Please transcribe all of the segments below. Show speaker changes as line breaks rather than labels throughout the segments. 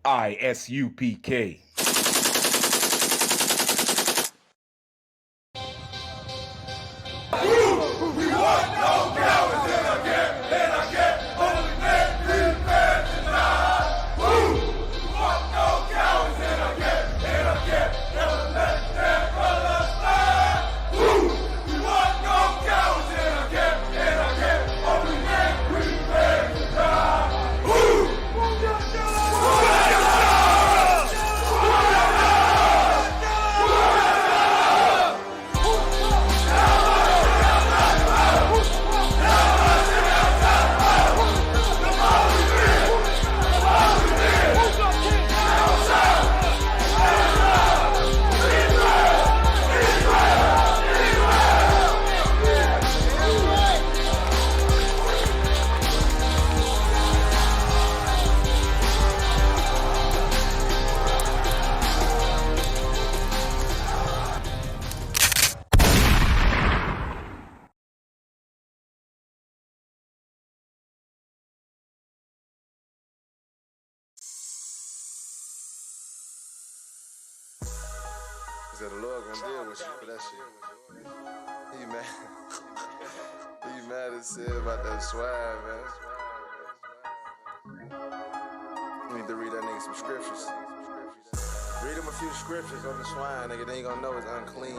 ISUPK.
Said the Lord gonna deal with you for that shit. He mad. He mad as hell about that swag, man. You need to read that nigga some scriptures. Read him a few scriptures on the swine, nigga. Then you gonna know it's unclean.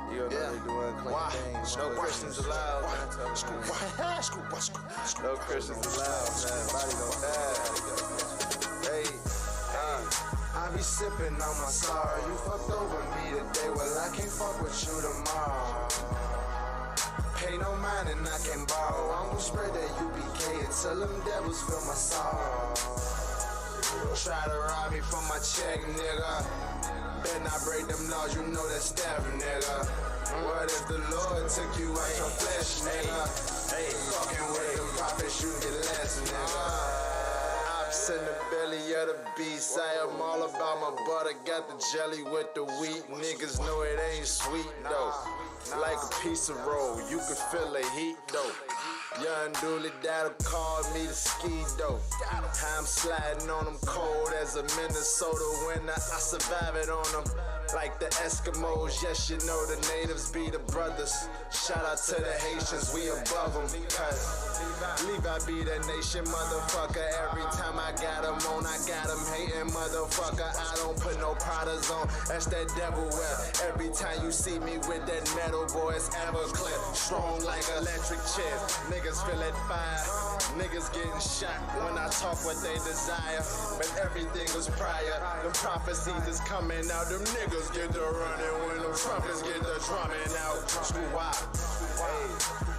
You gonna know they do unclean things. No questions allowed, man. No Christians allowed, man. Body don't die. Hey, I be sipping on my sorrow. You fucked over me today, well I can't fuck with you tomorrow. Pay no mind and I can borrow. I'm gonna spread that UPK and tell them devils feel my sorrow. Try to rob me from my check, nigga. Better not break them laws, you know that staff, nigga. What if the Lord took you out your flesh, nigga? Hey, fucking with the prophets, you get less, nigga. Ops in the belly of the beast. I am all about my butter. Got the jelly with the wheat. Niggas know it ain't sweet though. Like a piece of roll, you can feel the heat though. Young Dooley Dad'll call me the ski though. I'm sliding on them cold as a Minnesota winter. I survive it on them like the Eskimos. Yes, you know the natives be the brothers. Shout out to the Haitians, we above them. Cause Levi be the nation, motherfucker. Every time I got them on, I got them hating, motherfucker. I don't put no Pradas on, that's that devil wear. Every time you see me with that metal, boy, it's Everclear. Strong like electric chairs. Niggas feel that fire. Niggas getting shot when I talk what they desire. But everything was prior. Them prophecies is coming out. Them niggas get to running when them trumpets get to drumming out. Hey,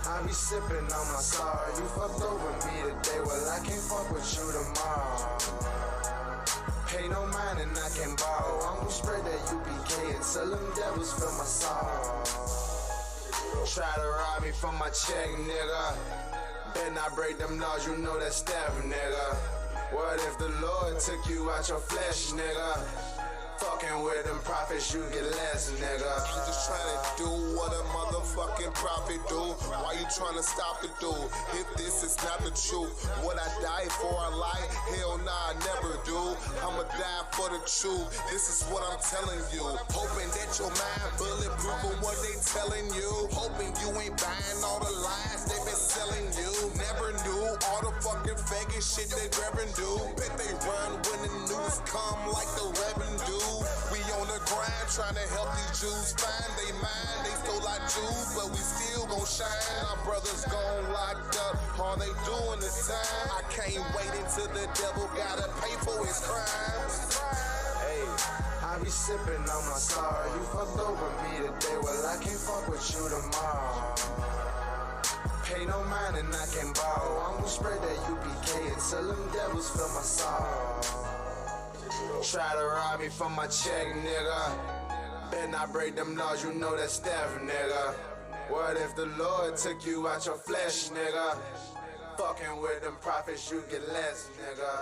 I be sipping on my sorrow. You fucked over me today, well I can't fuck with you tomorrow. Pay no mind and I can borrow. I'm gonna spread that UPK and tell them devils feel my sorrow. Try to rob me from my check, nigga. Better not break them laws, you know that staff, nigga. What if the Lord took you out your flesh, nigga? Fucking with them prophets, you get less, nigga.
I'm just trying to do what a motherfucking prophet do. Why you trying to stop the dude? If this is not the truth, would I die for a lie? Hell nah, I never do. I'ma die for the truth. This is what I'm telling you. Hoping that your mind bulletproof of what they telling you. Hoping you ain't buying all the lies they been selling you. Never knew all the fucking faggot shit they grabbing do. Bet they run when the news come like the reverend do. We on the grind trying to help these Jews find they mind. They stole our Jews, but we still gon' shine. Our brothers gone locked up, all they doing is time. I can't wait until the devil gotta pay for his crimes.
Hey, I be sipping on my sorrow. You fucked over me today, well I can't fuck with you tomorrow. Pay no mind and I can borrow. I'm gonna spread that UPK and tell them devils feel my sorrow. Try to rob me from my check, nigga. Better not break them laws, you know that staff, nigga. What if the Lord took you out your flesh, nigga? Fucking with them prophets, you get less, nigga.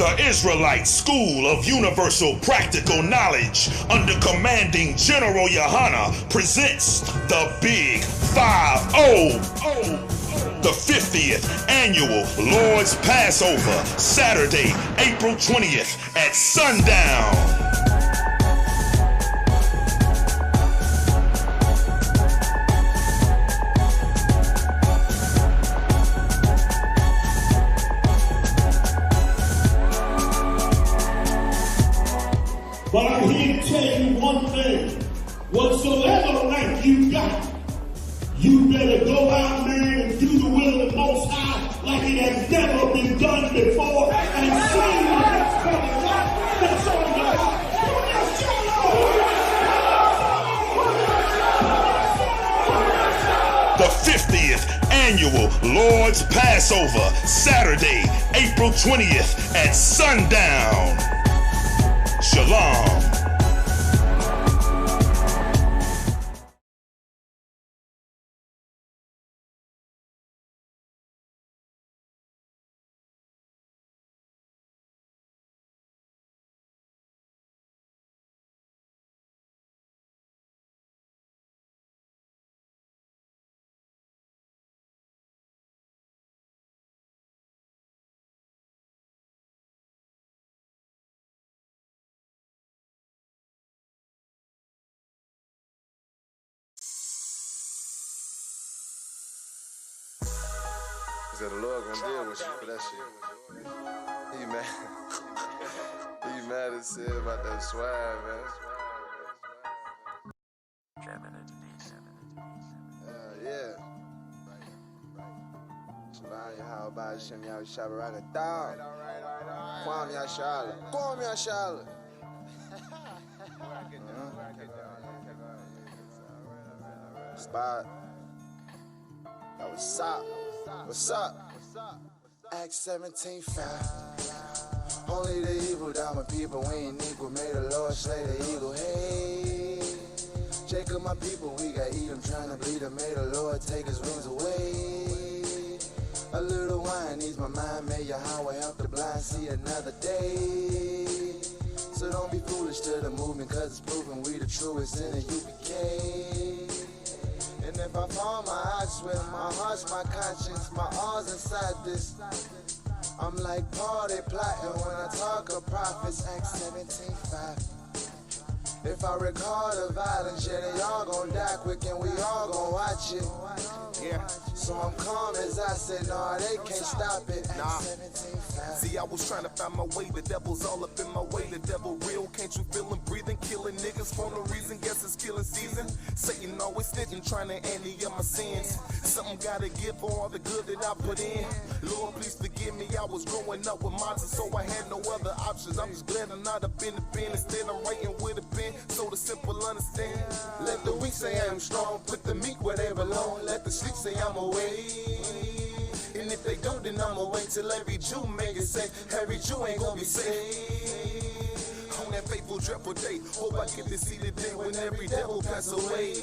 The Israelite School of Universal Practical Knowledge, under commanding General Yohana, presents the Big 5-0. The 50th Annual Lord's Passover, Saturday, April 20th at sundown.
But I'm here to tell you one thing. Whatsoever rank you got, you better go out, man, and do the will of the Most High like it has never been done before, and sing the next coming life that's on your heart.
The 50th Annual Lord's Passover, Saturday, April 20th at sundown. Shalom.
The Lord gonna deal with you for that shit. He mad. He mad as hell about that swag, man. Yeah. Shabbat how about Shem Yah Shabbat down. Kwam Yashala. Kwam Yashala. Spot. That was up. What's up? Act 17:5. Only the evil diamond people, we ain't equal. May the Lord slay the eagle. Hey, Jacob, my people, we got eat them, trying to bleed them. May the Lord take his wings away. A little wine ease my mind. May Yahweh help the blind see another day. So don't be foolish to the movement, cause it's proven we the truest in the UPK. And if I fall, my eyes sweat, my heart's my conscience, my all's inside this. I'm like Paul, they plotting when I talk of prophets, Act 17:5. If I recall the violence, yeah, they all gon' die quick and we all gon' watch it. Yeah. So I'm calm as I said, no, they can't stop it. Nah.
See, I was trying to find my way, the devil's all up in my way. The devil real, can't you feel him breathing? Killing niggas for no reason, guess it's killing season. Satan always snitching, trying to ante up my sins. Something gotta give for all the good that I put in. Lord, please forgive me, I was growing up with monsters, so I had no other options. I'm just glad I'm not up in the pen, instead I'm writing with a pen, so the simple understand. Let the weak say I'm strong, put the meek where they belong. Let the sleep say I'm away. And if they don't, then I'ma wait till every Jew make it say, every Jew ain't gonna be saved. On that faithful, dreadful day, hope I get to see the day when every devil pass away.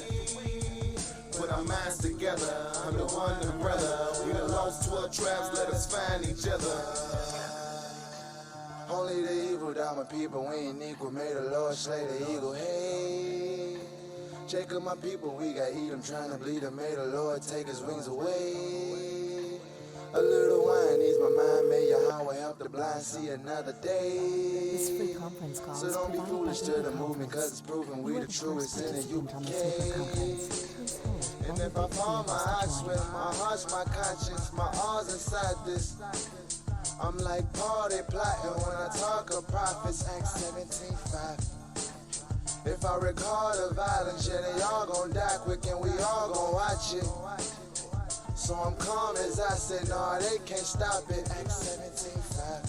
Put our minds together, I'm the one, the brother. We done lost 12 tribes, let us find each other.
Only the evil diamond people, we ain't equal. May the Lord slay the eagle. Hey, Jacob, my people, we got eat them, trying to bleed them. May the Lord take his wings away. A little wine ease my mind. May Yahweh help the blind see another day.
This free conference call
So don't be foolish to the movement, cause it's proven we the truest in the UPK. And if I fall, my eyes sweat, my heart's my conscience, my all's inside this. I'm like Paul, they plotting when I talk of prophets, Act 17:5. If I recall the violence, yeah, they all gon' die quick and we all gon' watch it. So I'm calm as I said, no, they can't stop it, Act 17:5.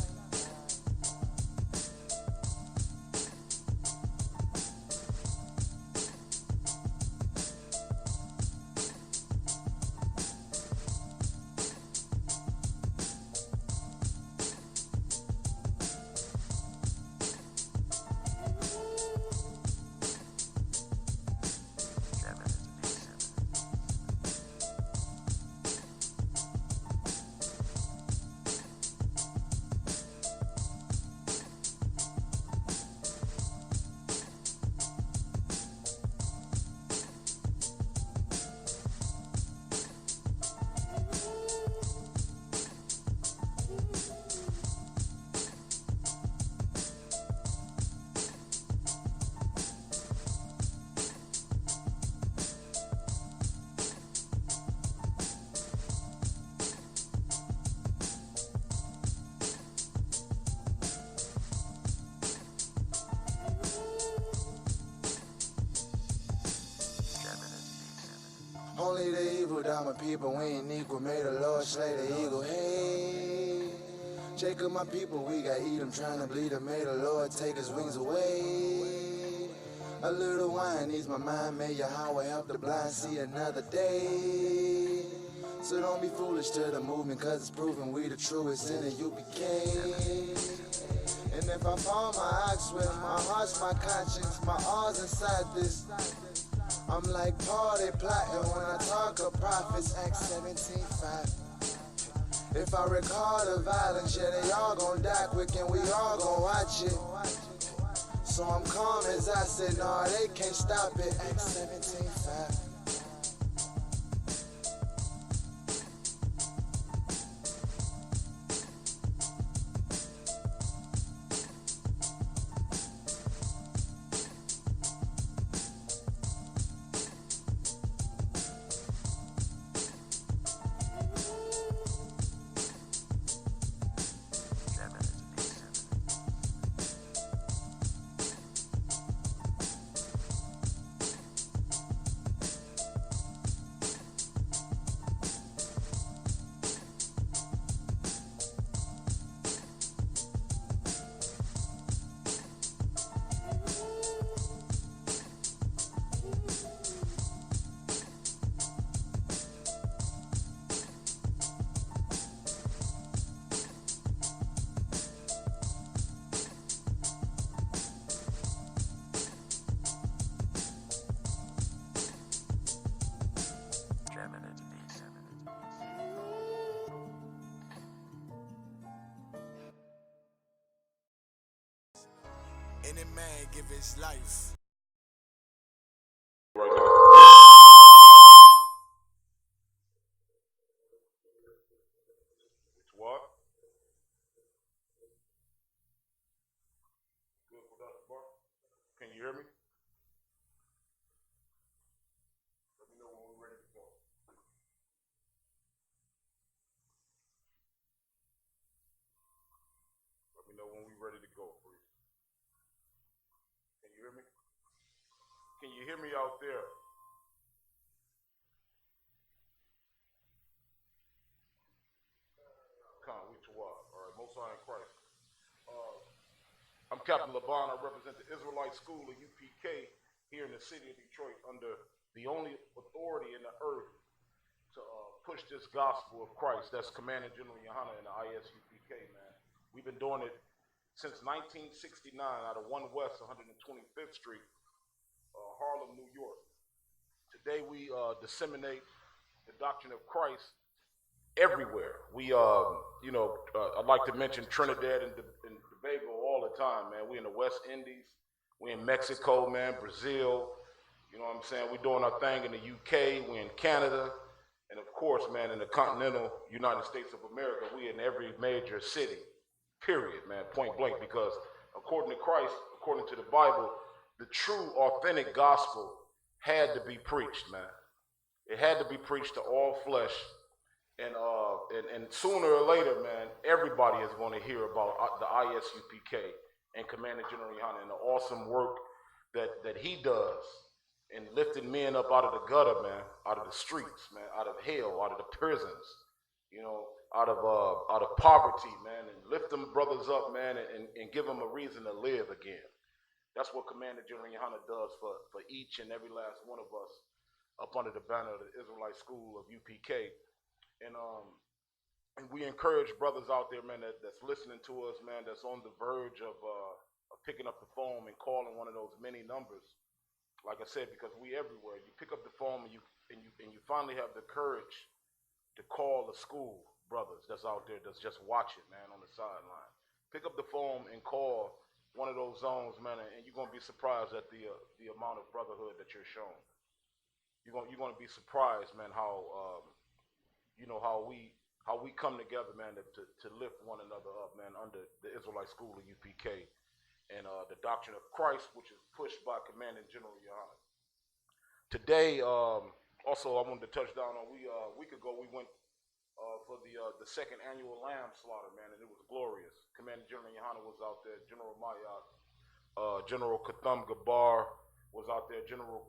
people, diamond people, we ain't equal. Made the Lord slay the eagle. Hey, Jacob, my people, we got eat them, trying to bleed them. Made the Lord take his wings away. A little wine ease my mind, may Yahweh help the blind see another day. So don't be foolish to the movement, cause it's proven we the truest in the UPK. And if I fall my ox with my heart's my conscience, my all's inside this. I'm like Paul, they plotting when I talk of prophets, Acts 17:5. If I recall the violence, yeah, they all gon' die quick and we all gon' watch it. So I'm calm as I said, no, they can't stop it, Acts 17:5. Any man give his life.
Right now. It's what? Good for that, bar. Can you hear me? Let me know when we're ready to go. Let me know when we're ready to go, please. Can you hear me? Can you hear me out there? Come, we to what? All right, Most High in Christ. I'm Captain LeBon. I represent the Israelite School of UPK here in the city of Detroit under the only authority in the earth to push this gospel of Christ. That's Commander General Yohana in the ISUPK, man. We've been doing it since 1969 out of 1 West 125th Street, Harlem, New York. Today we disseminate the doctrine of Christ everywhere. We, I'd like to mention Trinidad and Tobago all the time, man. We in the West Indies, we in Mexico, man, Brazil. You know what I'm saying? We doing our thing in the UK, we in Canada, and of course, man, in the continental United States of America, we in every major city, period, man, point blank, because according to Christ, according to the Bible, the true, authentic gospel had to be preached, man. It had to be preached to all flesh. And sooner or later, man, everybody is going to hear about the ISUPK and Commander General Yohana and the awesome work that he does in lifting men up out of the gutter, man, out of the streets, man, out of hell, out of the prisons, you know, out of poverty, man, and lift them brothers up, man, and give them a reason to live again. That's what Commander General Yohana does for each and every last one of us up under the banner of the Israelite School of UPK. And we encourage brothers out there, man, that's listening to us, man, that's on the verge of picking up the phone and calling one of those many numbers. Like I said, because we everywhere. You pick up the phone and you finally have the courage to call the school brothers that's out there that's just watching, man, on the sideline. Pick up the phone and call one of those zones, man, and you're gonna be surprised at the amount of brotherhood that you're shown. You're gonna be surprised, man, how how we come together, man, to lift one another up, man, under the Israelite School of UPK and the doctrine of Christ, which is pushed by Commanding General Yohana. Today, also, I wanted to touch down on, a week ago, we went for the second annual lamb slaughter, man, and it was glorious. Commanding General Yohana was out there, General Mayat, General Katham Gabar, was out there. General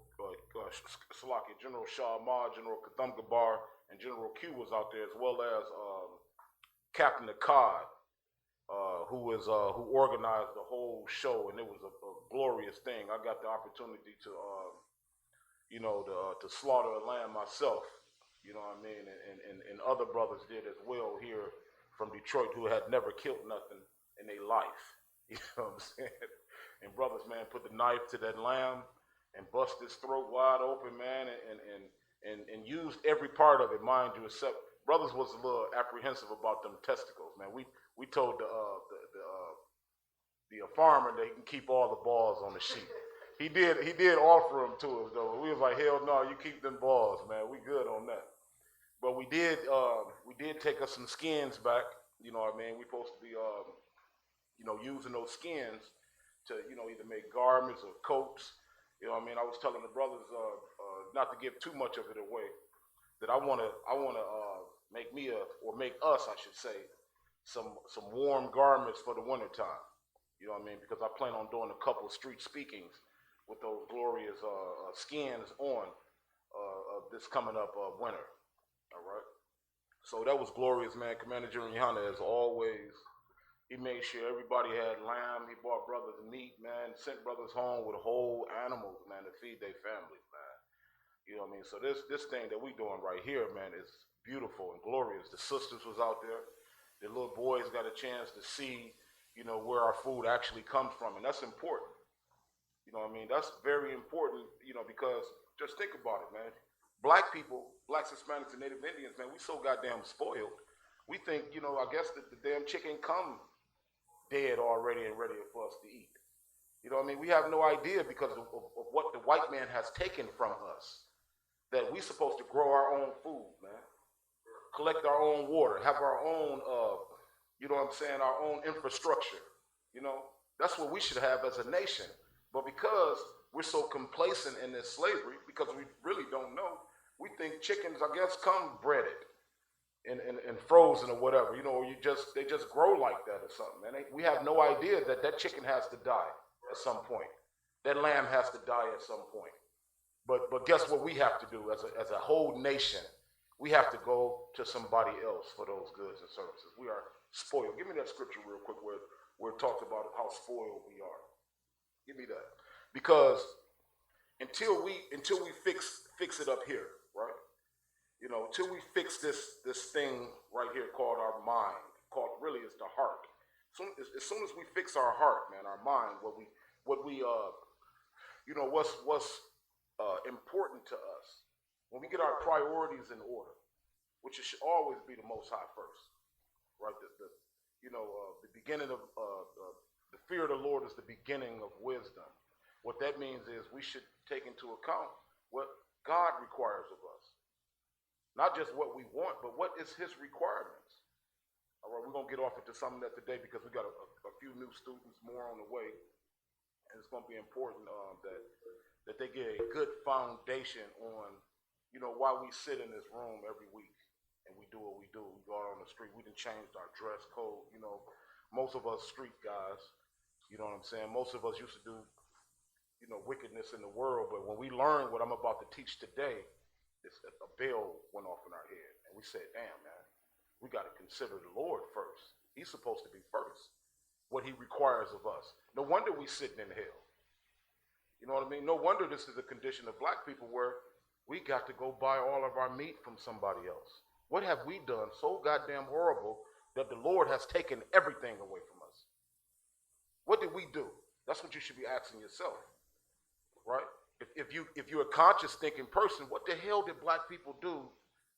General Shah Ahmad, General Katham Gabar, and General Q was out there, as well as Captain Akkad, who organized the whole show, and it was a glorious thing. I got the opportunity to to slaughter a lamb myself. You know what I mean? And other brothers did as well here from Detroit who had never killed nothing in their life. You know what I'm saying? And brothers, man, put the knife to that lamb and bust his throat wide open, man, and used every part of it, mind you, except brothers was a little apprehensive about them testicles, man. We told the farmer that he can keep all the balls on the sheep. He did offer them to us though. We was like, hell no, you keep them balls, man. We good on that. But we did take us some skins back. You know what I mean? We supposed to be using those skins to either make garments or coats. You know what I mean? I was telling the brothers not to give too much of it away, that I wanna make us, I should say, some warm garments for the wintertime. You know what I mean? Because I plan on doing a couple of street speakings with those glorious skins on this coming up winter. All right. So that was glorious, man. Commander General Yohana, as always, he made sure everybody had lamb. He bought brothers meat, man. Sent brothers home with whole animals, man, to feed their families, man. You know what I mean? So this thing that we doing right here, man, is beautiful and glorious. The sisters was out there. The little boys got a chance to see, where our food actually comes from, and that's important. You know what I mean? That's very important, because just think about it, man. Black people, blacks, Hispanics, and Native Indians, man, we so goddamn spoiled. We think, I guess that the damn chicken come dead already and ready for us to eat. You know what I mean? We have no idea because of what the white man has taken from us, that we supposed to grow our own food, man, collect our own water, have our own, our own infrastructure. That's what we should have as a nation. But because we're so complacent in this slavery, because we really don't know, we think chickens, I guess, come breaded and frozen or whatever, or they just grow like that or something. And we have no idea that chicken has to die at some point. That lamb has to die at some point. But guess what we have to do as a whole nation? We have to go to somebody else for those goods and services. We are spoiled. Give me that scripture real quick where it talks about how spoiled we are. Give me that. Because until we fix it up here, right? Until we fix this thing right here called our mind, called really is the heart. As soon as we fix our heart, man, our mind, what's important to us, when we get our priorities in order, which it should always be the Most High first, right? The beginning of the fear of the Lord is the beginning of wisdom. What that means is we should take into account what God requires of us. Not just what we want, but what is his requirements. All right, we're going to get off into some of that today because we got a few new students more on the way. And it's going to be important that they get a good foundation on, why we sit in this room every week and we do what we do. We go out on the street. We done changed our dress code. Most of us street guys, you know what I'm saying? Most of us used to do, wickedness in the world. But when we learn what I'm about to teach today, a bell went off in our head, and we said, damn, man, we got to consider the Lord first. He's supposed to be first, what he requires of us. No wonder we sitting in hell. You know what I mean? No wonder this is a condition of black people where we got to go buy all of our meat from somebody else. What have we done so goddamn horrible that the Lord has taken everything away from us? What did we do? That's what you should be asking yourself, right? If you're a conscious thinking person, what the hell did black people do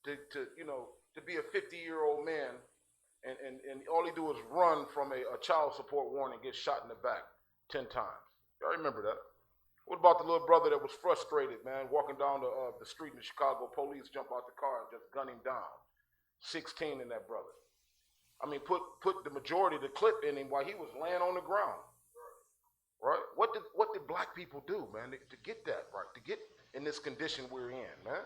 to be a 50-year-old man and all he do is run from a child support warning and get shot in the back 10 times? Y'all remember that? What about the little brother that was frustrated, man, walking down the street in Chicago, police jump out the car and just gun him down? 16 in that brother. I mean, put the majority of the clip in him while he was laying on the ground. Right? What did black people do, man, to get that right, to get in this condition we're in, man?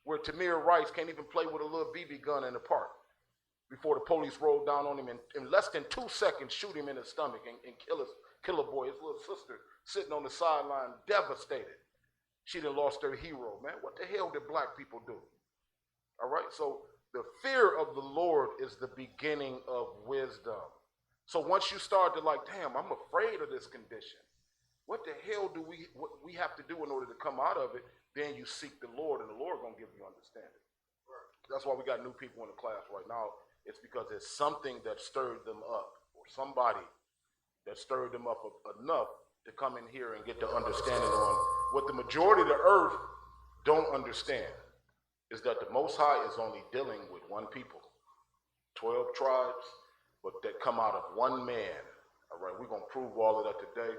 Where Tamir Rice can't even play with a little BB gun in the park. before the police rolled down on him and in less than 2 seconds shoot him in the stomach and kill a boy, his little sister, sitting on the sideline, devastated. She done lost her hero, man. What the hell did black people do? All right, so the fear of the Lord is the beginning of wisdom. So once you start to like, damn, I'm afraid of this condition. What the hell do we have to do in order to come out of it? Then you seek the Lord, and the Lord gonna give you understanding. That's why we got new people in the class right now. It's because there's something that stirred them up, or somebody that stirred them up enough to come in here and get the understanding on what the majority of the earth don't understand, is that the Most High is only dealing with one people, 12 tribes, but that come out of one man. All right, we're gonna prove all of that today.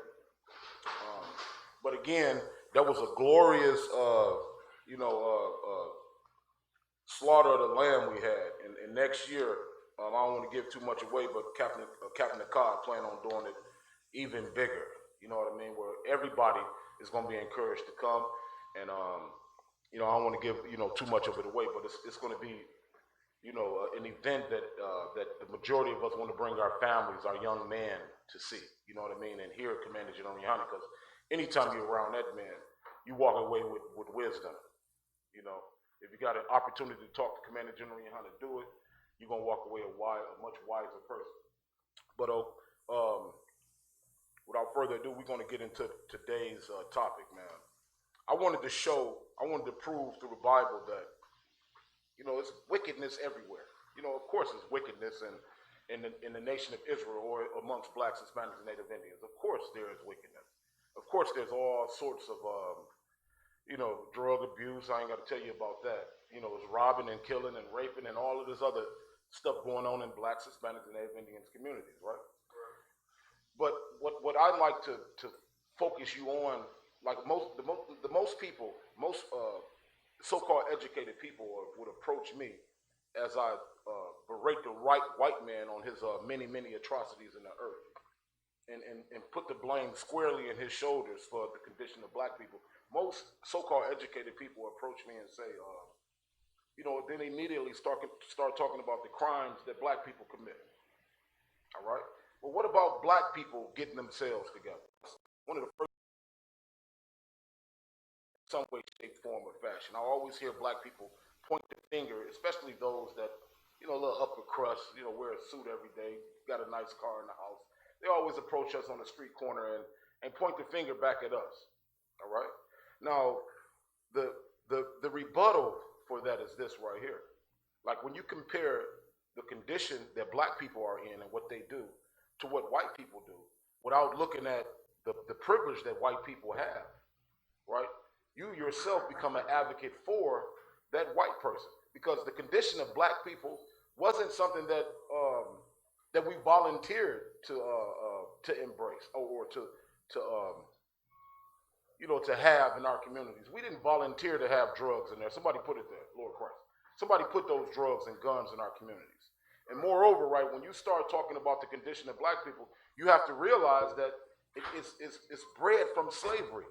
But again, that was a glorious, slaughter of the lamb we had. And next year, I don't want to give too much away, but Captain Akkad plan on doing it even bigger. You know what I mean? Where everybody is going to be encouraged to come. And, I don't want to give, too much of it away, but it's going to be, an event that the majority of us want to bring our families, our young men to see. You know what I mean? And hear Commander General Yohana, because anytime you're around that man, you walk away with wisdom. If you got an opportunity to talk to Commander General Yohana, do it. You're going to walk away a much wiser person. But without further ado, we're going to get into today's topic, man. I wanted to prove through the Bible that, it's wickedness everywhere. Of course there's wickedness in the nation of Israel or amongst blacks, Hispanics, and Native Indians. Of course there is wickedness. Of course there's all sorts of, drug abuse. I ain't got to tell you about that. It's robbing and killing and raping and all of this other stuff going on in blacks, Hispanics, and Native Indians communities, right? But what I like to focus you on, like most people, so-called educated people would approach me as I berate the white man on his many atrocities in the earth, and put the blame squarely in his shoulders for the condition of black people. Most so-called educated people approach me and say, then immediately start talking about the crimes that black people commit. All right. Well, what about black people getting themselves together? One of the first, some way, shape, form, or fashion. I always hear black people point the finger, especially those that, a little upper crust, wear a suit every day, got a nice car in the house. They always approach us on the street corner and point the finger back at us. All right. Now, the rebuttal for that is this right here. Like when you compare the condition that black people are in and what they do to what white people do, without looking at the privilege that white people have, right? You yourself become an advocate for that white person, because the condition of black people wasn't something that that we volunteered to embrace or to have in our communities. We didn't volunteer to have drugs in there. Somebody put it there, Lord Christ. Somebody put those drugs and guns in our communities. And moreover, right, when you start talking about the condition of black people, you have to realize that it's bred from slavery.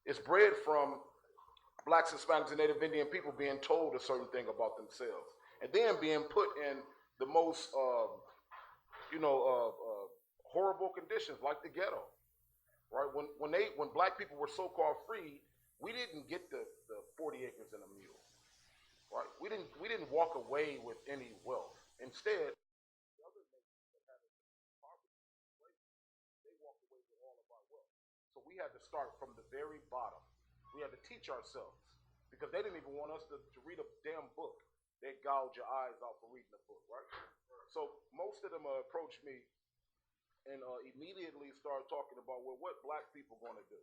It's bred from blacks, Hispanics, and Native Indian people being told a certain thing about themselves, and then being put in the most, horrible conditions, like the ghetto. Right? When black people were so-called free, we didn't get the 40 acres and a mule. Right? We didn't walk away with any wealth. Instead, the other nations that had poverty, they walked away with all of our wealth. So we had to start from the very bottom. We had to teach ourselves, because they didn't even want us to read a damn book. They'd gouge your eyes out for reading a book, right? So most of them approached me and immediately started talking about, well, what black people going to do?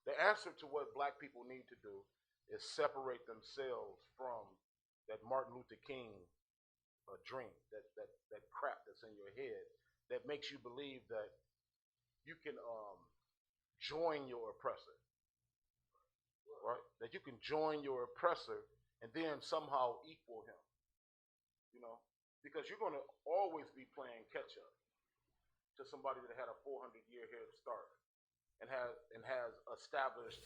The answer to what black people need to do is separate themselves from that Martin Luther King dream, that crap that's in your head that makes you believe that you can join your oppressor, right? That you can join your oppressor and then somehow equal him, because you're going to always be playing catch up to somebody that had a 400-year head start and has established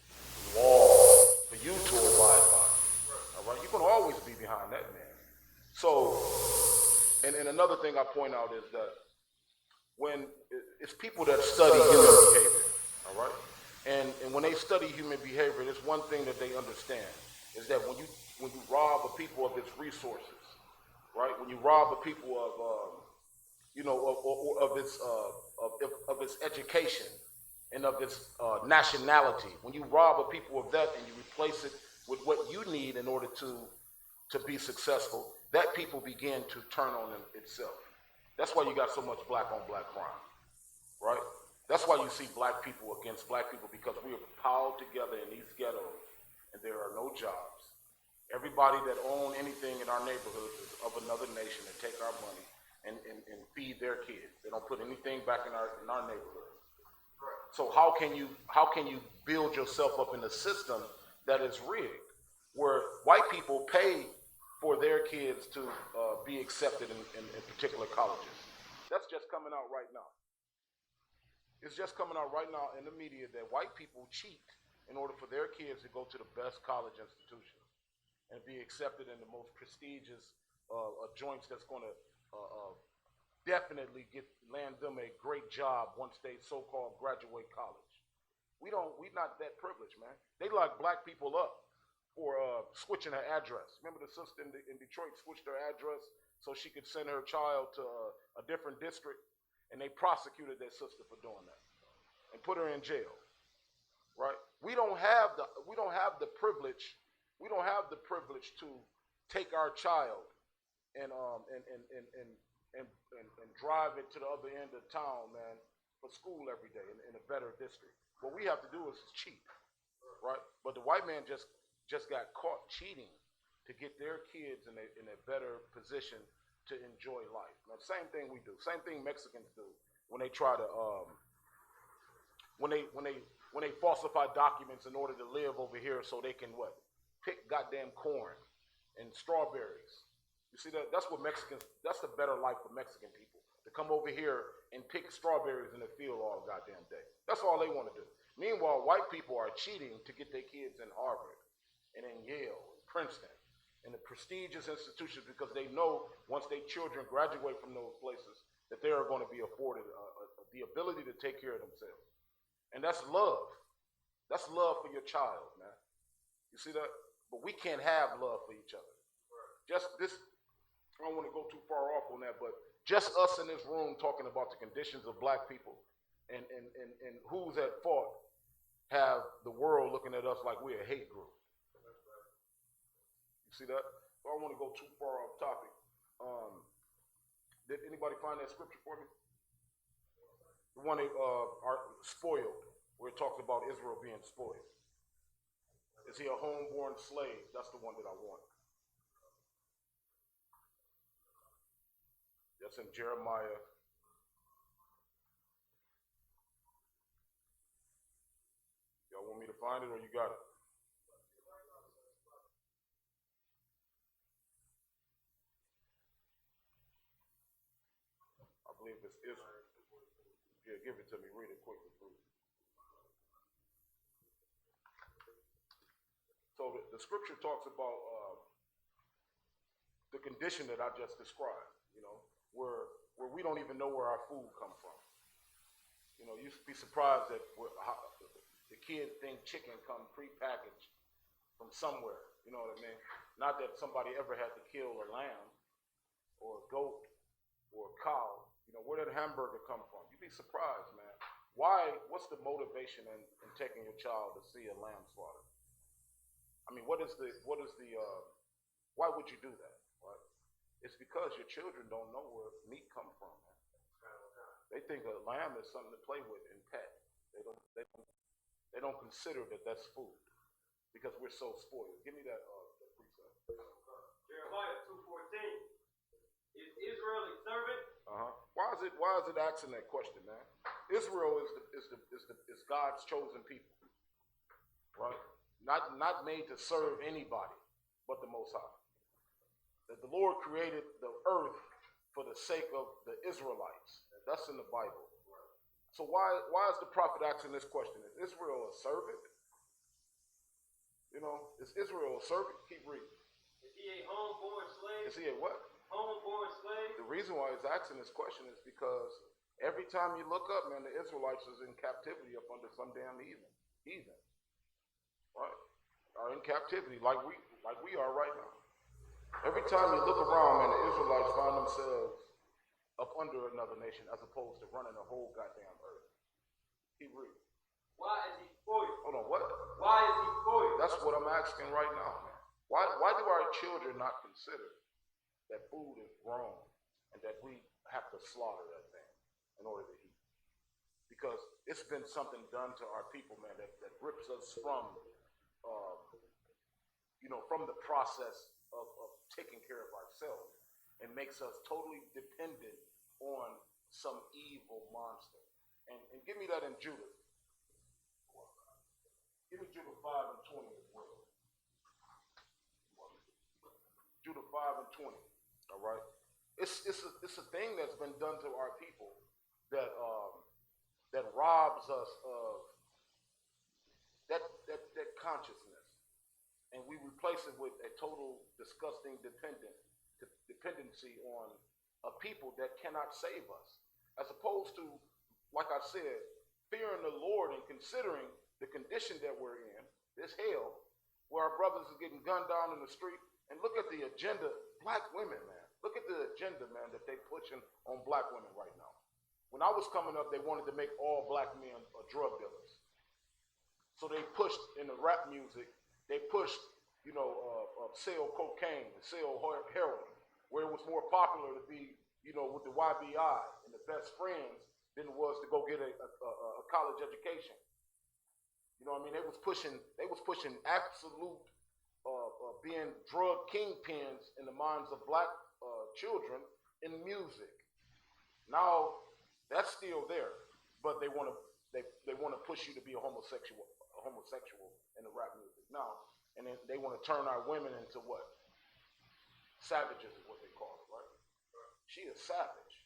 laws for you to abide by. All right, you're going to always be behind that man. So, And another thing I point out is that when it's people that study human behavior, all right? And when they study human behavior, there's one thing that they understand is that when you rob a people of its resources, right? When you rob a people of of its education and of its nationality, when you rob a people of that and you replace it with what you need in order to be successful, that people begin to turn on itself. That's why you got so much black on black crime, right? That's why you see black people against black people, because we are piled together in these ghettos and there are no jobs. Everybody that own anything in our neighborhoods is of another nation and take our money and feed their kids. They don't put anything back in our neighborhood. So how can you build yourself up in a system that is rigged, where white people pay for their kids to be accepted in particular colleges? That's just coming out right now. It's just coming out right now in the media that white people cheat in order for their kids to go to the best college institutions and be accepted in the most prestigious joints that's going to definitely land them a great job once they so-called graduate college. We're not that privileged, man. They lock black people up for switching her address. Remember the sister in Detroit switched her address so she could send her child to a different district, and they prosecuted that sister for doing that and put her in jail. Right? We don't have the privilege. We don't have the privilege to take our child and drive it to the other end of town, man, for school every day in a better district. What we have to do is cheat, right? But the white man just got caught cheating to get their kids in a better position to enjoy life. Now, same thing we do. Same thing Mexicans do when they try to when they falsify documents in order to live over here so they can what? Pick goddamn corn and strawberries. You see that? That's what Mexicans. That's the better life for Mexican people, to come over here and pick strawberries in the field all goddamn day. That's all they want to do. Meanwhile, white people are cheating to get their kids in Harvard and in Yale, Princeton, and the prestigious institutions, because they know once their children graduate from those places that they are going to be afforded the ability to take care of themselves. And that's love. That's love for your child, man. You see that? But we can't have love for each other. Just this, I don't want to go too far off on that, but just us in this room talking about the conditions of black people and who's at fault have the world looking at us like we're a hate group. You see that? So I don't want to go too far off topic. Did anybody find that scripture for me? The one they are spoiled, where it talks about Israel being spoiled. Is he a homeborn slave? That's the one that I want. That's in Jeremiah. Y'all want me to find it, or you got it? I believe it's Israel. Yeah, give it to me. Read it quickly, please. So the scripture talks about the condition that I just described, you know, where we don't even know where our food comes from. You know, you should be surprised that the kids think chicken come prepackaged from somewhere, you know what I mean? Not that somebody ever had to kill a lamb or a goat or a cow. You know, where did hamburger come from? You'd be surprised, man. Why? What's the motivation in taking your child to see a lamb slaughter? I mean, why would you do that, right? It's because your children don't know where meat comes from, man. They think a lamb is something to play with and pet. They don't consider that that's food because we're so spoiled. Give me that precept.
Jeremiah 2:14. Is Israel a servant?
Why is it asking that question, man? Israel is God's chosen people, right? Not made to serve anybody but the Most High. That the Lord created the earth for the sake of the Israelites. That's in the Bible. So why is the prophet asking this question? Is Israel a servant? You know, is Israel a servant? Keep reading.
Is he a homeborn slave?
Is he a what?
homeborn slaves.
The reason why he's asking this question is because every time you look up, man, the Israelites is in captivity up under some damn heathen, right? Are in captivity like we are right now. Every time you look around, man, the Israelites find themselves up under another nation as opposed to running the whole goddamn earth. Keep reading.
Why is he spoiled?
Hold on, what?
Why is he spoiled?
That's what I'm asking right now, man. Why do our children not consider that food is grown and that we have to slaughter that thing in order to eat? Because it's been something done to our people, man, that rips us from, from the process of taking care of ourselves and makes us totally dependent on some evil monster. And give me that in Judah. Give me Judah 5 and 20 as well. Judah 5 and 20. All right. It's a thing that's been done to our people that robs us of that consciousness, and we replace it with a total disgusting dependency on a people that cannot save us, as opposed to, like I said, fearing the Lord and considering the condition that we're in, this hell, where our brothers are getting gunned down in the street. And look at the agenda, black women, man. Look at the agenda, man, that they're pushing on black women right now. When I was coming up, they wanted to make all black men drug dealers. So they pushed in the rap music, they pushed, sell cocaine, sell heroin, where it was more popular to be, with the YBI and the best friends than it was to go get a college education. You know what I mean? They was pushing absolute being drug kingpins in the minds of black children in music. Now that's still there, but they want to push you to be a homosexual in the rap music now, and then they want to turn our women into what? Savages is what they call it, right? She is savage.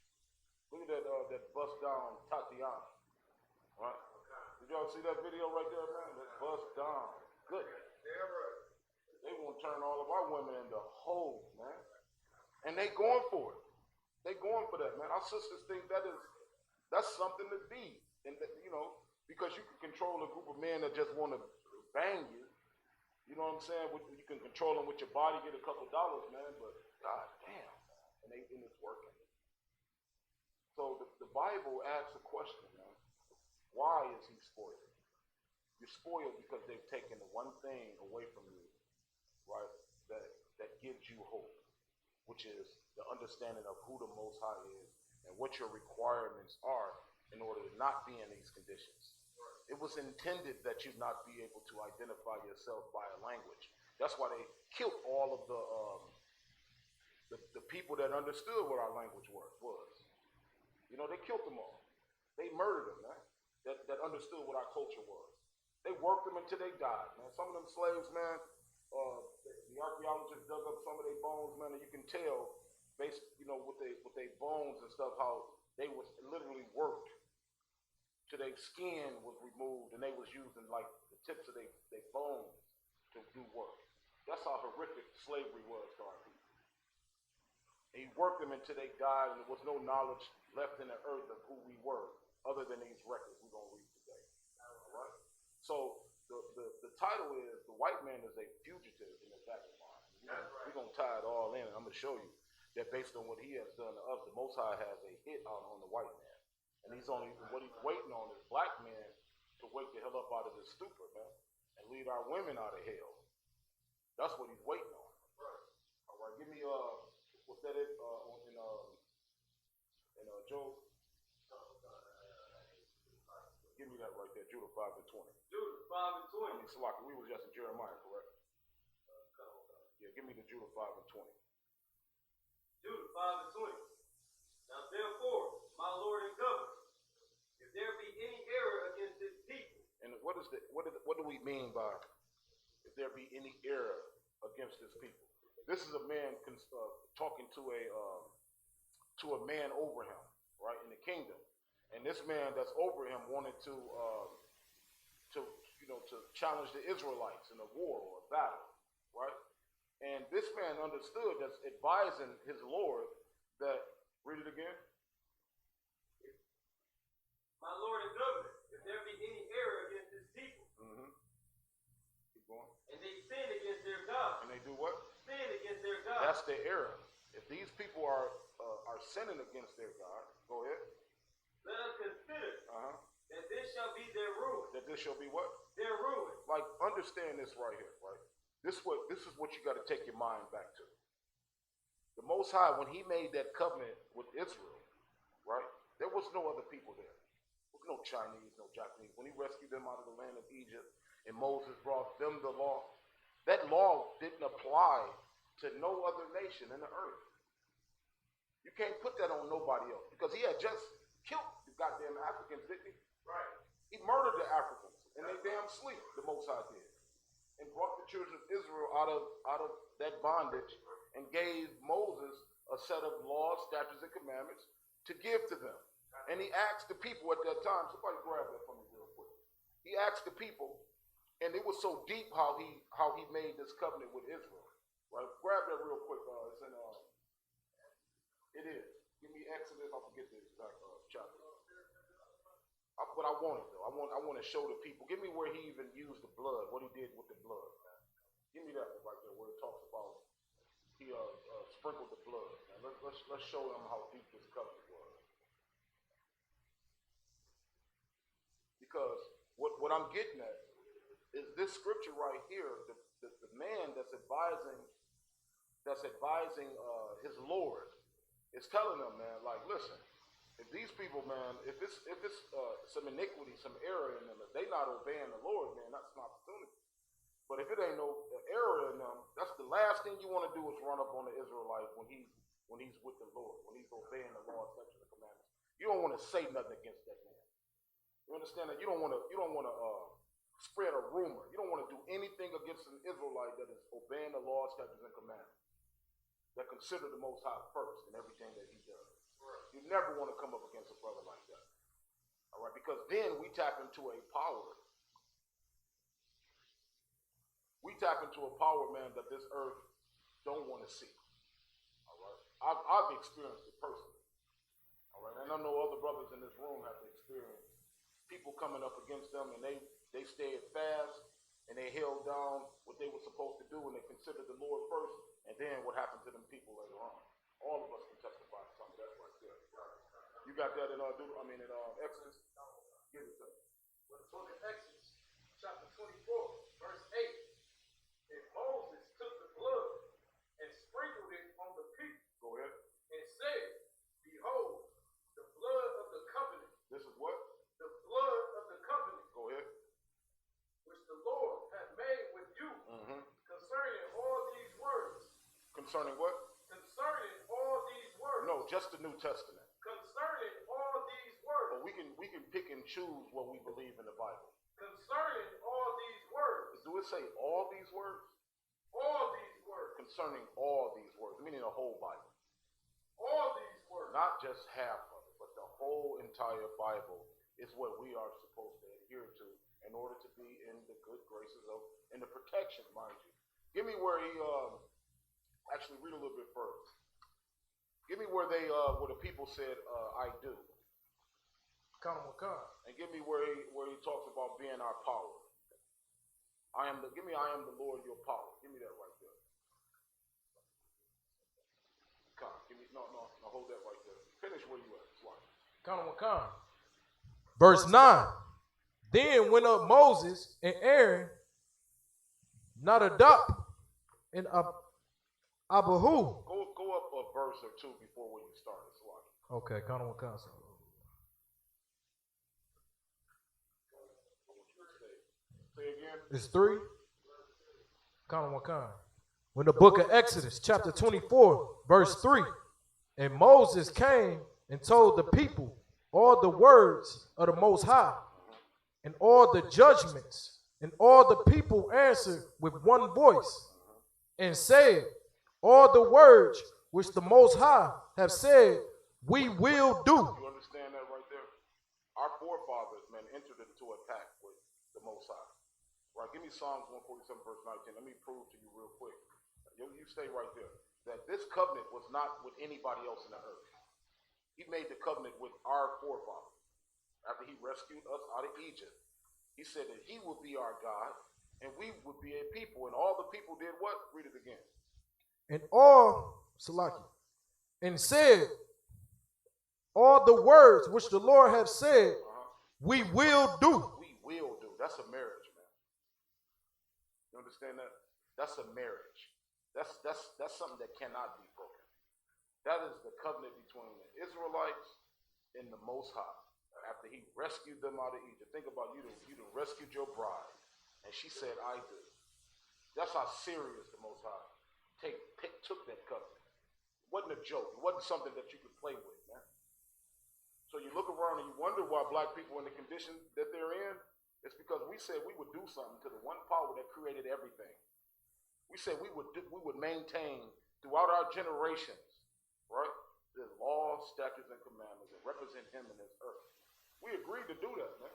Look at that bust down Tatiana, right? Did y'all see that video right there, man? That bust down. Good. They want to turn all of our women into hoes, man. And they going for it. They going for that, man. Our sisters think that's something to be. And because you can control a group of men that just want to bang you. You know what I'm saying? You can control them with your body, get a couple dollars, man, but god damn. And it's working. So the Bible asks a question, man. Why is he spoiled? You're spoiled because they've taken the one thing away from you, right, that gives you hope, which is the understanding of who the Most High is and what your requirements are in order to not be in these conditions. It was intended that you not be able to identify yourself by a language. That's why they killed all of the people that understood what our language was. They killed them all. They murdered them, man, that understood what our culture was. They worked them until they died, man. Some of them slaves, man, the archaeologists dug up some of their bones, man, and you can tell, based, with their bones and stuff, how they was literally worked till their skin was removed, and they was using like the tips of their bones to do work. That's how horrific slavery was to our people. And he worked them until they died, and there was no knowledge left in the earth of who we were, other than these records we're gonna read today. All right. So the title is "The White Man is a Fugitive and a Vagabond." We're gonna tie it all in, and I'm gonna show you that based on what he has done to us, the Most High has a hit out on the white man. And what he's waiting on is black men to wake the hell up out of this stupor, man, and lead our women out of hell. That's what he's waiting on. Right. All right, give me what's that in Job? Give me that right there, Judah 5 and 20.
Judah 5 and 20.
I mean, Salaki, we was just in Jeremiah, correct? Yeah, give me the Judah 5 and 20.
Judah 5 and 20. Now therefore, my Lord and Governor, if there be any error against this people.
And what do we mean by if there be any error against this people? This is a man talking to a man over him, right, in the kingdom. And this man that's over him wanted to challenge the Israelites in a war or a battle, right? And this man understood that's advising his Lord that, read it again.
My Lord and Governor, if there be any error against this people,
Keep going.
and they sin against their God,
And they do what?
sin against their God,
That's their error. If these people are sinning against their God, go ahead.
let us consider
Uh-huh.
that this shall be their ruin.
That this shall be what?
Their ruin.
Like, understand this right here, right? This is what you got to take your mind back to. The Most High, when he made that covenant with Israel, right? There was no other people there. There was no Chinese, no Japanese. When he rescued them out of the land of Egypt and Moses brought them the law, that law didn't apply to no other nation in the earth. You can't put that on nobody else because he had just killed the goddamn Africans, didn't he?
Right.
He murdered the Africans in their damn sleep, the Most High did, and brought the children of Israel out of that bondage and gave Moses a set of laws, statutes, and commandments to give to them. And he asked the people at that time, somebody grab that from me real quick. He asked the people, and it was so deep how he made this covenant with Israel. Right? Grab that real quick. It's in it is. Give me Exodus. I forget the exact chapter. But I want it though. I want to show the people. Give me where he even used the blood. What he did with the blood. Man. Give me that one right there where it talks about he sprinkled the blood. Man. Let's show them how deep this covenant was. Because what I'm getting at is this scripture right here. The man that's advising his Lord is telling them, man, like, listen, if these people, man, if it's some iniquity, some error in them, if they not obeying the Lord, man, that's an opportunity. But if it ain't no error in them, that's the last thing you want to do is run up on the Israelite when he's with the Lord, when he's obeying the law, statutes, and commandments. You don't want to say nothing against that man. You understand that? You don't want to spread a rumor. You don't want to do anything against an Israelite that is obeying the law, statutes, and commandments, that consider the Most High first in everything that he does. You never want to come up against a brother like that. All right, because then we tap into a power. We tap into a power, man, that this earth don't want to see. All right, I've experienced it personally. All right, and I know other brothers in this room have experienced people coming up against them, and they stayed fast and they held down what they were supposed to do, and they considered the Lord first, and then what happened to them people later on. All of us can testify to some of that right there. You got that in Exodus? Give it to me.
Well, the book of Exodus, chapter 24, verse 8. And Moses took the blood and sprinkled it on the people.
Go ahead.
And said, behold, the blood of the covenant.
This is what?
The blood of the covenant.
Go ahead.
Which the Lord hath made with you concerning all these words.
Concerning what?
Concerning all these words.
No, just the New Testament.
Concerning all these words.
But we can pick and choose what we believe in the Bible.
Concerning all these words.
Do it say all these words?
All these words.
Concerning all these words, meaning the whole Bible.
All these words.
Not just half of it, but the whole entire Bible is what we are supposed to adhere to in order to be in the good graces of, in the protection, mind you. Give me where he, actually read a little bit further. Give me where where the people said, I do. And give me where he talks about being our power. I am the Lord your power. Give me that right there. Give me, no, hold that right there. Finish where you at.
Verse 9. Then went up Moses and Aaron, Nadab, and Abihu.
Go up a verse or two before when you start.
Okay,
Say again.
It's 3. When the book of Exodus, chapter 24, verse 3. And Moses came and told the people all the words of the Most High, and all the judgments, and all the people answered with one voice, and said, all the words which the Most High have said, we will do.
You understand that right there? Our forefathers, man, entered into a pact with the Most High. Right? Give me Psalms 147, verse 19. Let me prove to you real quick You stay right there. That this covenant was not with anybody else in the earth. He made the covenant with our forefathers. After he rescued us out of Egypt, he said that he would be our God and we would be a people. And all the people did what? Read it again.
And all, Salaki, and said, all the words which the Lord hath said, we will do.
We will do. That's a marriage, man. You understand that? That's a marriage. That's something that cannot be broken. That is the covenant between the Israelites and the Most High. After he rescued them out of Egypt. Think about you done rescued your bride. And she said, I do. That's how serious the Most High took that covenant. It wasn't a joke. It wasn't something that you could play with, man. So you look around and you wonder why black people in the condition that they're in. It's because we said we would do something to the one power that created everything. We said we would maintain throughout our generations, right, the laws, statutes, and commandments and represent him in this earth. We agreed to do that, man.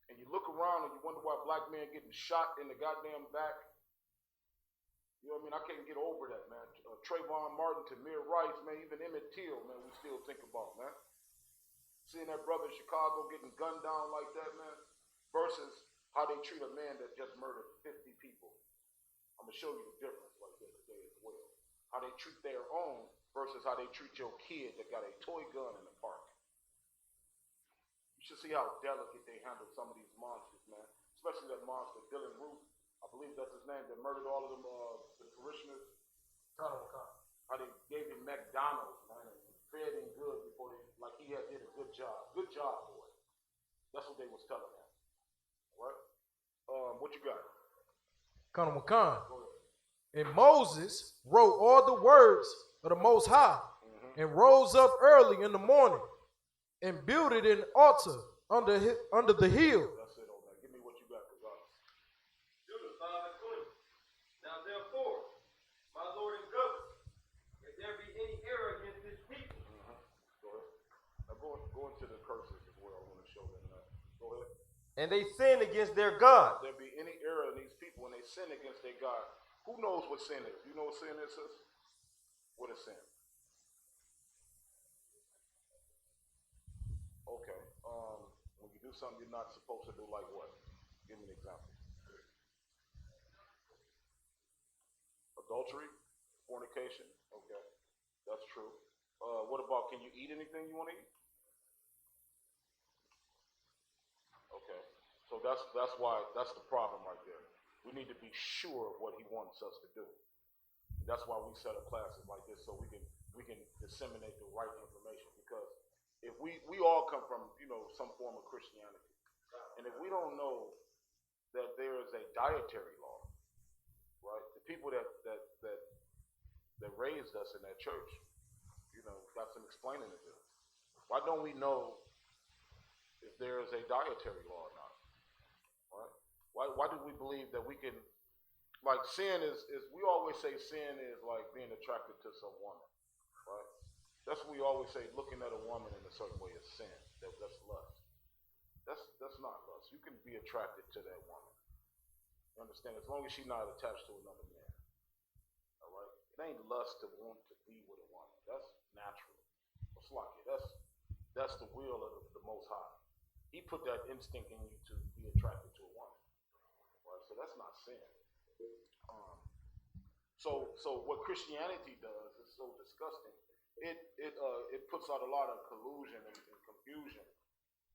And you look around and you wonder why black men getting shot in the goddamn back. You know what I mean? I can't get over that, man. Trayvon Martin, Tamir Rice, man, even Emmett Till, man, we still think about, man. Seeing that brother in Chicago getting gunned down like that, man, versus how they treat a man that just murdered 50 people. I'm going to show you the difference right there today as well. How they treat their own versus how they treat your kid that got a toy gun in the park. You should see how delicate they handle some of these monsters, man. Especially that monster, Dylan Root. I believe that's his name, that murdered all of them, the parishioners. How they gave him McDonald's, man, and fed him good before they, like he had did a good job. Good job, boy. That's what they was telling him. All right? What you got?
Colonel McCon. And Moses wrote all the words of the Most High and rose up early in the morning and builded an altar under the hill.
That's it, old man. Give me what you got, Kazan.
Judah 5:20. Now therefore, my Lord and governor, if there be any error against this people,
Go ahead. Now go into the curses as well. I want to show them that. Go ahead.
and they sin against their God,
If there be any error in these people when they sin against their God, who knows what sin is? You know what sin is, sis? What is sin? Okay. When you do something you're not supposed to do, like what? Give me an example. Adultery, fornication. Okay, that's true. What about, can you eat anything you want to eat? Okay, so that's the problem right there. We need to be sure of what he wants us to do. That's why we set up classes like this, so we can disseminate the right information. Because if we all come from, some form of Christianity, and if we don't know that there is a dietary law, right? The people that raised us in that church, got some explaining to do. Why don't we know if there is a dietary law or not? Right? Why do we believe that we can, like, sin is we always say sin is like being attracted to some woman, right? That's what we always say, looking at a woman in a certain way is sin. That's lust. That's not lust. You can be attracted to that woman. You understand? As long as she's not attached to another man. All right? It ain't lust to want to be with a woman. That's natural. It's like it. That's the will of the Most High. He put that instinct in you to be attracted to a woman. Right? So that's not sin. So what Christianity does is so disgusting. It puts out a lot of collusion and confusion.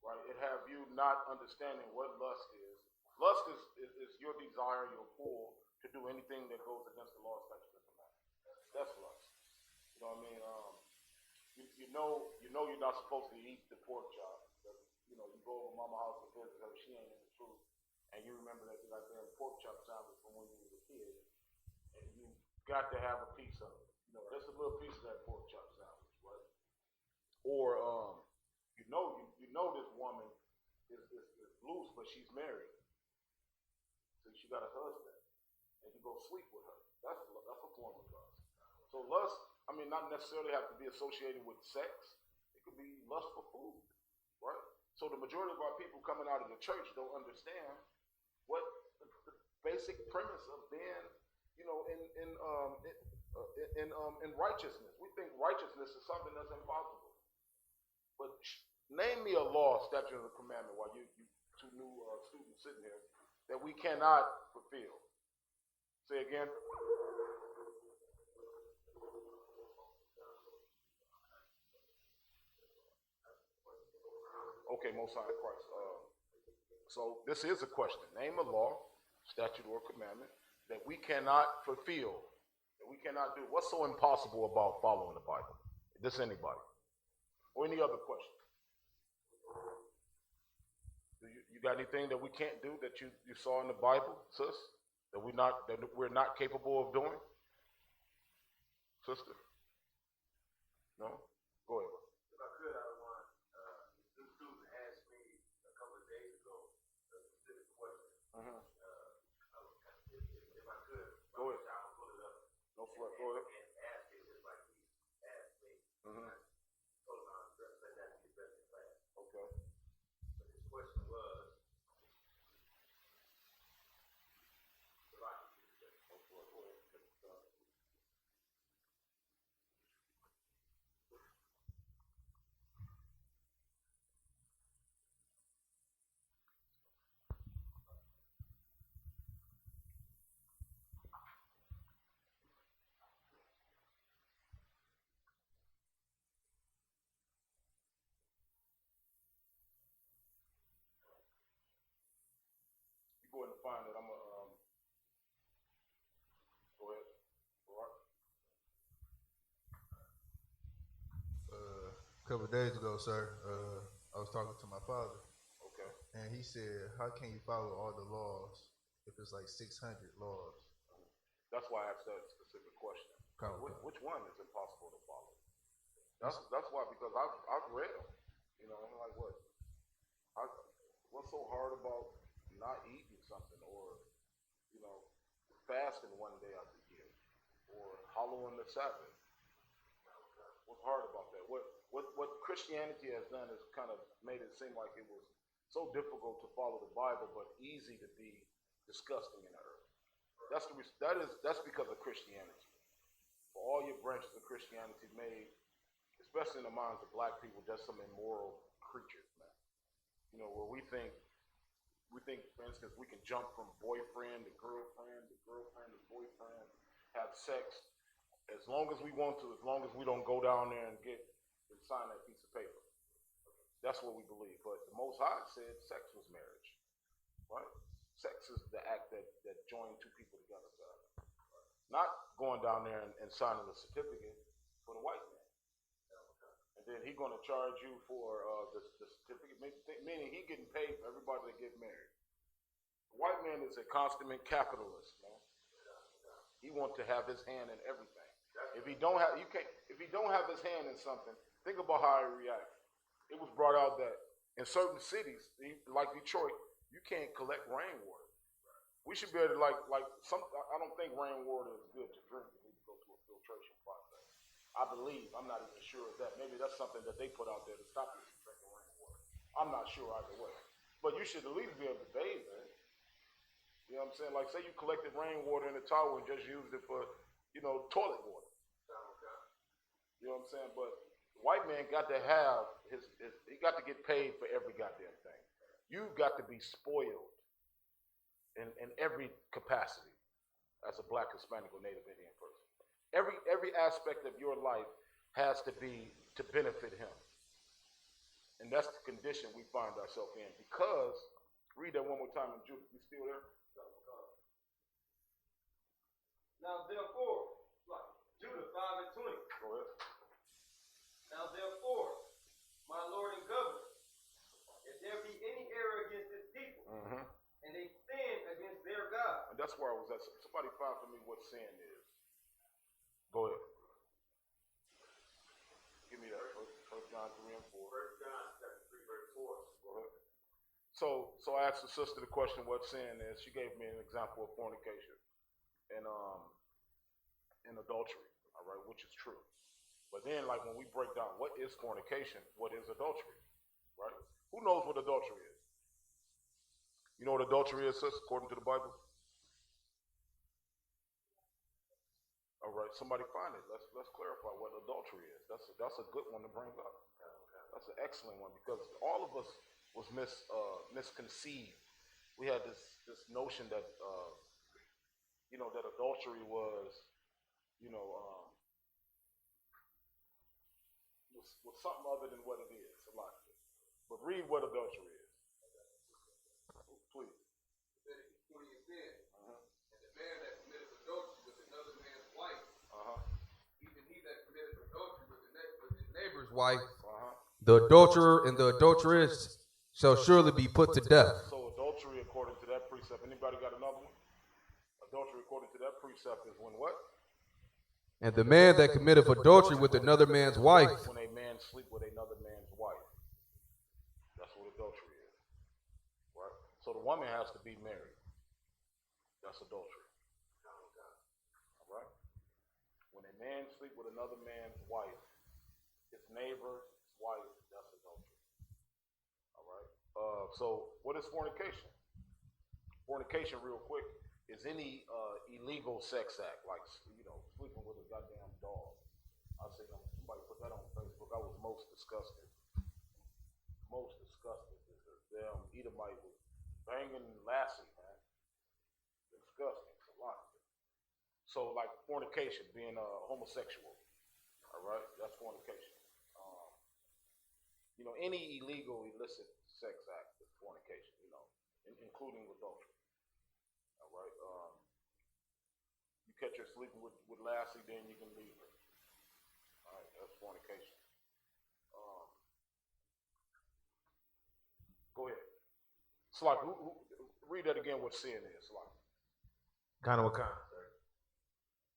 Right? It have you not understanding what lust is. Lust is your desire, your pull to do anything that goes against the law, statutes, and commandments. That's lust. You know what I mean? You know you're not supposed to eat the pork chop. But, you go over Mama's house to visit her, she ain't in the truth. And you remember that damn pork chop sandwich from when you was a kid. And you got to have a piece of it. Just a little piece of that pork chop sandwich, right? Or you know this woman is loose, but she's married. So she got a husband, and you go sleep with her. That's a form of lust. So lust, not necessarily have to be associated with sex. It could be lust for food, right? So the majority of our people coming out of the church don't understand what the basic premise of being in righteousness. We think righteousness is something that's impossible. But name me a law, statute, or commandment while you two new students sitting here that we cannot fulfill. Say again. Okay, Most High Christ. So this is a question. Name a law, statute, or commandment that we cannot fulfill, that we cannot do. What's so impossible about following the Bible? This anybody? Or any other question? You got anything that we can't do that you saw in the Bible, sis? That we're not capable of doing? Sister? No? Go ahead.
If I could, I want this student asked me a couple of days ago a specific question. If I could,
go ahead.
I would pull it up.
No sweat. Go ahead.
And ask it just like he asked me. I told him I was let that be addressed in class.
Okay.
But his question was,
go ahead and find it. I'm gonna go ahead. All right.
A couple of days ago, sir, I was talking to my father,
Okay.
and he said, "How can you follow all the laws if it's like 600 laws?"
That's why I asked that specific question. Which one is impossible to follow? That's why, because I've read them. You know, I'm like, what's so hard about not eating something, or fasting one day out the year, or hollowing the Sabbath? What's hard about that? What Christianity has done is kind of made it seem like it was so difficult to follow the Bible, but easy to be disgusting in the earth. That's because of Christianity. For all your branches of Christianity made, especially in the minds of black people, just some immoral creatures, man. Where we think, for instance, we can jump from boyfriend to girlfriend to boyfriend, have sex as long as we want to, as long as we don't go down there and sign that piece of paper. That's what we believe. But the Most High said sex was marriage, right? Sex is the act that joined two people together. Not going down there and signing a certificate for the white man. And then he's going to charge you for the certificate, meaning he getting paid for everybody that get married. The white man is a consummate capitalist, man. He wants to have his hand in everything. If he don't have his hand in something, think about how he reacts. It was brought out that in certain cities, like Detroit, you can't collect rainwater. We should be able to I don't think rainwater is good to drink. We need to go through a filtration process. I believe, I'm not even sure of that. Maybe that's something that they put out there to stop you from drinking rainwater. I'm not sure either way. But you should at least be able to bathe in it. You know what I'm saying? Like, say you collected rainwater in a towel and just used it for, toilet water. You know what I'm saying? But the white man got to have he got to get paid for every goddamn thing. You've got to be spoiled in every capacity as a black, Hispanic, or Native Indian person. Every aspect of your life has to be to benefit him. And that's the condition we find ourselves in. Because, read that one more time, and Judah, you still there?
now therefore, Judah 5 and 20.
Go ahead.
Now therefore, my Lord and Governor, if there be any error against this people, and they sin against their God.
And that's where I was at. Somebody find for me what sin is. Go ahead. Give me that. 1 John 3 and 4.
1 John chapter 3, verse 4.
Go ahead. So I asked the sister the question what sin is. She gave me an example of fornication and adultery, all right, which is true. But then, like, when we break down what is fornication, what is adultery, right? Who knows what adultery is? You know what adultery is, sis, according to the Bible? All right, somebody find it. Let's clarify what adultery is. That's a good one to bring up. That's an excellent one because all of us was misconceived. We had this notion that that adultery was was something other than what it is. A lot. But read what adultery is, please.
Leviticus 20 and 10. And the man that committeth adultery with another man's wife, even he that committeth adultery with his neighbor's wife, the adulterer and the adulteress shall surely be put to death.
So adultery, according to that precept, anybody got another one? Adultery, according to that precept, is when what?
And the man that committeth adultery with another man's wife,
When a man sleep with another man's wife. That's what adultery is. Right? So the woman has to be married. That's adultery. All right? When a man sleep with another man's wife, his neighbor's wife, that's adultery. All right? So what is fornication? Fornication, real quick, is any illegal sex act, like sleeping with a goddamn dog. I say somebody put that on Facebook. I was most disgusted. Most disgusted. This damn Edomite was banging Lassie, man. Disgusting. It's a lot. So like fornication, being homosexual. All right, that's fornication. Any illegal, illicit sex act is fornication. Including adultery. All right. You catch her sleeping with Lassie, then you can leave her. All right, that's fornication. Go ahead. Slot, read that again. What sin is, Slot?
Kind of.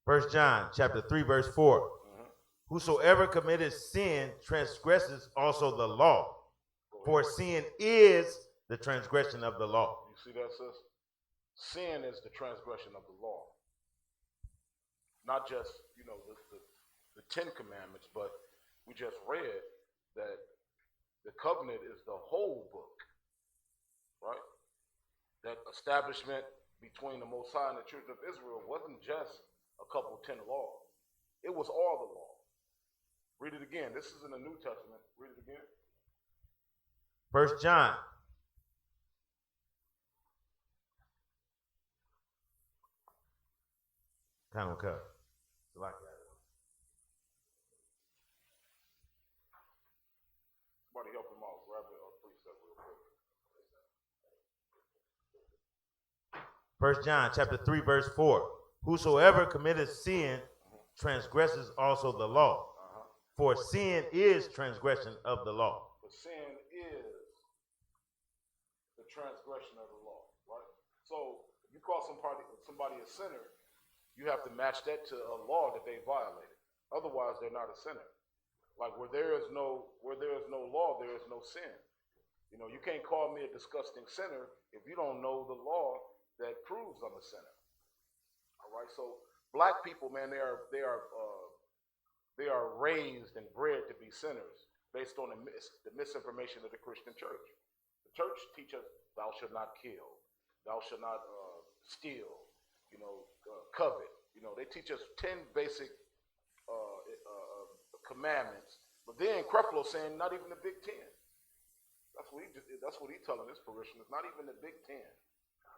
1 John chapter 3 verse 4. Whosoever committed sin transgresses also the law, for sin is the transgression of the law.
You see that, sis? Sin is the transgression of the law. Not just, the Ten Commandments, but we just read that the covenant is the whole book, right? That establishment between the Most High and the children of Israel wasn't just a couple 10 laws. It was all the law. Read it again. This is in the New Testament. Read it again.
1 John. Kind of cut. Like that.
Somebody help him out. Grab the precept real quick.
1 John chapter 3 verse 4. Whosoever committeth sin transgresses also the law. For sin is transgression of the law.
But sin is the transgression of the law, right? So if you call somebody a sinner, you have to match that to a law that they violated. Otherwise, they're not a sinner. Like where there is no law, there is no sin. You can't call me a disgusting sinner if you don't know the law that proves I'm a sinner. All right. So black people, man, they are raised and bred to be sinners based on the misinformation of the Christian church. The church teaches thou shalt not kill, thou shalt not steal, covet. They teach us 10 basic commandments, but then Creflo saying not even the Big 10. That's what he's telling his parishioners. Not even the Big 10,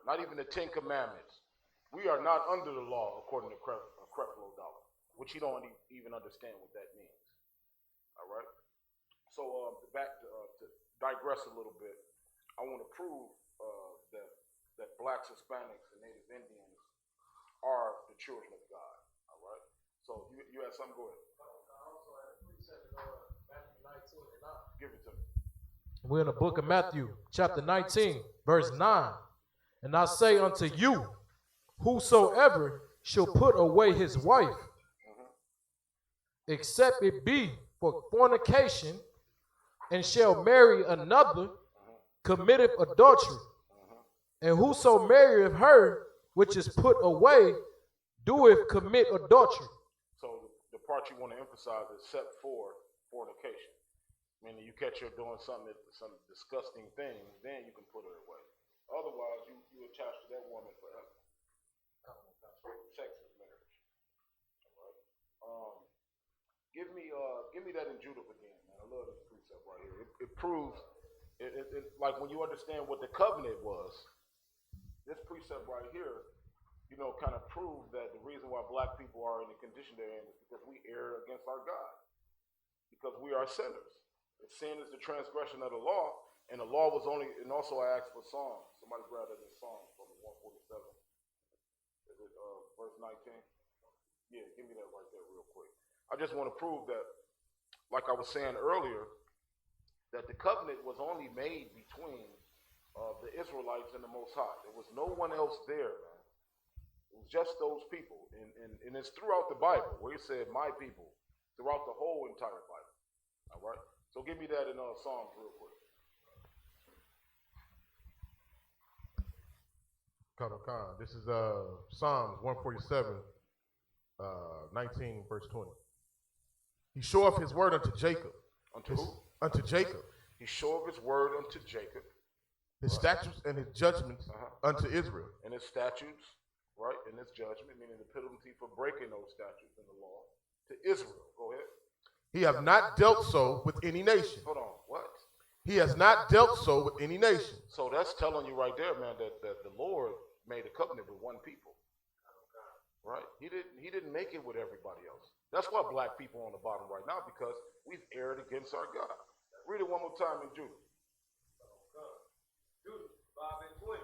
not even the 10 commandments. We are not under the law according to Creflo Dollar, which you don't even understand what that means. All right. So back to digress a little bit. I want to prove that blacks, Hispanics, and Native Indians are the children of God. All right. So you had something. Go ahead.
I also had a precept in Matthew 19 and 9.
Give it to me.
We're in the book of Matthew, chapter 19, verse 9. And I say unto you, whosoever shall put away his wife, except it be for fornication, and shall marry another, committeth adultery. And whoso marrieth her which is put away, doeth commit adultery.
So the part you want to emphasize is except for fornication. Meaning you catch her doing some disgusting thing, then you can put her away. Otherwise, you attach to that woman forever. Sex is marriage. All right? Give me that in Judah again, man. I love this precept right here. It proves, like when you understand what the covenant was, this precept right here, kind of proves that the reason why black people are in the condition they're in is because we err against our God. Because we are sinners. And sin is the transgression of the law, and the law was only, and also I asked for Psalms. Somebody grab that in Psalms from 147. Is it verse 19? Yeah, give me that right there real quick. I just want to prove that, like I was saying earlier, that the covenant was only made between the Israelites and the Most High. There was no one else there, man. It was just those people. And it's throughout the Bible where he said, my people, throughout the whole entire Bible. All right? So give me that in Psalms real quick.
This is Psalms 147, 19, verse 20. He showeth his word unto Jacob.
Unto who?
Unto Jacob.
He showeth his word unto Jacob.
His statutes and his judgments unto Israel.
And his statutes, right, and his judgment, meaning the penalty for breaking those statutes in the law, to Israel. Go ahead.
He have not dealt so with any nation.
Hold on, what?
He has not dealt so with any nation.
So that's telling you right there, man, that the Lord made a covenant with one people. Right? He didn't make it with everybody else. That's why black people are on the bottom right now, because we've erred against our God. Read it one more time in Judah.
Judah 5 and 20.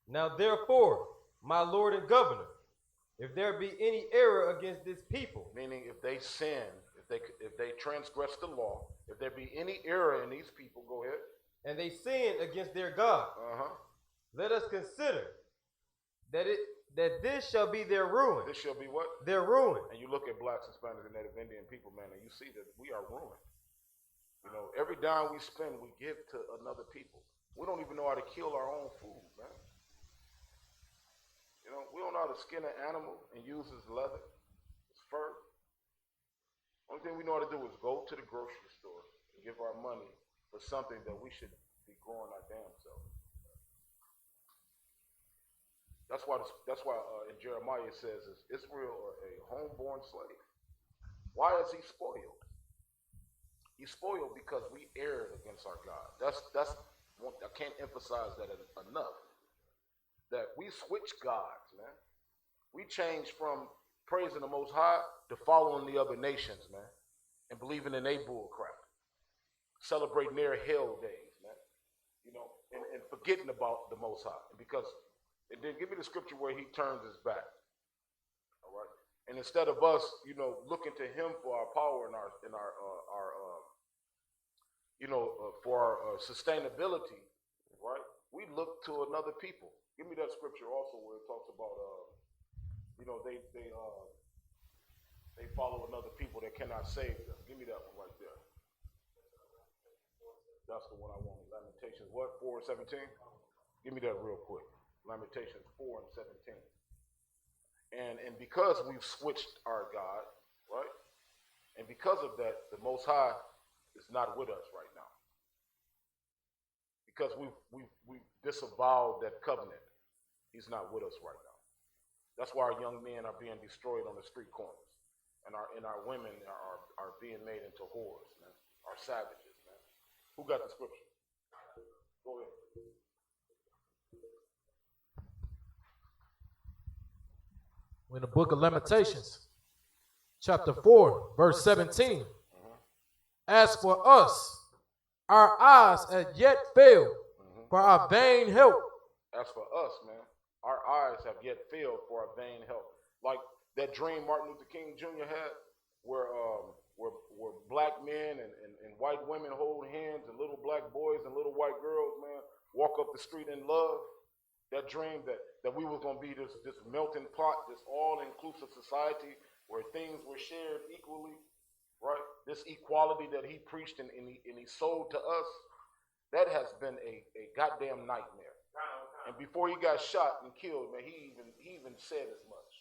Now therefore, my Lord and Governor, if there be any error against this people,
meaning if they sin, if they transgress the law, if there be any error in these people, go ahead.
And they sin against their God, let us consider that this shall be their ruin.
This shall be what?
Their ruin.
And you look at blacks, Hispanics, and Native Indian people, man, and you see that we are ruined. Every dime we spend, we give to another people. We don't even know how to kill our own food, man. We don't know how to skin an animal and use its leather, its fur. Only thing we know how to do is go to the grocery store and give our money for something that we should be growing our damn self. That's why in Jeremiah it says, is Israel a homeborn slave? Why is he spoiled? He's spoiled because we erred against our God. That's I can't emphasize that enough. That we switch gods, man. We change from praising the Most High to following the other nations, man, and believing in their bull crap, celebrating their hell days, man, and forgetting about the Most High. And then give me the scripture where he turns his back, all right? And instead of us, looking to him for our power and for our sustainability, right? We look to another people. Give me that scripture also where it talks about, they follow another people that cannot save them. Give me that one right there. That's the one I want. Lamentations, what? 4:17? Give me that real quick. Lamentations 4 and 17. And because we've switched our God, right? And because of that, the Most High is not with us right now. Because we've disavowed that covenant. He's not with us right now. That's why our young men are being destroyed on the street corners. And our women are being made into whores, man. Our savages, man. Who got the scripture? Go ahead.
In the book of Lamentations, chapter 4, verse 17. As for us, our eyes have yet failed for our vain help.
As for us, man, our eyes have yet failed for our vain help. Like that dream Martin Luther King Jr. had, where black men and white women hold hands, and little black boys and little white girls, man, walk up the street in love. That dream that we were going to be this melting pot, this all-inclusive society where things were shared equally, right? This equality that he preached and he sold to us, that has been a goddamn nightmare. And before he got shot and killed, man, he even said as much.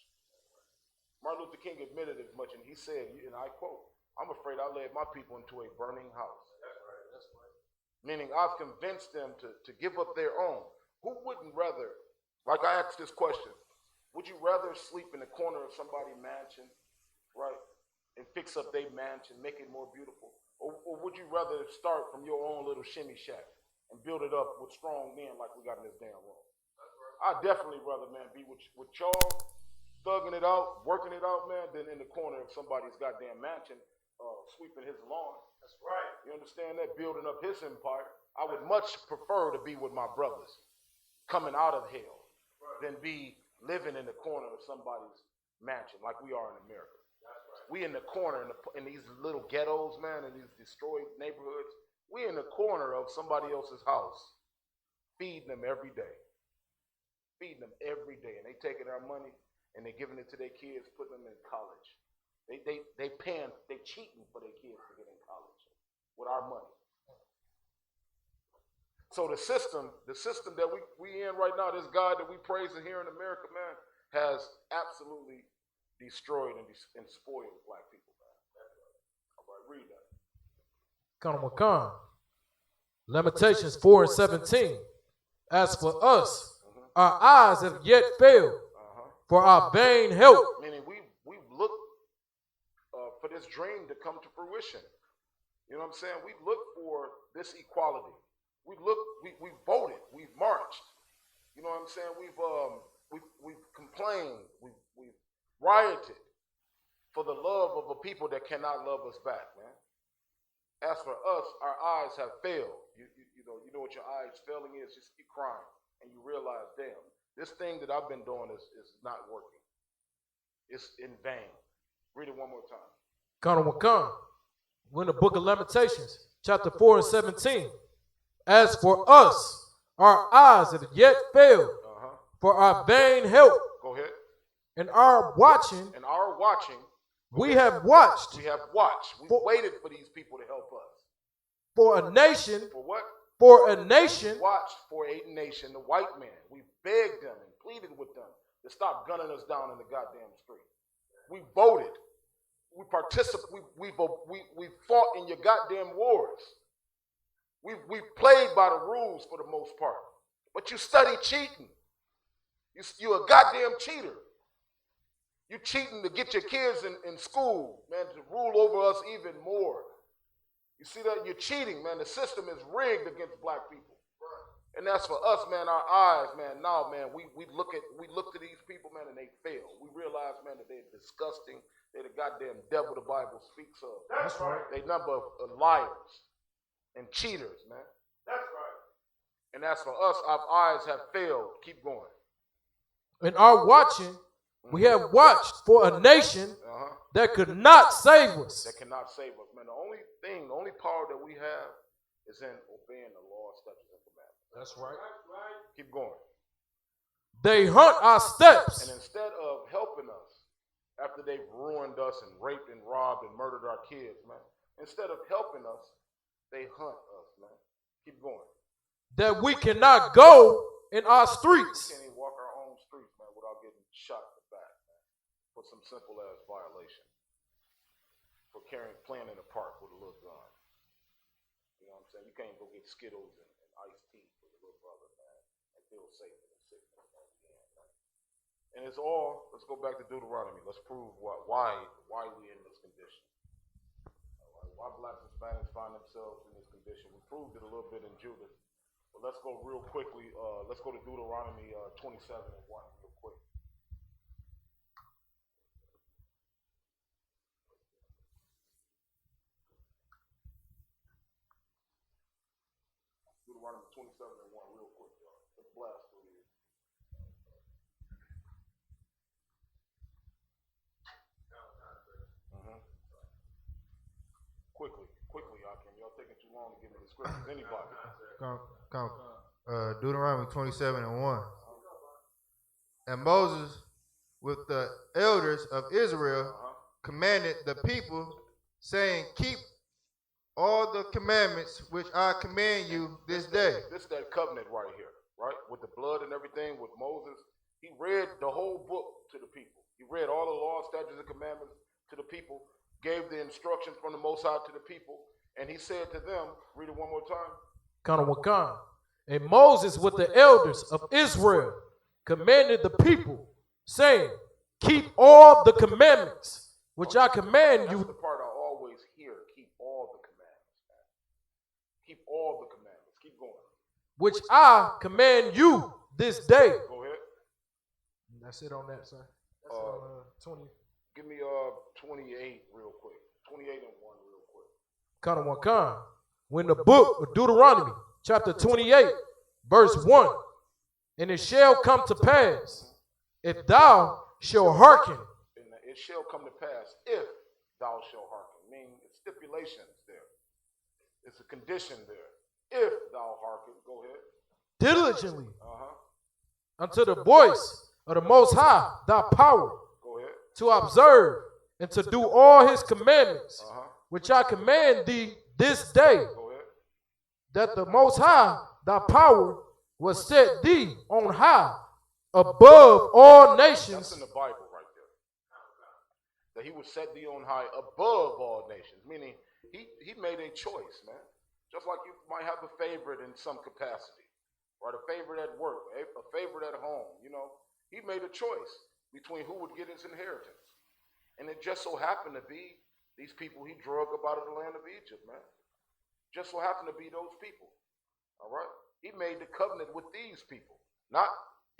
Martin Luther King admitted as much, and he said, and I quote, "I'm afraid I led my people into a burning house." That's right. Meaning I've convinced them to give up their own. Who wouldn't rather, like I asked this question, would you rather sleep in the corner of somebody's mansion right, and fix up their mansion, make it more beautiful? Or would you rather start from your own little shimmy shack and build it up with strong men like we got in this damn room? I'd definitely rather, man, be with y'all, thugging it out, working it out, man, than in the corner of somebody's goddamn mansion, sweeping his lawn. That's right. You understand that? Building up his empire. I would much prefer to be with my brothers coming out of hell than be living in the corner of somebody's mansion like we are in America. We in the corner in these little ghettos, man, in these destroyed neighborhoods. We in the corner of somebody else's house, feeding them every day. Feeding them every day. And they taking our money and they giving it to their kids, putting them in college. They cheating for their kids to get in college with our money. So the system that we in right now, this God that we praise here in America, man, has absolutely destroyed and spoiled black people, man. All right, read that.
Kanawakan. Lamentations 4:17. As for us, our eyes have yet failed for our vain help.
Meaning we've looked for this dream to come to fruition. You know what I'm saying? We look for this equality. We voted, we've marched. You know what I'm saying? We've complained, we've rioted for the love of a people that cannot love us back, man. As for us, our eyes have failed. You know what your eyes failing is? Just keep crying and you realize, damn, this thing that I've been doing is not working. It's in vain. Read it one more time.
Kanawakan. We're in the book of Lamentations, chapter 4:17. As for us, our eyes have yet failed for our vain help.
Go ahead.
And our watching, we have watched.
We waited for these people to help us.
For a nation.
For what?
For a nation.
Watched for a nation, the white man. We begged them and pleaded with them to stop gunning us down in the goddamn street. We voted. We participated. We fought in your goddamn wars. We played by the rules for the most part. But you study cheating. You're a goddamn cheater. You cheating to get your kids in school, man, to rule over us even more. You see that? You're cheating, man. The system is rigged against black people. And that's for us, man, our eyes, man. Now, man, we look to these people, man, and they fail. We realize, man, that they're disgusting. They're the goddamn devil the Bible speaks of.
That's right.
They number of liars and cheaters, man.
That's right.
And as for us, our eyes have failed. Keep going.
In our watching, we have watched for a nation that could not save us.
That cannot save us, man. The only power that we have is in obeying the law, statutes, and commandments.
That's right.
Keep going.
They hunt our steps.
And instead of helping us, after they've ruined us and raped and robbed and murdered our kids, man, instead of helping us, they hunt us, man. Keep going.
That we cannot go in our streets.
We can't even walk our own streets, man, without getting shot in the back, man, for some simple ass violation. For playing in the park with a little gun. You know what I'm saying? You can't go get Skittles and iced tea with a little brother, man, and feel safe in the sickness. And it's all, let's go back to Deuteronomy. Let's prove why we're in this condition. Why blacks and Hispanics find themselves in this condition. We proved it a little bit in Judith. But let's go real quickly. Let's go to Deuteronomy 27:1 real quick. Deuteronomy 27:1 real quick, y'all. Let's blast through here. Quickly, y'all taking too long to give me the scriptures. Anybody?
Deuteronomy 27:1. And Moses, with the elders of Israel, commanded the people, saying, keep all the commandments which I command you this day.
This is that covenant right here, right? With the blood and everything, with Moses. He read the whole book to the people. He read all the laws, statutes, and commandments to the people, gave the instructions from the Most High to the people, and he said to them, read it one more time.
Kanawakan. And Moses with the elders of Israel commanded the people, saying, keep all the commandments which I command
That's
you.
the part I always hear. Keep all the commandments, man. Keep all the commandments. Keep going.
Which I command you this day.
Go ahead.
That's it on that, sir. That's on 20.
Give me 28 real quick. 28 and 1 real quick.
Kind of one kind. When the book of Deuteronomy, chapter 28, verse 1, and it shall come to pass, if thou shalt hearken.
And it shall come to pass if thou shalt hearken. Meaning it's stipulations there. It's a condition there. If thou hearken, go ahead.
Diligently unto the voice of the Most High, thy power,
go ahead,
to observe and to do all his commandments, which I command thee this day,
go ahead,
that the Most High, thy power, will set thee on high above all nations.
That's in the Bible right there. That he would set thee on high above all nations. Meaning he made a choice, man. Just like you might have a favorite in some capacity. Right? A favorite at work, a favorite at home. You know, he made a choice between who would get his inheritance. And it just so happened to be these people he drug up out of the land of Egypt, man. Just so happened to be those people. All right? He made the covenant with these people, not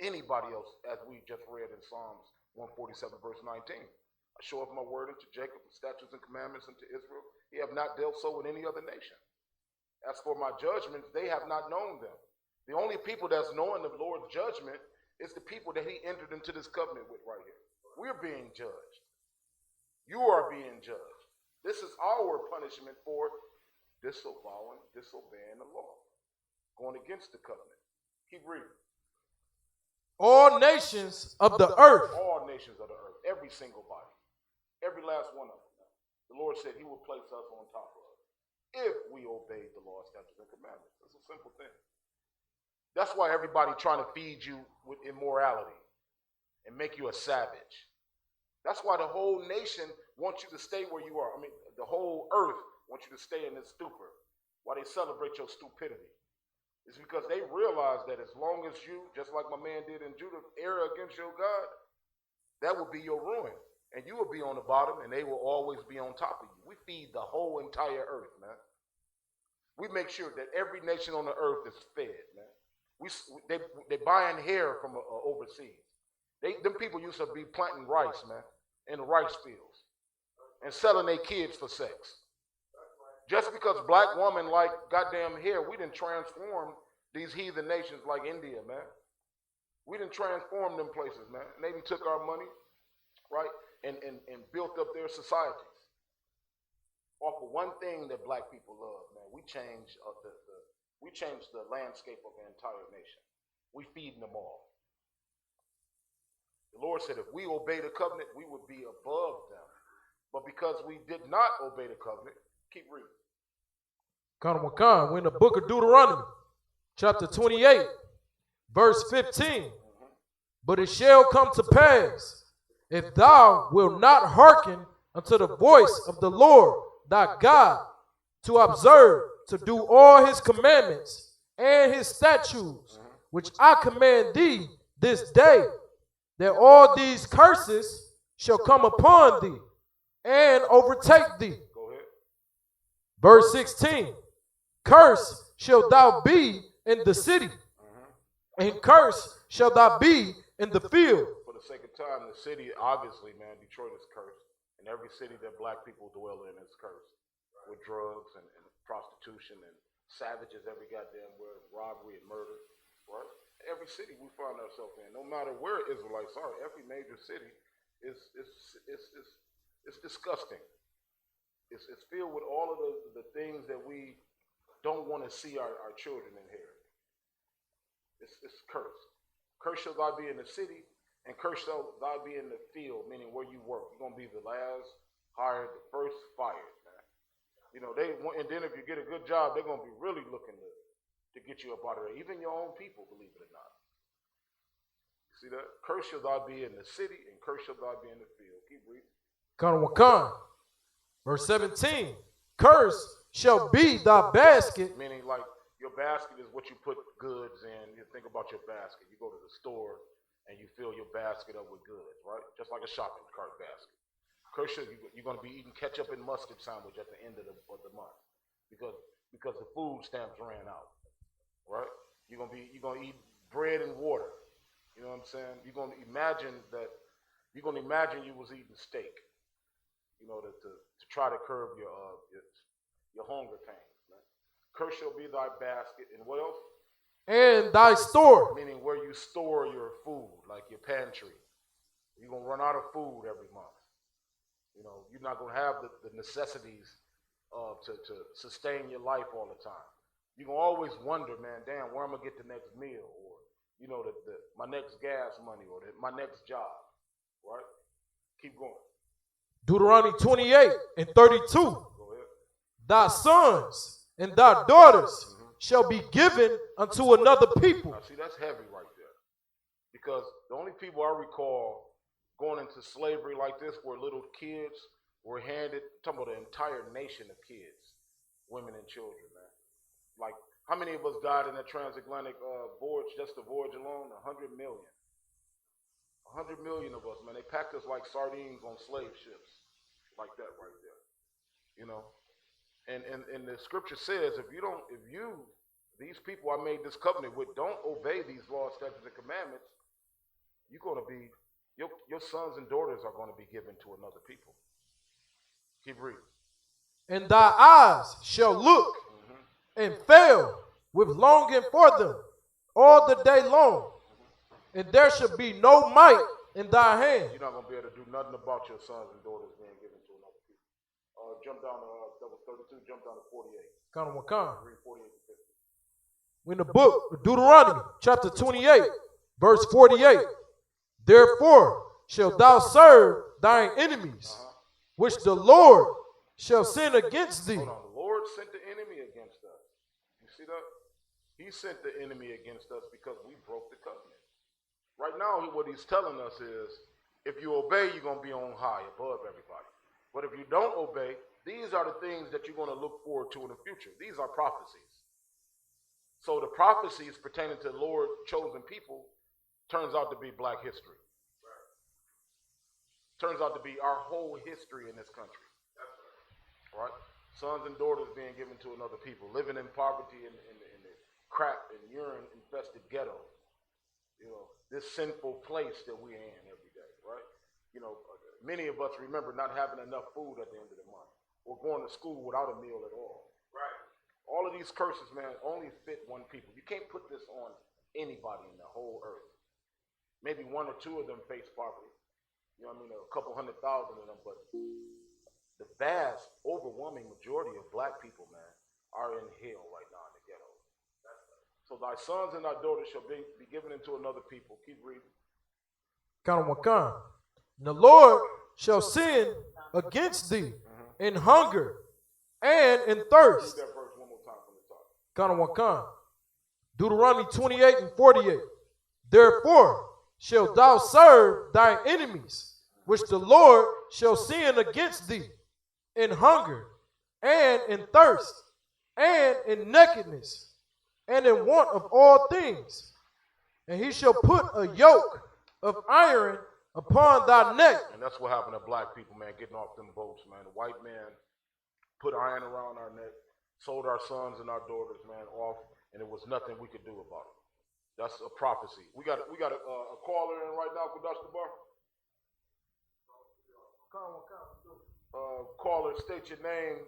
anybody else, as we just read in Psalms 147, verse 19. I show up my word unto Jacob, and statutes and commandments unto Israel. He have not dealt so with any other nation. As for my judgments, they have not known them. The only people that's knowing the Lord's judgment is the people that he entered into this covenant with right here. We're being judged. You are being judged. This is our punishment for disobeying the law, going against the covenant. Keep reading.
All nations of the earth.
All nations of the earth. Every single body. Every last one of them. The Lord said he will place us on top of it if we obeyed the law, statutes, and commandments. It's a simple thing. That's why everybody trying to feed you with immorality and make you a savage. That's why the whole nation wants you to stay where you are. I mean, the whole earth wants you to stay in this stupor. Why they celebrate your stupidity. It's because they realize that as long as you, just like my man did in Judah, err against your God, that will be your ruin. And you will be on the bottom, and they will always be on top of you. We feed the whole entire earth, man. We make sure that every nation on the earth is fed, man. They buying hair from overseas. Them people used to be planting rice, man, in the rice fields and selling their kids for sex. Just because black women like goddamn hair, we didn't transform these heathen nations like India, man. We didn't transform them places, man. And they even took our money, right, and built up their societies. Off of one thing that black people love, man, we changed the landscape of the entire nation. We feeding them all. The Lord said if we obey the covenant, we would be above them. But because we did not obey the covenant, keep reading.
When the book of Deuteronomy, chapter 28, verse 15. But it shall come to pass, if thou wilt not hearken unto the voice of the Lord thy God, to observe, to do all his commandments and his statutes, which I command thee this day, that all these curses shall come upon thee and overtake thee.
Go ahead.
Verse 16. Curse shall thou be in the city, and curse shall thou be in the field.
For the sake of time, the city, obviously, man, Detroit is cursed. And every city that black people dwell in is cursed. With drugs and prostitution and savages every goddamn word, robbery and murder, right? Every city we find ourselves in, no matter where Israelites are, every major city is disgusting. It's filled with all of the things that we don't want to see our children inherit. It's cursed. Cursed shall thou be in the city, and cursed shall thou be in the field, meaning where you work. You're going to be the last hired, the first fired, man. You know, and then if you get a good job, they're going to be really looking to get you up out of there. Even your own people, believe it or not. You see that? Cursed shall thou be in the city, and cursed shall thou be in the field. Keep reading.
Verse 17. Curse shall be thy basket.
Meaning, like, your basket is what you put goods in. You think about your basket. You go to the store and you fill your basket up with goods, right? Just like a shopping cart basket. Kershaw, you're going to be eating ketchup and mustard sandwich at the end of the month because the food stamps ran out, right? You're going to eat bread and water. You know what I'm saying? You're going to imagine you was eating steak, you know, to try to curb your hunger pains, man. Cursed shall be thy basket, and what else?
And thy store.
Meaning where you store your food, like your pantry. You're going to run out of food every month. You know, you're not going to have the necessities to sustain your life all the time. You're going to always wonder, man, damn, where I'm going to get the next meal, or, you know, my next gas money, or my next job, right? Keep going.
Deuteronomy 28 and 32. Thy sons and thy daughters shall be given unto another people.
Now, see, that's heavy right there. Because the only people I recall going into slavery like this were little kids were handed, talking about the entire nation of kids, women and children, man. Like, how many of us died in that transatlantic voyage, just the voyage alone? 100 million. 100 million of us, man. They packed us like sardines on slave ships. Like that right there. You know? And the scripture says, these people I made this covenant with, don't obey these laws, statutes, and commandments, you're going to be, your sons and daughters are going to be given to another people. Keep reading.
And thy eyes shall look and fail with longing for them all the day long, and there shall be no might in thy hand.
You're not going to be able to do nothing about your sons and daughters being given to another people. Jump down to that was 32, jump down to 48.
Count on one count.
Read 48 to 50.
In the book of Deuteronomy, chapter 28, verse 48, therefore shalt thou serve thine enemies, which the Lord shall send against thee.
Hold on, the Lord sent the enemy against us. You see that? He sent the enemy against us because we broke the covenant. Right now, what he's telling us is, if you obey, you're going to be on high, above everybody. But if you don't obey, these are the things that you're going to look forward to in the future. These are prophecies. So the prophecies pertaining to the Lord chosen people turns out to be black history. Turns out to be our whole history in this country. Right? Sons and daughters being given to another people, living in poverty in the crap and urine infested ghetto. You know, this sinful place that we're in every day, right? You know, many of us remember not having enough food at the end of the month, or going to school without a meal at all. Right. All of these curses, man, only fit one people. You can't put this on anybody in the whole earth. Maybe one or two of them face poverty. You know what I mean? A couple 100,000 of them, but the vast, overwhelming majority of black people, man, are in hell right now in the ghetto. So thy sons and thy daughters shall be given into another people. Keep reading.
Count on one count. The Lord shall send against thee in hunger and in thirst.
Read that verse one more time from the top.
Count on one count. Deuteronomy 28 and 48. Therefore shalt thou serve thine enemies, which the Lord shall send against thee in hunger and in thirst and in nakedness and in want of all things. And he shall put a yoke of iron upon thy neck.
And that's what happened to black people, man, getting off them boats, man. The white man put iron around our neck, sold our sons and our daughters, man, off, and there was nothing we could do about it. That's a prophecy. We got a caller in right now, Kudash Bar. Caller, state your name,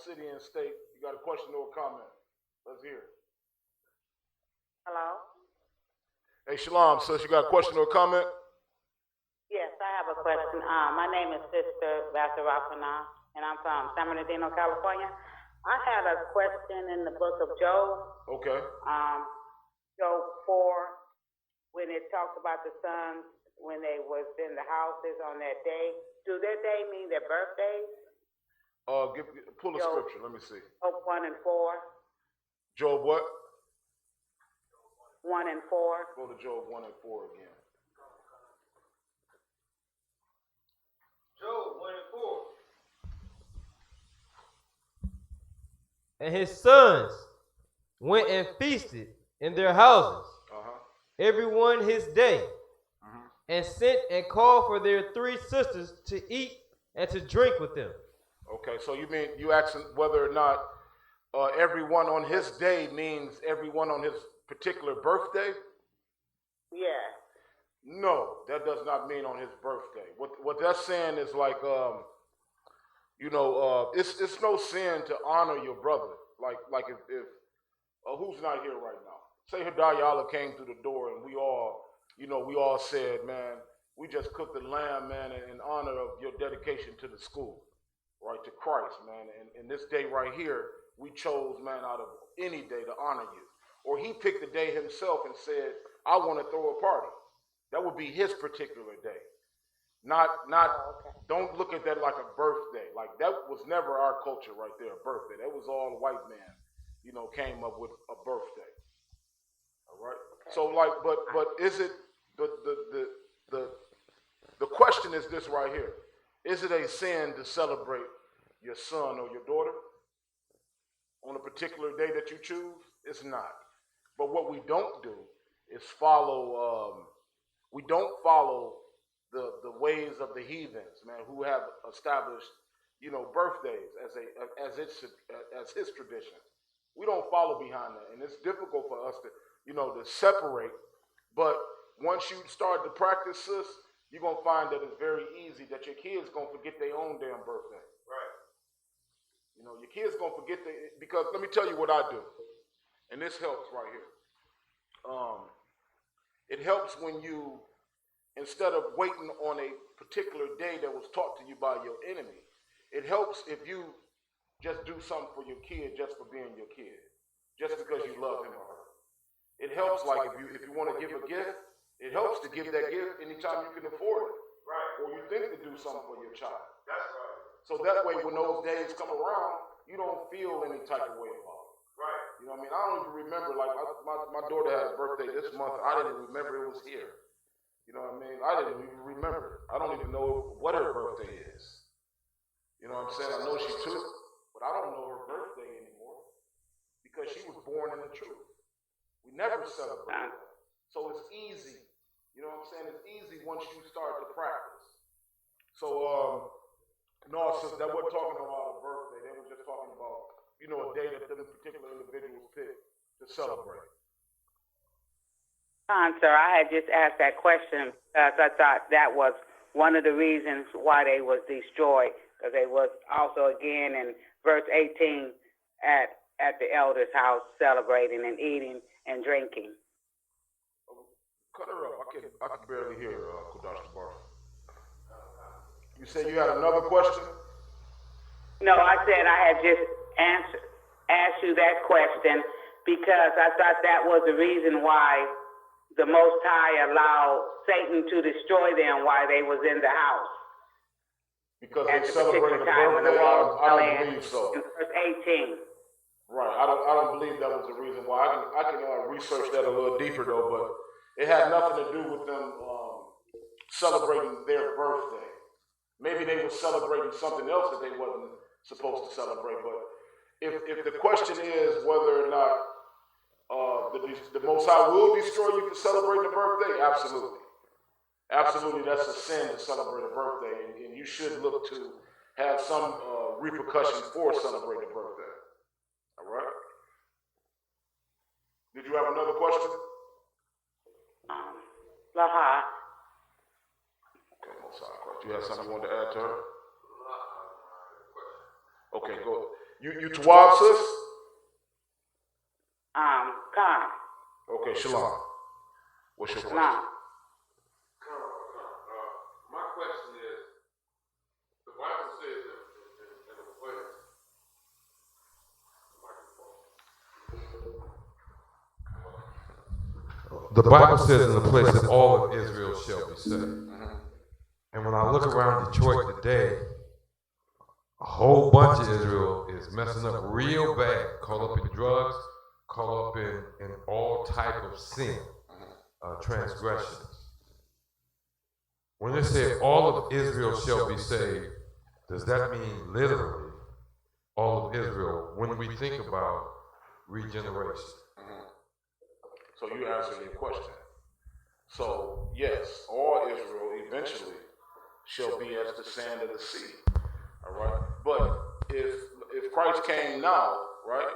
city and state. You got a question or a comment? Let's hear it.
Hello?
Hey, Shalom, sis, you got a question or a comment?
Yes, I have a question. My name is Sister Basarafana, and I'm from San Bernardino, California. I had a question in the book of Job.
Okay.
Job 4, when it talks about the sons when they was in the houses on that day. Do that day mean their birthdays?
Pull the scripture. Let me see.
Job 1 and 4.
Job what?
1 and 4.
Go to Job 1 and 4 again.
Job 1 and 4.
And his sons went and feasted in their houses, every one his day, and sent and called for their 3 sisters to eat and to drink with them.
Okay, so you mean you asking whether or not everyone on his day means everyone on his particular birthday?
Yeah.
No, that does not mean on his birthday. What that's saying is like, it's no sin to honor your brother. Like if who's not here right now? Say Hidayala came through the door and we all said, man, we just cooked the lamb, man, in honor of your dedication to the school, right, to Christ, man. And this day right here, we chose, man, out of any day to honor you. Or he picked the day himself and said, I want to throw a party. That would be his particular day. Don't look at that like a birthday. Like that was never our culture right there, a birthday. That was all the white man, came up with a birthday. All right. So like, but is it the question is this right here. Is it a sin to celebrate your son or your daughter on a particular day that you choose? It's not. But what we don't do is follow, the ways of the heathens, man, who have established, birthdays as his tradition. We don't follow behind that, and it's difficult for us to separate. But once you start to practice this, you're gonna find that it's very easy that your kids gonna forget their own damn birthday. Right. Your kids gonna forget because let me tell you what I do, and this helps right here. It helps when you, instead of waiting on a particular day that was taught to you by your enemy, it helps if you just do something for your kid just for being your kid, just because you love him or her. It helps, like if you want to give a gift, it helps to give that gift anytime you can afford it, right? Or you think to do something for your child. That's right. So that way, when those days come around, you don't feel any type of way about it. Right. You know what I mean? I don't even remember, like my daughter had a birthday this month. I didn't even remember it was here. You know what I mean? I didn't even remember. I don't even know what her birthday is. You know what I'm saying? I know she took, but I don't know her birthday anymore because she was born in the truth. We never celebrate that. So it's easy. You know what I'm saying? It's easy once you start to practice. So, no, so that wasn't talking about a birthday. They were just talking about, a day that them particular individuals picked to celebrate.
Sir, I had just asked that question because I thought that was one of the reasons why they was destroyed, because they was also again in verse 18 at the elder's house celebrating and eating and drinking.
Cut her up. I can barely hear Kudash Bar. You said you had another question?
No, I said I had just asked you that question because I thought that was the reason why the Most High allowed Satan to destroy them while they was in the house.
Because they celebrated the birthday? I don't believe so.
In verse 18.
Right. I don't believe that was the reason why. I can research that a little deeper though, but it had nothing to do with them celebrating their birthday. Maybe they were celebrating something else that they wasn't supposed to celebrate. But if the question is whether or not the Most High will destroy you for celebrating a birthday, absolutely. Absolutely, that's a sin to celebrate a birthday, and you should look to have some repercussions for celebrating a birthday. All right? Did you have another question?
Laha.
Okay, Most High. Do you have something you wanted to add to her? Okay, go. You Tawab, sis?
Khan.
Okay, Shalom. What's your question?
Shalom.
My question is, the Bible says in a place,
the Bible says in a place that all of Israel shall be saved. And when I look around Detroit today, a whole bunch of Israel is messing up real bad, caught up in drugs, caught up in all type of sin, transgressions. When they say all of Israel shall be saved, does that mean literally all of Israel when we think about regeneration?
So you answered your question. So yes, all Israel eventually shall be as the sand of the sea. All right. But if Christ came now, right,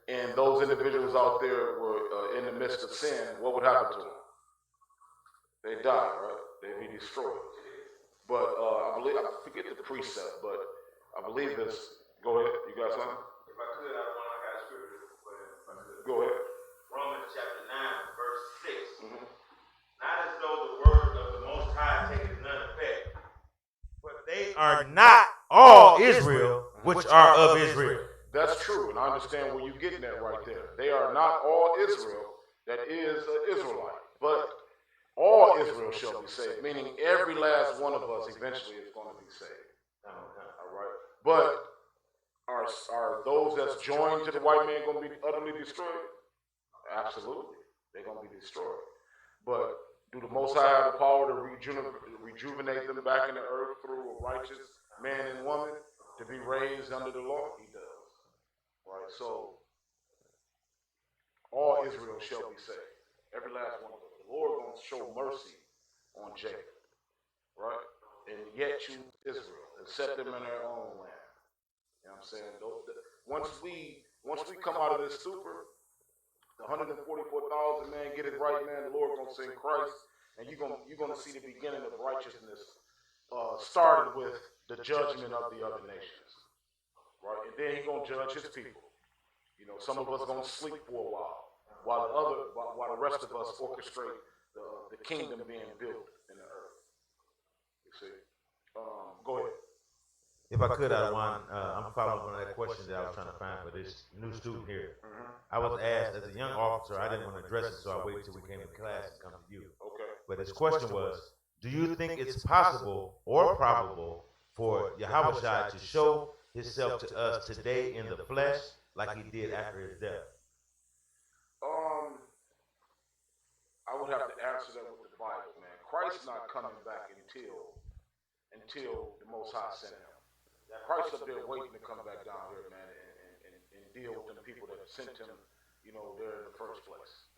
and those individuals out there were in the midst of sin, what would happen to them? They die, right? They'd be destroyed. But I believe, I forget the precept, but I believe it's, go ahead, you got something?
If I could, I got a scripture.
Go ahead.
Romans chapter 9, verse 6. Not as though the word of the Most High taketh none effect, but they are not all Israel which are of Israel.
That's true, and I understand where you're getting at right there. They are not all Israel that is an Israelite, but all Israel shall be saved, meaning every last one of us eventually is going to be saved. All right, but are those that's joined to the white man going to be utterly destroyed? Absolutely, they're going to be destroyed. But do the Most High have the power to rejuvenate them back in the earth through a righteous man and woman to be raised under the law? He does. Right, so all Israel shall be saved. Every last one of them. The Lord going to show mercy on Jacob, right? And yet choose Israel and set them in their own land. You know what I'm saying? Once we come out of this stupor, the 144,000 man get it right, man. The Lord going to send Christ, and you're going to see the beginning of righteousness started with the judgment of the other nations, right? And then He's going to judge His people. You know, some of us going to sleep for a while the rest of us orchestrate the kingdom being built in the earth. You see? Go ahead.
If I could, I'm following on that question that I was trying to find for this new student here. I was asked, as a young officer, I didn't want to address it, so I waited till we came to class and come to you.
Okay.
But his question was, do you think it's possible or probable for Yahushua to show Himself to us today in the flesh like He did after His death?
I would have to answer that with the Bible, man. Christ's not coming back until the Most High sent Him. Christ up there waiting to come back down here, man, and deal with them people that sent Him, you know, there in the first place.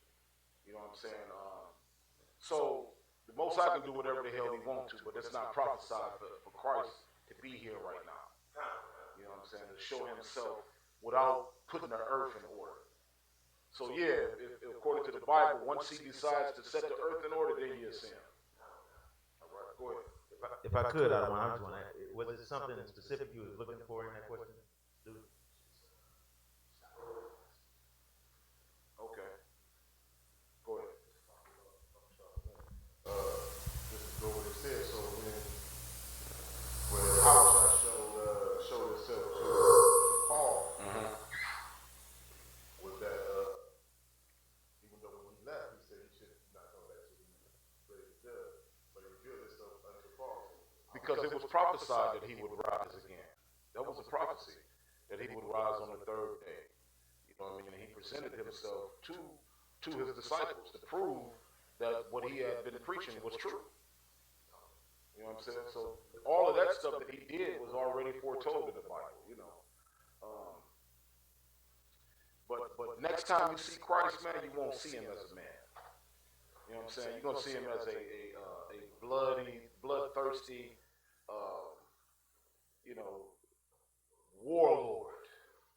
You know what I'm saying? So the Most High can do whatever the hell He wants to, but it's not prophesied for Christ to be here right now. You know what I'm saying? To show Himself without putting the earth in order. So yeah, if according to the Bible, once He decides to set the earth in order, then He is sin. All right, go ahead.
If I could, I just want to, was it something specific you was looking for in that question?
Okay. Go ahead. This is what it says. So when the house showed itself to Paul, with that, even though when he left, he said he should not know that he raised the dead, but he revealed himself unto Paul. Because it was prophesied that he would rise again. That was a prophecy, that he would rise on the third day. You know what I mean? And he presented himself to his disciples to prove that what he had been preaching was true. You know what I'm saying? So all of that stuff that he did was already foretold in the Bible, you know. But next time you see Christ, man, you won't see Him as a man. You know what I'm saying? You're going to see Him as a bloodthirsty, you know, warlord.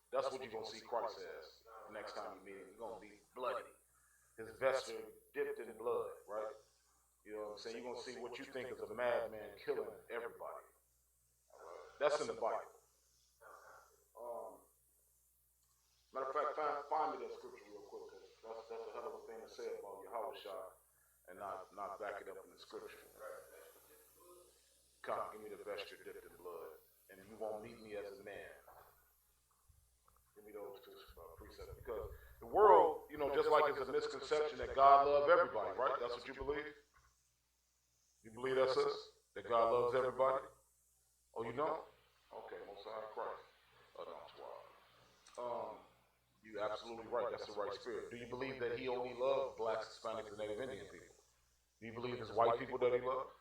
That's what you're going to see Christ as next time you meet Him. He's going to be bloody. His vesture dipped in blood, right? You know what I'm saying? You're going to see what you think is a madman killing everybody. That's in the Bible. Matter of fact, find me that scripture real quick, because that's a hell of a thing to say about Yahushua and not back it up in the scripture. Come, give me the vesture dipped in blood, and you won't meet me as a man. Give me those two precepts, because the world, you know, just like it's a misconception that God loves everybody, right? That's what you believe? You believe that's us? That God loves everybody? Oh, you know? Okay, Most High Christ. Oh, no, it's wild. You're absolutely right. That's the right spirit. Do you believe that He only loved blacks, Hispanics, and Native Indian people? Do you believe it's white people that He loves?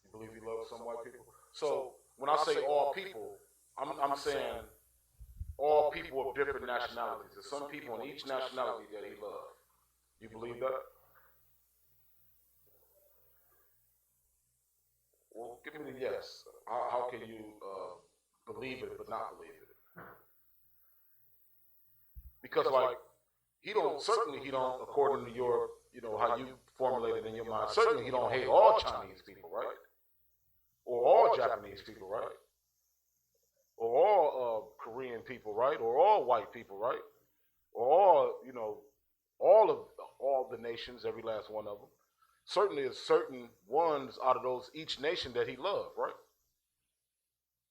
You believe He loves some white people? So when I say all people, I'm saying all people of different nationalities. There's some people in each nationality that He loves. Do you believe that? Give me the yes. How can you believe it but not believe it? Because like he don't, according to your, how you formulate it in your mind, certainly he don't hate all Chinese people, right? Or all Japanese people, right? Or all Korean people, right? Or all white people, right? Or all, all the nations, every last one of them. Certainly there's certain ones out of those, each nation that he loved, right?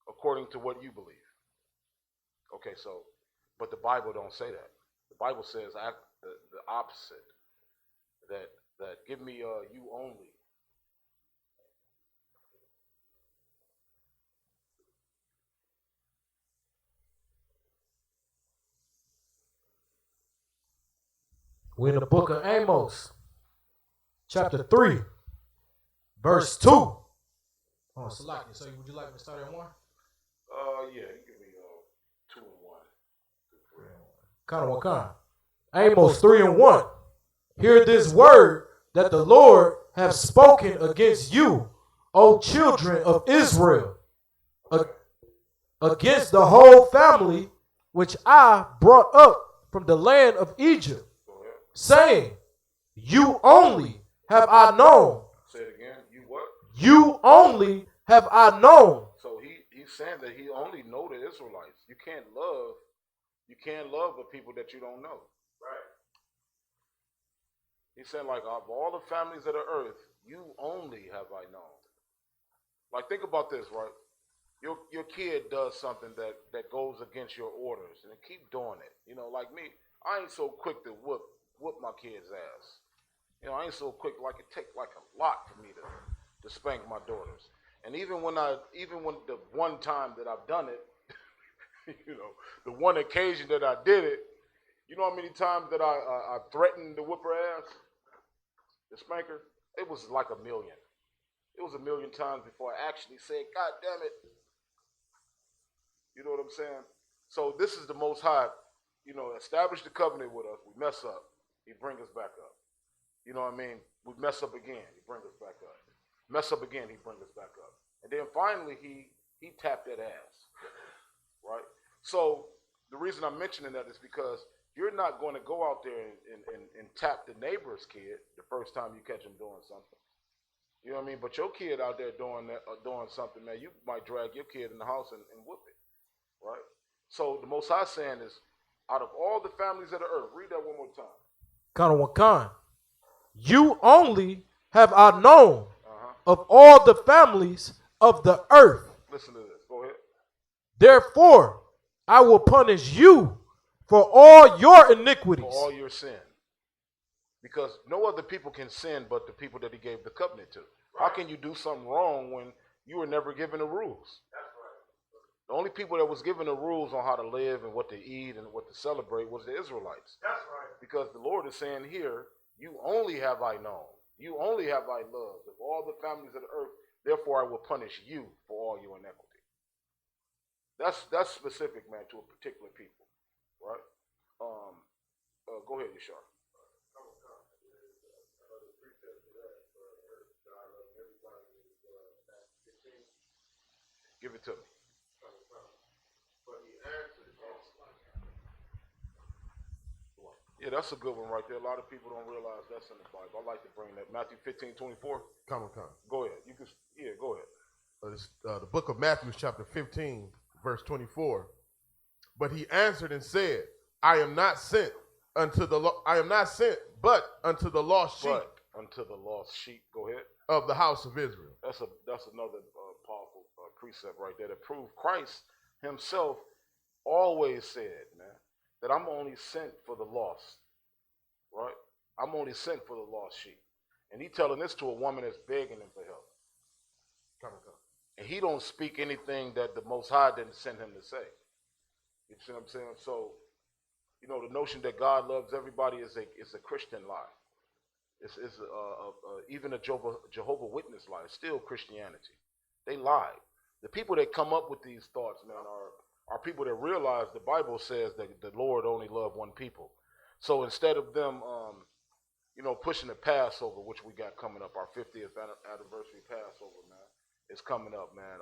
According to what you believe. Okay, so, but the Bible don't say that. The Bible says the opposite. That give me you only.
We're in the book of Amos, chapter 3, verse 2. Oh, Salaki, so would you like me to start at 1?
Yeah, you give me 2 and 1.
Kind of what kind? Amos 3 and 1. Hear this word that the Lord hath spoken against you, O children of Israel, against the whole family which I brought up from the land of Egypt, saying, you only have I known.
Say it again. You what?
You only have I known.
So he's saying that he only know the Israelites. You can't love the people that you don't know. Right. He said, like, of all the families of the earth, you only have I known. Like, think about this, right? Your kid does something that goes against your orders, and they keep doing it. Like me, I ain't so quick to whoop my kid's ass. I ain't so quick. Like, it take like a lot for me to spank my daughters. And even when the one time that I've done it, the one occasion that I did it, you know how many times that I threatened to whoop her ass, the spanker? It was like 1 million. It was 1 million times before I actually said, God damn it. You know what I'm saying? So this is the Most High, establish the covenant with us. We mess up. He bring us back up. You know what I mean? We mess up again. He bring us back up. Mess up again. He bring us back up. And then finally, he tapped that ass. Right? So the reason I'm mentioning that is because you're not going to go out there and tap the neighbor's kid the first time you catch him doing something. You know what I mean? But your kid out there doing something, man, you might drag your kid in the house and whoop it. Right? So the Most High saying is, out of all the families of the earth, read that one more time.
Kind of what kind? You only have I known of all the families of the earth.
Listen to this. Go ahead.
Therefore, I will punish you for all your iniquities.
For all your sin. Because no other people can sin but the people that he gave the covenant to. Right. How can you do something wrong when you were never given the rules? That's right. The only people that was given the rules on how to live and what to eat and what to celebrate was the Israelites. That's right. Because the Lord is saying here, you only have I known. You only have I loved of all the families of the earth. Therefore, I will punish you for all your iniquity. That's specific, man, to a particular people, right? Go ahead, Yashar. Give it to me. Yeah, that's a good one right there. A lot of people don't realize that's in the Bible. I like to bring that. Matthew 15:24.
Come.
Go ahead. You can. Yeah, go ahead.
The book of Matthew, chapter 15, verse 24. But he answered and said, I am not sent but unto the lost sheep.
Unto the lost sheep. Go ahead.
Of the house of Israel.
That's another powerful precept right there to prove Christ himself always said, man, that I'm only sent for the lost, right? I'm only sent for the lost sheep. And he telling this to a woman that's begging him for help. Come. And he don't speak anything that the Most High didn't send him to say. You see what I'm saying? So, the notion that God loves everybody is a Christian lie. It's even a Jehovah Witness lie. It's still Christianity. They lie. The people that come up with these thoughts, man, are people that realize the Bible says that the Lord only loved one people. So instead of them, pushing the Passover, which we got coming up, our 50th anniversary Passover, man, is coming up, man.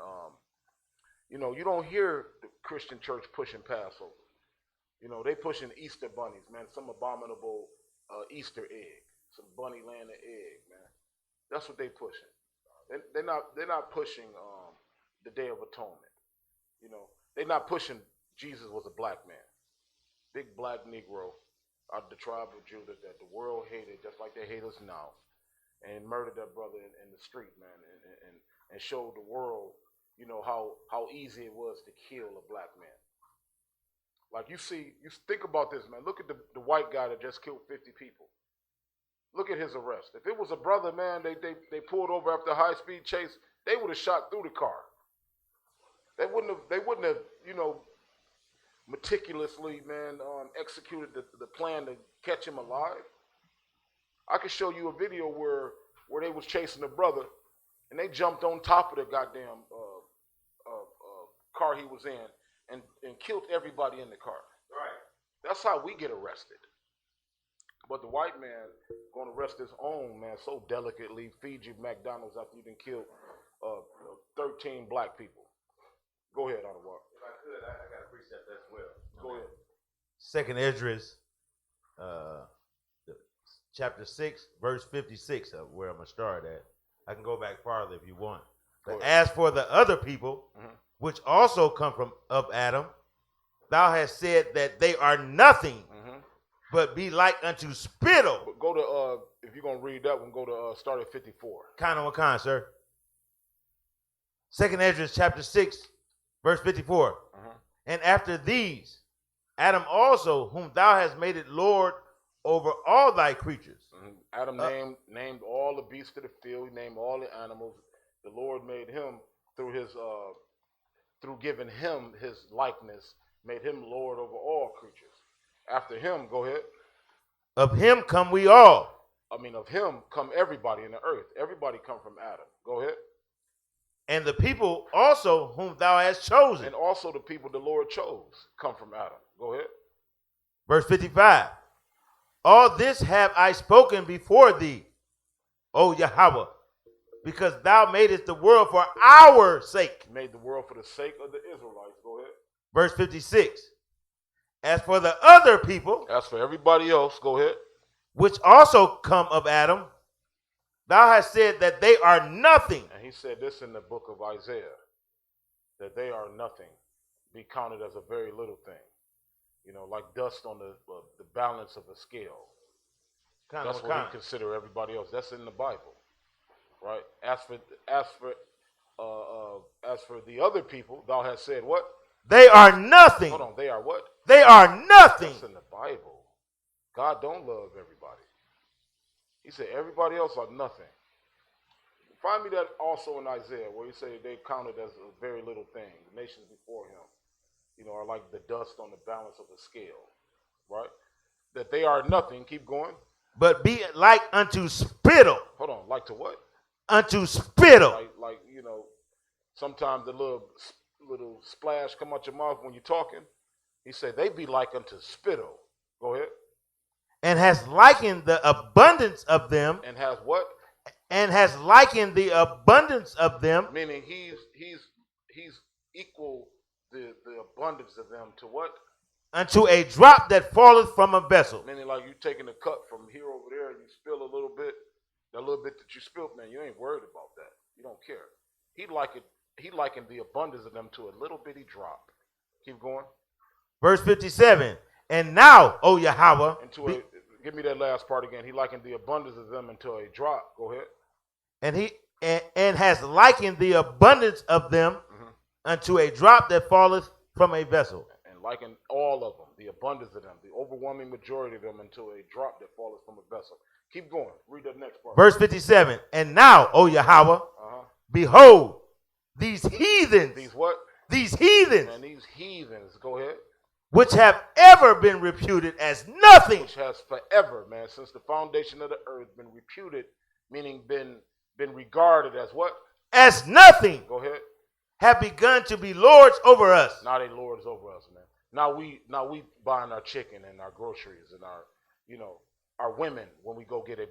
You know, you don't hear the Christian church pushing Passover. You know, they pushing Easter bunnies, man. Some abominable Easter egg, some bunny laying an egg, man. That's what they pushing. They're not pushing the Day of Atonement. You know, they're not pushing Jesus was a black man, big black Negro out of the tribe of Judah that the world hated just like they hate us now, and murdered that brother in the street, man, and showed the world, you know, how easy it was to kill a black man. Like you think about this, man. Look at the white guy that just killed 50 people. Look at his arrest. If it was a brother, man, they pulled over after a high-speed chase, they would have shot through the car. They wouldn't have, you know, meticulously, man, executed the plan to catch him alive. I could show you a video where they was chasing the brother, and they jumped on top of the goddamn car he was in and killed everybody in the car. Right. That's how we get arrested. But the white man going to arrest his own, man, so delicately, feed you McDonald's after you done killed 13 black people. Go ahead, Anwar.
If I could, I got a precept as well.
Go ahead.
Second Esdras, chapter 6, verse 56, where I'm going to start at. I can go back farther if you want. But as for the other people, which also come from of Adam, thou hast said that they are nothing, but be like unto spittle.
But go to, if you're going to read that one, go to start at 54.
Kind, sir. Second Esdras, chapter 6, verse 54. And after these, Adam also, whom thou hast made it Lord over all thy creatures.
Adam named all the beasts of the field. He named all the animals. The Lord made him through giving him his likeness, made him Lord over all creatures. After him, go ahead.
Of him come we all.
I mean, of him come everybody in the earth. Everybody come from Adam. Go ahead.
And the people also whom thou hast chosen.
And also the people the Lord chose come from Adam. Go ahead.
Verse 55. All this have I spoken before thee, O Yahweh, because thou madest the world for our sake.
Made the world for the sake of the Israelites. Go ahead.
Verse 56. As for the other people,
as for everybody else, go ahead,
which also come of Adam, thou hast said that they are nothing.
And he said this in the book of Isaiah, that they are nothing, be counted as a very little thing. You know, like dust on the balance of a scale. That's what we consider everybody else. That's in the Bible, right? As for the other people, thou hast said what?
They are nothing.
Hold on, they are what?
They are nothing.
That's in the Bible. God don't love everybody. He said everybody else are nothing. Find me that also in Isaiah where he said they counted as a very little thing. The nations before him, you know, are like the dust on the balance of a scale, right? That they are nothing. Keep going.
But be like unto spittle.
Hold on, like to what?
Unto spittle.
Like you know, sometimes the little splash come out your mouth when you're talking. He said they be like unto spittle. Go ahead.
And has likened the abundance of them.
And has what?
And has likened the abundance of them.
Meaning he's equal the abundance of them to what?
Unto a drop that falleth from a vessel.
Meaning like you taking a cup from here over there and you spill a little bit. That little bit that you spilled, man, you ain't worried about that. You don't care. He likened the abundance of them to a little bitty drop. Keep going.
Verse 57. And now, O Yahweh.
Give me that last part again. He likened the abundance of them into a drop. Go ahead.
And has likened the abundance of them unto a drop that falleth from a vessel.
And likened all of them, the abundance of them, the overwhelming majority of them, into a drop that falleth from a vessel. Keep going. Read that next part.
Verse 57. And now, O Yahweh, behold, these heathens.
These what?
These heathens.
And these heathens. Go ahead.
Which have ever been reputed as nothing.
Which has forever, man, since the foundation of the earth, been reputed, meaning been regarded as what?
As nothing.
Go ahead.
Have begun to be lords over us.
Now they lords over us, man. Now we buying our chicken and our groceries and our, you know, our women when we go get a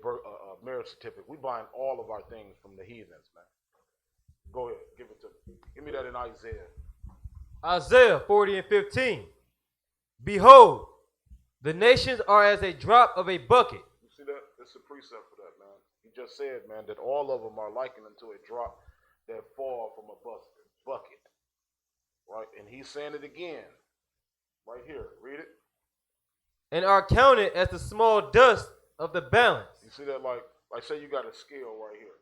marriage certificate. We buying all of our things from the heathens, man. Go ahead, give it to me. Give me that in Isaiah.
Isaiah 40 and 15. Behold, the nations are as a drop of a bucket.
You see that? It's a precept for that, man. He just said, man, that all of them are likened unto a drop that fall from a bucket. Right? And he's saying it again. Right here. Read it.
And are counted as the small dust of the balance.
You see that? Like say you got a scale right here.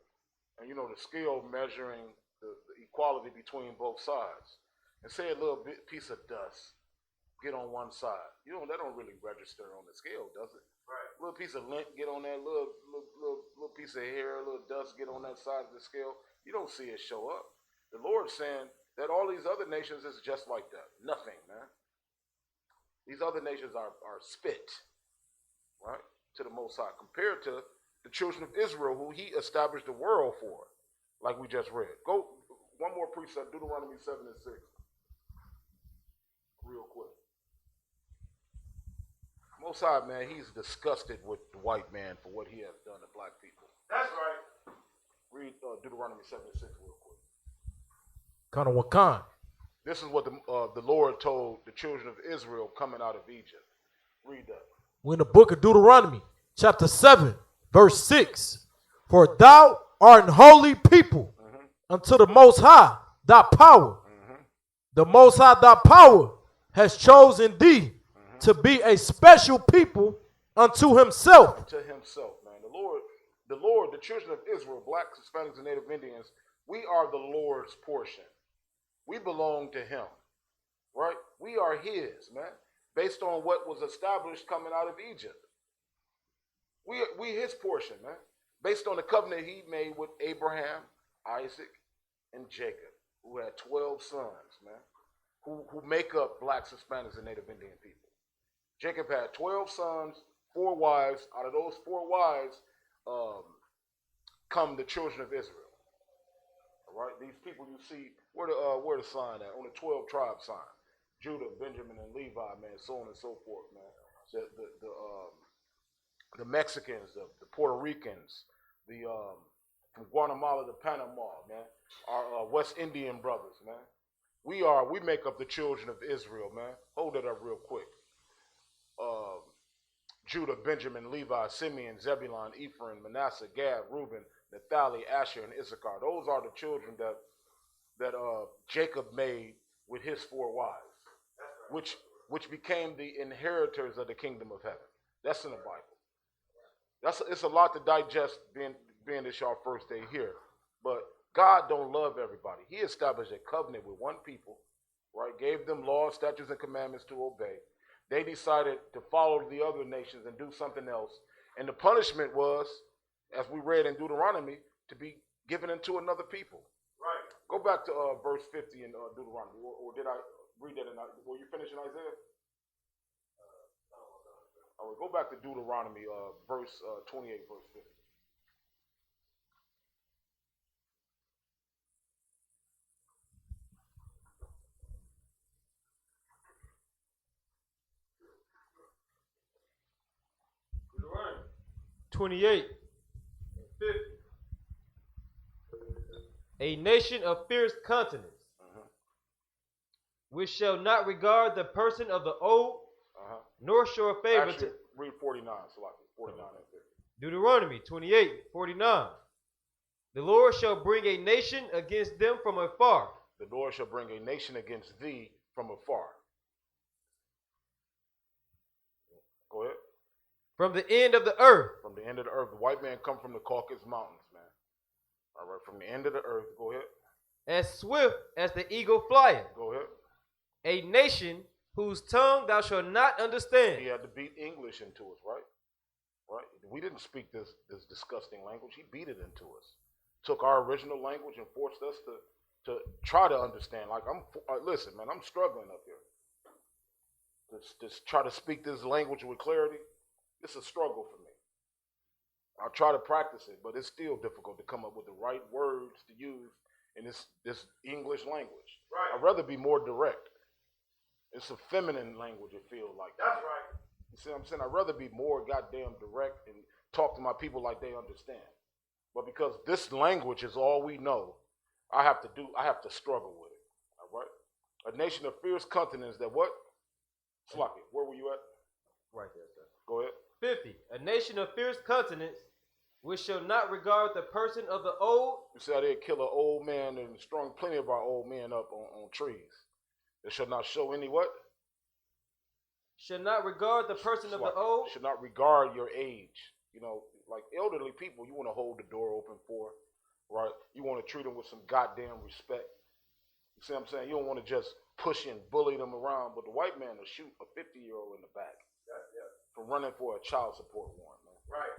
And you know the scale measuring the equality between both sides. And say a little piece of dust get on one side. That don't really register on the scale, does it? Right. A little piece of lint get on that, little piece of hair, a little dust get on that side of the scale. You don't see it show up. The Lord's saying that all these other nations is just like that. Nothing, man. These other nations are spit, right, to the Most High, compared to the children of Israel, who he established the world for, like we just read. Go, one more precept, Deuteronomy 7 and 6. Real quick. Most High, man, he's disgusted with the white man for what he has done to black people.
That's right.
Read Deuteronomy 7 and 6 real quick.
Kind of what kind?
This is what the Lord told the children of Israel coming out of Egypt. Read that.
We're in the book of Deuteronomy, chapter 7, verse 6. For thou art an holy people unto the Most High, thy power. The Most High, thy power, has chosen thee to be a special people unto himself.
Unto himself, man. The Lord, the children of Israel, blacks, Hispanics, and Native Indians, we are the Lord's portion. We belong to him, right? We are his, man, based on what was established coming out of Egypt. We his portion, man, based on the covenant he made with Abraham, Isaac, and Jacob, who had 12 sons, man, who make up blacks, Hispanics, and Native Indian people. Jacob had 12 sons, 4 wives. Out of those 4 wives come the children of Israel. All right, these people you see, where the sign at? On the 12 tribe sign. Judah, Benjamin, and Levi, man, so on and so forth, man. The Mexicans, the Puerto Ricans, from Guatemala to Panama, man, our West Indian brothers, man. We make up the children of Israel, man. Hold it up real quick. Judah, Benjamin, Levi, Simeon, Zebulun, Ephraim, Manasseh, Gad, Reuben, Naphtali, Asher, and Issachar. Those are the children that Jacob made with his 4 wives, which became the inheritors of the kingdom of heaven. That's in the Bible. It's a lot to digest being this y'all first day here. But God don't love everybody. He established a covenant with one people, right? Gave them laws, statutes, and commandments to obey. They decided to follow the other nations and do something else. And the punishment was, as we read in Deuteronomy, to be given into another people. Right. Go back to verse 50 in Deuteronomy. Or did I read that? Were you finishing Isaiah? All right, go back to Deuteronomy, verse 28, verse 50.
Deuteronomy 28 and 50. A nation of fierce countenance, which shall not regard the person of the old, nor show favor to.
Read 49, so like 49 and 50.
Deuteronomy 28, 49. The Lord shall bring a nation against them from afar.
The Lord shall bring a nation against thee from afar. Go ahead.
From the end of the earth.
From the end of the earth. The white man come from the Caucasus Mountains, man. All right, from the end of the earth. Go ahead.
As swift as the eagle flyeth.
Go ahead.
A nation whose tongue thou shalt not understand.
He had to beat English into us, right? Right? We didn't speak this disgusting language. He beat it into us. Took our original language and forced us to try to understand. Like, listen, man, I'm struggling up here. Just try to speak this language with clarity. It's a struggle for me. I try to practice it, but it's still difficult to come up with the right words to use in this English language. Right. I'd rather be more direct. It's a feminine language, it feels like.
That's right.
You see what I'm saying? I'd rather be more goddamn direct and talk to my people like they understand. But because this language is all we know, I have to struggle with it. All right? A nation of fierce countenance that what? Slocky, where were you at?
Right there, sir.
Go ahead.
50. A nation of fierce countenance, which shall not regard the person of the old.
You see how they kill an old man and strung plenty of our old men up on trees. They shall not show any what?
Shall not regard the person of the old.
Should not regard your age. You know, like elderly people, you want to hold the door open for, right? You want to treat them with some goddamn respect. You see what I'm saying? You don't want to just push and bully them around, but the white man will shoot a 50-year-old in the back for running for a child support warrant, man.
Right.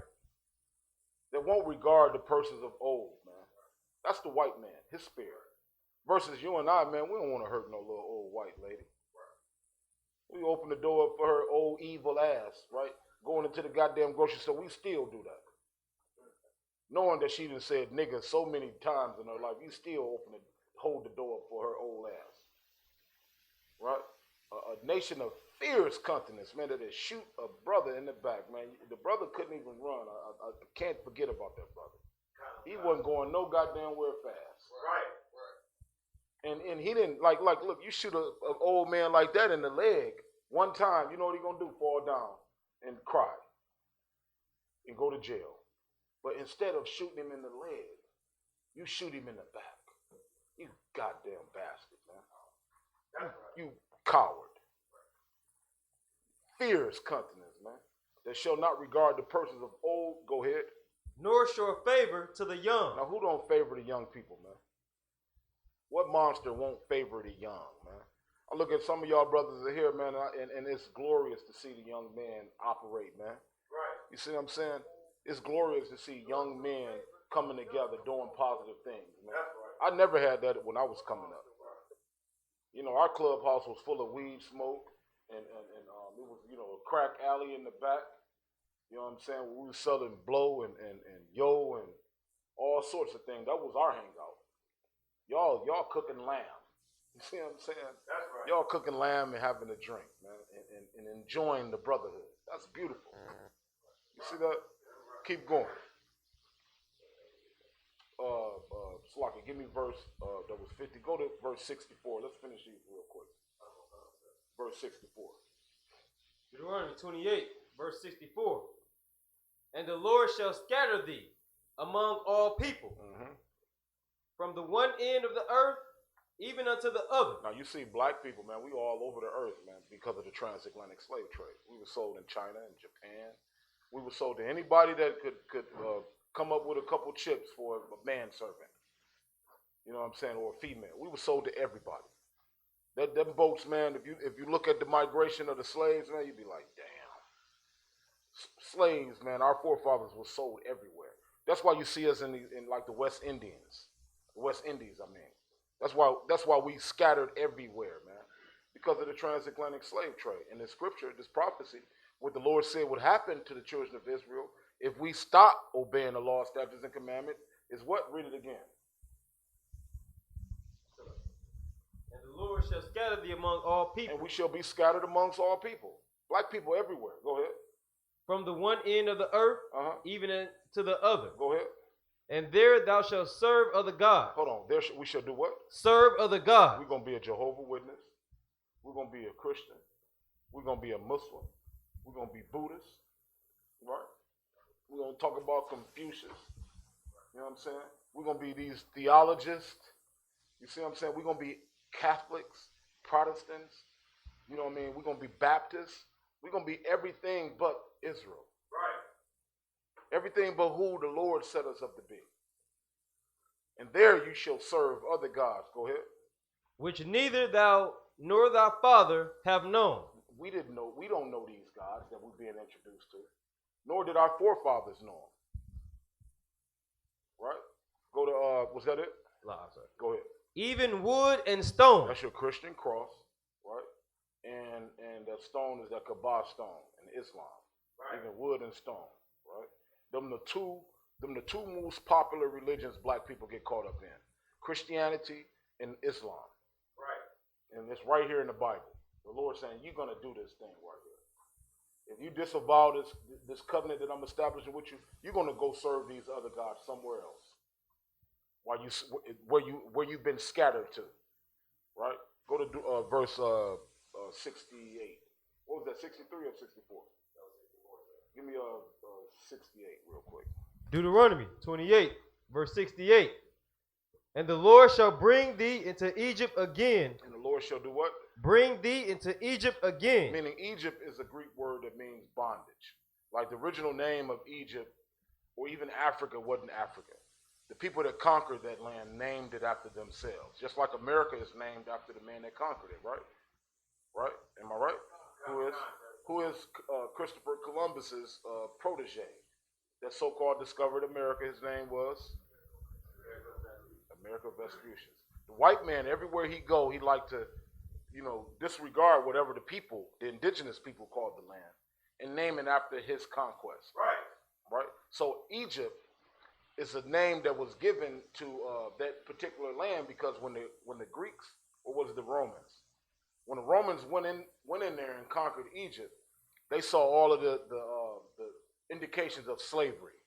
They won't regard the persons of old, man. That's the white man, his spirit. Versus you and I, man, we don't want to hurt no little old white lady. We open the door up for her old evil ass, right? Going into the goddamn grocery store, we still do that. Knowing that she done said nigga so many times in her life, you still hold the door up for her old ass. Right? A nation of fierce countenance, man, that they shoot a brother in the back, man. The brother couldn't even run. I can't forget about that brother. He wasn't going no goddamn where fast.
Right.
And he didn't, like, look, you shoot an old man like that in the leg one time, you know what he gonna do? Fall down and cry and go to jail. But instead of shooting him in the leg, you shoot him in the back. You goddamn bastard, man. You coward. Fierce countenance, man, that shall not regard the persons of old. Go ahead.
Nor show favor to the young.
Now, who don't favor the young people, man? What monster won't favor the young, man? I look at some of y'all brothers are here, man, and it's glorious to see the young man operate, man.
Right.
You see what I'm saying? It's glorious to see young men coming together doing positive things, man.
That's right.
I never had that when I was coming up. You know, our clubhouse was full of weed smoke, and it was, you know, a crack alley in the back. You know what I'm saying? We were selling blow and yo and all sorts of things. That was our hangout. Y'all cooking lamb. You see what I'm saying?
That's right.
Y'all cooking lamb and having a drink, man, and enjoying the brotherhood. That's beautiful. You see that? Keep going. Slocky, give me verse that was 50. Go to verse 64. Let's finish these real quick. Verse 64.
Deuteronomy 28, verse 64. And the Lord shall scatter thee among all people, from the one end of the earth even unto the other.
Now you see black people, man, we all over the earth, man, because of the transatlantic slave trade. We were sold in China and Japan. We were sold to anybody that could come up with a couple chips for a manservant. You know what I'm saying? Or a female. We were sold to everybody. Them boats, man, if you look at the migration of the slaves, man, you'd be like, damn. Slaves, man, our forefathers were sold everywhere. That's why you see us in like the West Indies. The West Indies, I mean. That's why we scattered everywhere, man. Because of the transatlantic slave trade. In the scripture, this prophecy, what the Lord said would happen to the children of Israel if we stop obeying the law, statutes, and commandment is what? Read it again.
And the Lord shall scatter thee among all people.
And we shall be scattered amongst all people. Black people everywhere. Go ahead.
From the one end of the earth, even to the other.
Go ahead.
And there thou shalt serve other gods.
Hold on. There we shall do what?
Serve other gods.
We're going to be a Jehovah's Witness. We're going to be a Christian. We're going to be a Muslim. We're going to be Buddhist. Right? We're going to talk about Confucius. You know what I'm saying? We're going to be these theologists. You see what I'm saying? We're going to be Catholics, Protestants. You know what I mean? We're going to be Baptists. We're going to be everything but Israel.
Right.
Everything but who the Lord set us up to be. And there you shall serve other gods. Go ahead.
Which neither thou nor thy father have known.
We don't know these gods that we're being introduced to. Nor did our forefathers know them. Right? Go to, was that it? Go ahead.
Even wood and stone.
That's your Christian cross, right? And that stone is that Kaaba stone in Islam. Right. Even wood and stone, right? Them the two most popular religions black people get caught up in. Christianity and Islam.
Right.
And it's right here in the Bible. The Lord saying, you're going to do this thing right here. If you disavow this covenant that I'm establishing with you, you're going to go serve these other gods somewhere else. where you've been scattered to, right? Go to verse 68. What was that? 63 or 64? Give me 68 real quick.
Deuteronomy 28, verse 68. And the Lord shall bring thee into Egypt again.
And the Lord shall do what?
Bring thee into Egypt again.
Meaning Egypt is a Greek word that means bondage. Like the original name of Egypt, or even Africa, wasn't Africa. The people that conquered that land named it after themselves. Just like America is named after the man that conquered it, right? Right? Am I right? Who is Christopher Columbus's protege that so-called discovered America? His name was America Vespucius. The white man, everywhere he go, he liked to, disregard whatever the indigenous people called the land, and name it after his conquest. Right? So Egypt is a name that was given to that particular land because when the Greeks, or was it the Romans? When the Romans went in there and conquered Egypt, they saw all of the indications of slavery.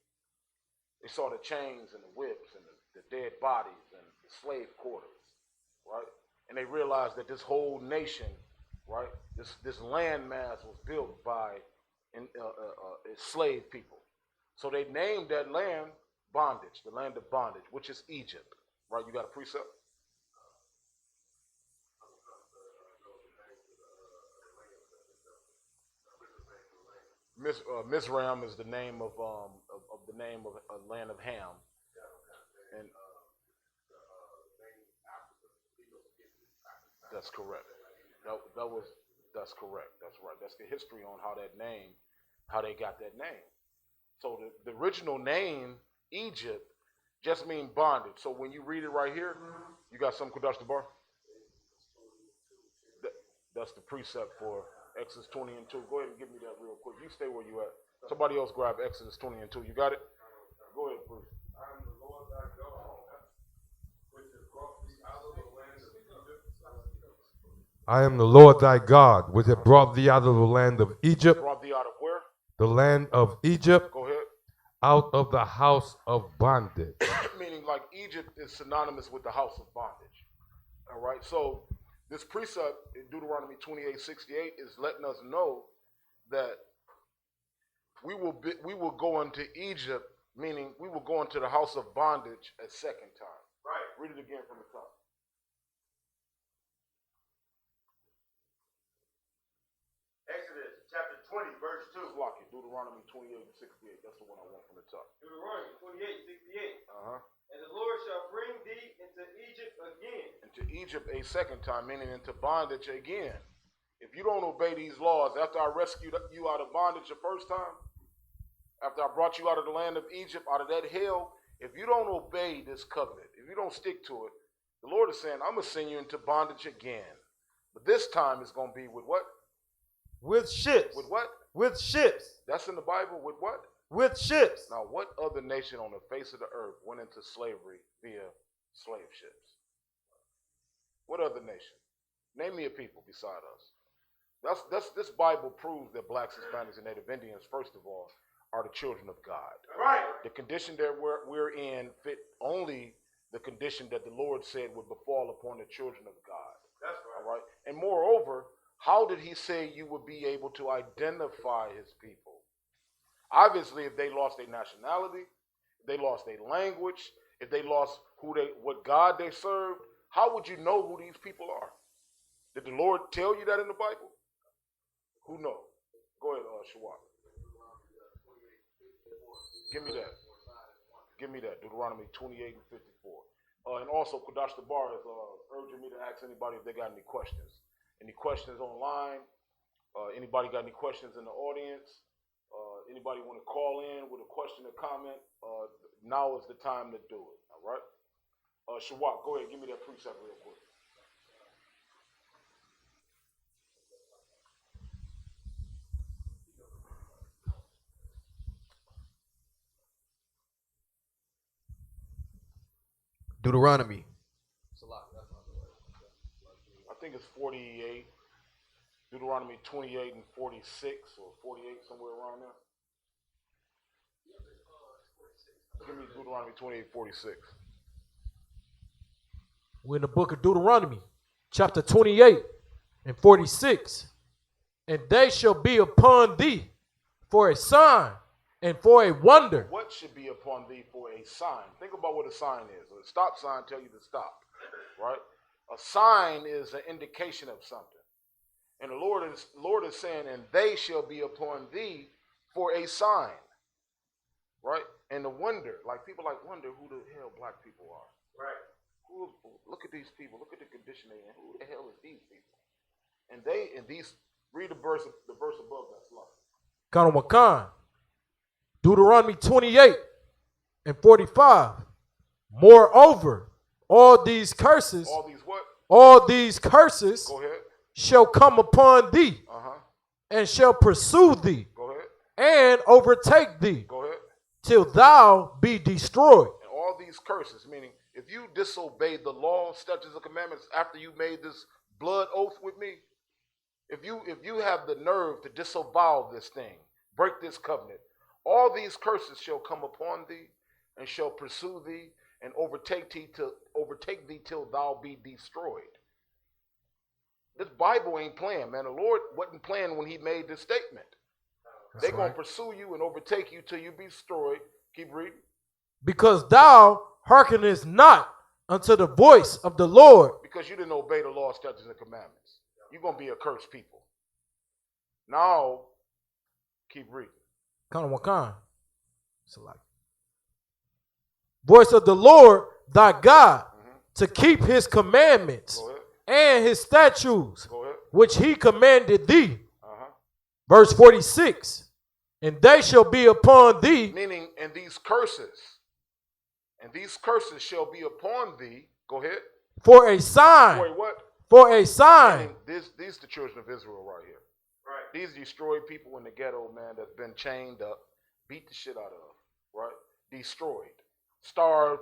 They saw the chains and the whips and the dead bodies and the slave quarters, right? And they realized that this whole nation, right, this land mass was built by enslaved people. So they named that land bondage, the land of bondage, which is Egypt, right? You got a precept? Mizraim is the name of the name of a land of Ham, and that's correct. That's correct. That's right. That's the history on how they got that name. So the original name Egypt just means bondage. So when you read it right here, you got some Kudash the bar. That's the precept for Exodus 20 and 2. Go ahead and give me that real quick. You stay where you at. Somebody else grab Exodus 20 and 2. You got it? Go ahead, Bruce.
I am the Lord thy God, which has brought thee out of the land of Egypt.
I am the Lord thy God, which hath brought thee out of the land of Egypt.
Brought thee out of where?
The land of Egypt.
Go ahead.
Out of the house of bondage.
Meaning like Egypt is synonymous with the house of bondage. All right. So this precept in Deuteronomy 28:68 is letting us know that we will go into Egypt, meaning we will go into the house of bondage a second time. Right. Read it again from the top.
Exodus chapter 20, verse 2.
Lock it. Deuteronomy 28:68. That's the one I want from the top.
Deuteronomy 28:68.
Uh-huh.
And the Lord shall bring thee into Egypt again.
Into Egypt a second time, meaning into bondage again. If you don't obey these laws, after I rescued you out of bondage the first time, after I brought you out of the land of Egypt, out of that hell, if you don't obey this covenant, if you don't stick to it, the Lord is saying, I'm going to send you into bondage again. But this time it's going to be with what?
With ships.
With what?
With ships.
That's in the Bible. With what?
With ships.
Now, what other nation on the face of the earth went into slavery via slave ships? What other nation? Name me a people beside us. This Bible proves that blacks, Hispanics, and Native Indians, first of all, are the children of God. Right. The condition that we're in fit only the condition that the Lord said would befall upon the children of God. That's right. All right. And moreover, how did he say you would be able to identify his people? Obviously, if they lost their nationality, if they lost their language, if they lost what God they served, how would you know who these people are? Did the Lord tell you that in the Bible? Who knows? Go ahead, Shawak. Give me that. Give me that. Deuteronomy 28 and 54. And also, Kudash the Bar is urging me to ask anybody if they got any questions. Any questions online? Anybody got any questions in the audience? Anybody want to call in with a question or comment? Now is the time to do it. All right. Shawak, go ahead. Give me that precept real quick.
Deuteronomy.
I think it's 48. Deuteronomy 28 and 46 or 48, somewhere around there. Give me Deuteronomy 28, 46.
We're in the book of Deuteronomy, chapter 28 and 46. And they shall be upon thee for a sign and for a wonder.
What should be upon thee for a sign? Think about what a sign is. A stop sign tells you to stop, right? A sign is an indication of something. And the Lord is saying, and they shall be upon thee for a sign, right? And the wonder, like people like wonder who the hell black people are. Right. Look at these people. Look at the condition they in. Who the hell is these people? And these, read the verse above that slide.
Kanawakan. Deuteronomy 28 and 45. Moreover, all these curses.
All these what?
All these curses.
Go ahead.
Shall come upon thee. And shall pursue thee.
Go ahead.
And overtake thee.
Go ahead.
Till thou be destroyed.
And all these curses, meaning if you disobeyed the law, statutes, and commandments after you made this blood oath with me, if you have the nerve to disavow this thing, break this covenant, all these curses shall come upon thee and shall pursue thee and overtake thee till thou be destroyed. This Bible ain't playing, man. The Lord wasn't playing when he made this statement. They're going to pursue you and overtake you till you be destroyed. Keep reading.
Because thou hearkenest not unto the voice of the Lord.
Because you didn't obey the law, statutes, and commandments. You're going to be a cursed people. Now, keep reading.
Voice of the Lord thy God, to keep his commandments and his statutes, which he commanded thee. Verse 46. And they shall be upon thee.
Meaning, and these curses shall be upon thee. Go ahead.
For a sign.
For a what?
For a sign.
These the children of Israel right here. Right. These destroyed people in the ghetto, man, that's been chained up, beat the shit out of, right? Destroyed, starved,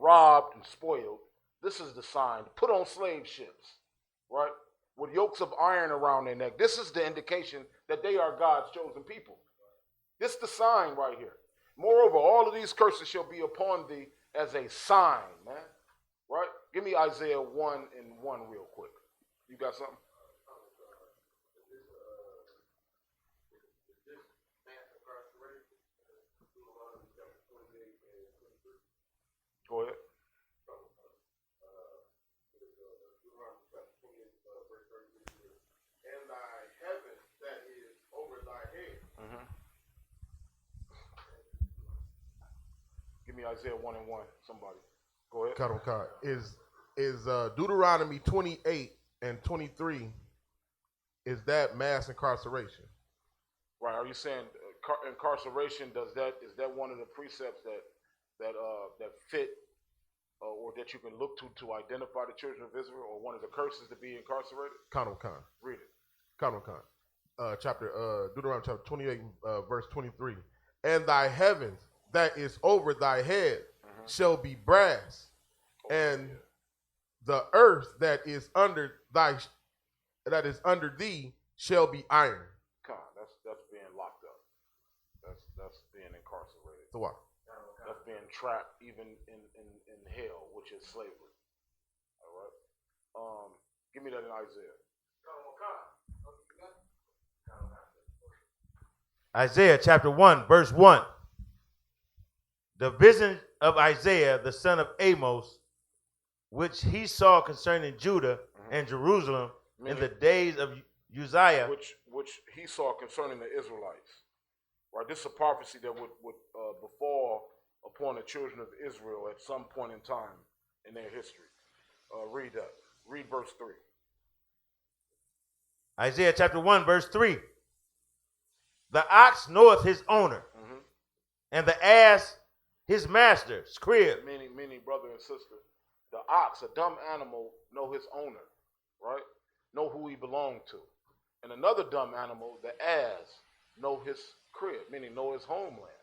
robbed, and spoiled. This is the sign. Put on slave ships, right? With yokes of iron around their neck. This is the indication that they are God's chosen people. This is the sign right here. Moreover, all of these curses shall be upon thee as a sign, man. Right? Give me Isaiah 1 and 1 real quick. You got something? Go ahead.
And thy heaven that is over thy head.
Give me Isaiah 1 and 1, somebody. Go ahead.
Cut on card. Is Deuteronomy 28 and 23, is that mass incarceration?
Right. Are you saying incarceration, is that one of the precepts that fit or that you can look to identify the children of Israel, or one of the curses to be incarcerated?
Khan.
Read it.
Khan. Deuteronomy chapter 28, verse 23. And thy heavens that is over thy head shall be brass, and the earth that is under thee shall be iron.
Khan, that's being locked up. That's being incarcerated.
So what?
That's being trapped even in hell, which is slavery. All right. Give me that in Isaiah.
Isaiah chapter 1, verse 1. The vision of Isaiah, the son of Amos, which he saw concerning Judah and Jerusalem in the days of Uzziah.
Which he saw concerning the Israelites. Right? This is a prophecy that would befall upon the children of Israel at some point in time in their history. Read that. Read verse 3.
Isaiah chapter 1, verse 3. The ox knoweth his owner, and the ass his master's crib.
Meaning, brother and sister, the ox, a dumb animal, know his owner, right? Know who he belonged to. And another dumb animal, the ass, know his crib, meaning know his homeland.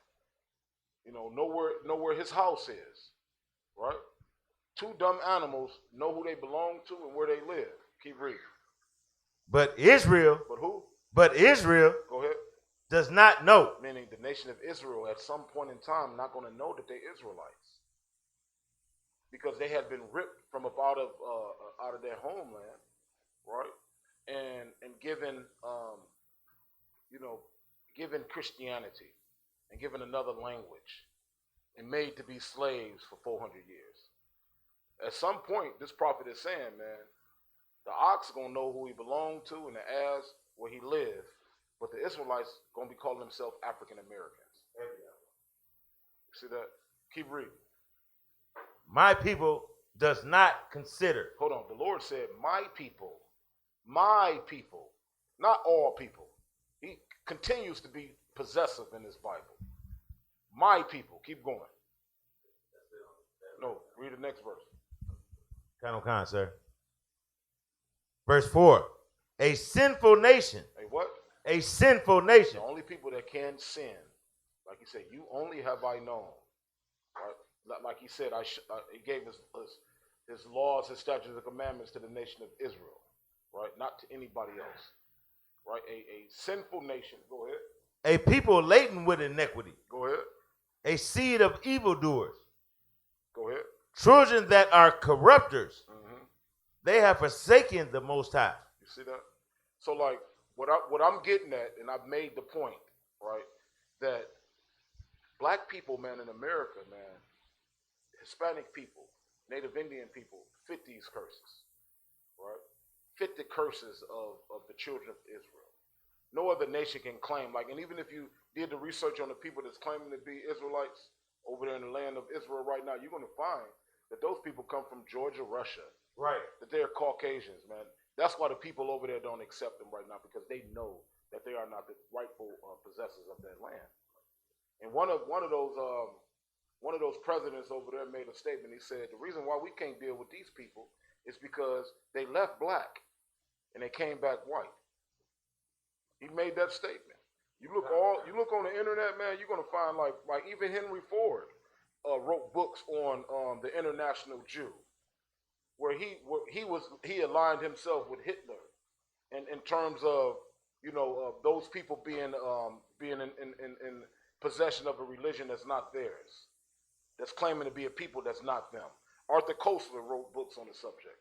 You know where his house is, right? Two dumb animals know who they belong to and where they live. Keep reading.
But Israel.
But who?
But Israel.
Go ahead.
Does not know.
Meaning the nation of Israel at some point in time not going to know that they're Israelites. because they had been ripped from up out of their homeland, right? And given given Christianity and given another language and made to be slaves for 400 years. At some point, this prophet is saying, man, the ox gonna know who he belonged to and the ass where he lived, but the Israelites gonna be calling themselves African Americans. See that? Keep reading.
My people does not consider.
Hold on. The Lord said, my people, not all people. He continues to be possessive in this Bible. My people. Keep going. No, read the next verse.
Kind, sir. Verse 4. A sinful nation.
A what?
A sinful nation.
The only people that can sin, like he said, you only have I known. Right? Like he said, he gave his laws, his statutes, and commandments to the nation of Israel. Right? Not to anybody else. Right? A sinful nation. Go ahead.
A people laden with iniquity.
Go ahead.
A seed of evildoers.
Go ahead.
Children that are corrupters. Mm-hmm. They have forsaken the Most High.
You see that? So, like, what I'm getting at, and I've made the point, right, that black people, man, in America, man, Hispanic people, Native Indian people, fit these curses, right? Fit the curses of the children of Israel. No other nation can claim, like, and even if you did the research on the people that's claiming to be Israelites over there in the land of Israel right now, you're going to find that those people come from Georgia, Russia.
Right.
That they're Caucasians, man. That's why the people over there don't accept them right now, because they know that they are not the rightful possessors of that land. And one of those presidents over there made a statement. He said the reason why we can't deal with these people is because they left black and they came back white. He made that statement. You look on the internet, man. You're gonna find like even Henry Ford wrote books on the international Jew, where he aligned himself with Hitler, and in terms of those people being in possession of a religion that's not theirs, that's claiming to be a people that's not them. Arthur Koestler wrote books on the subject.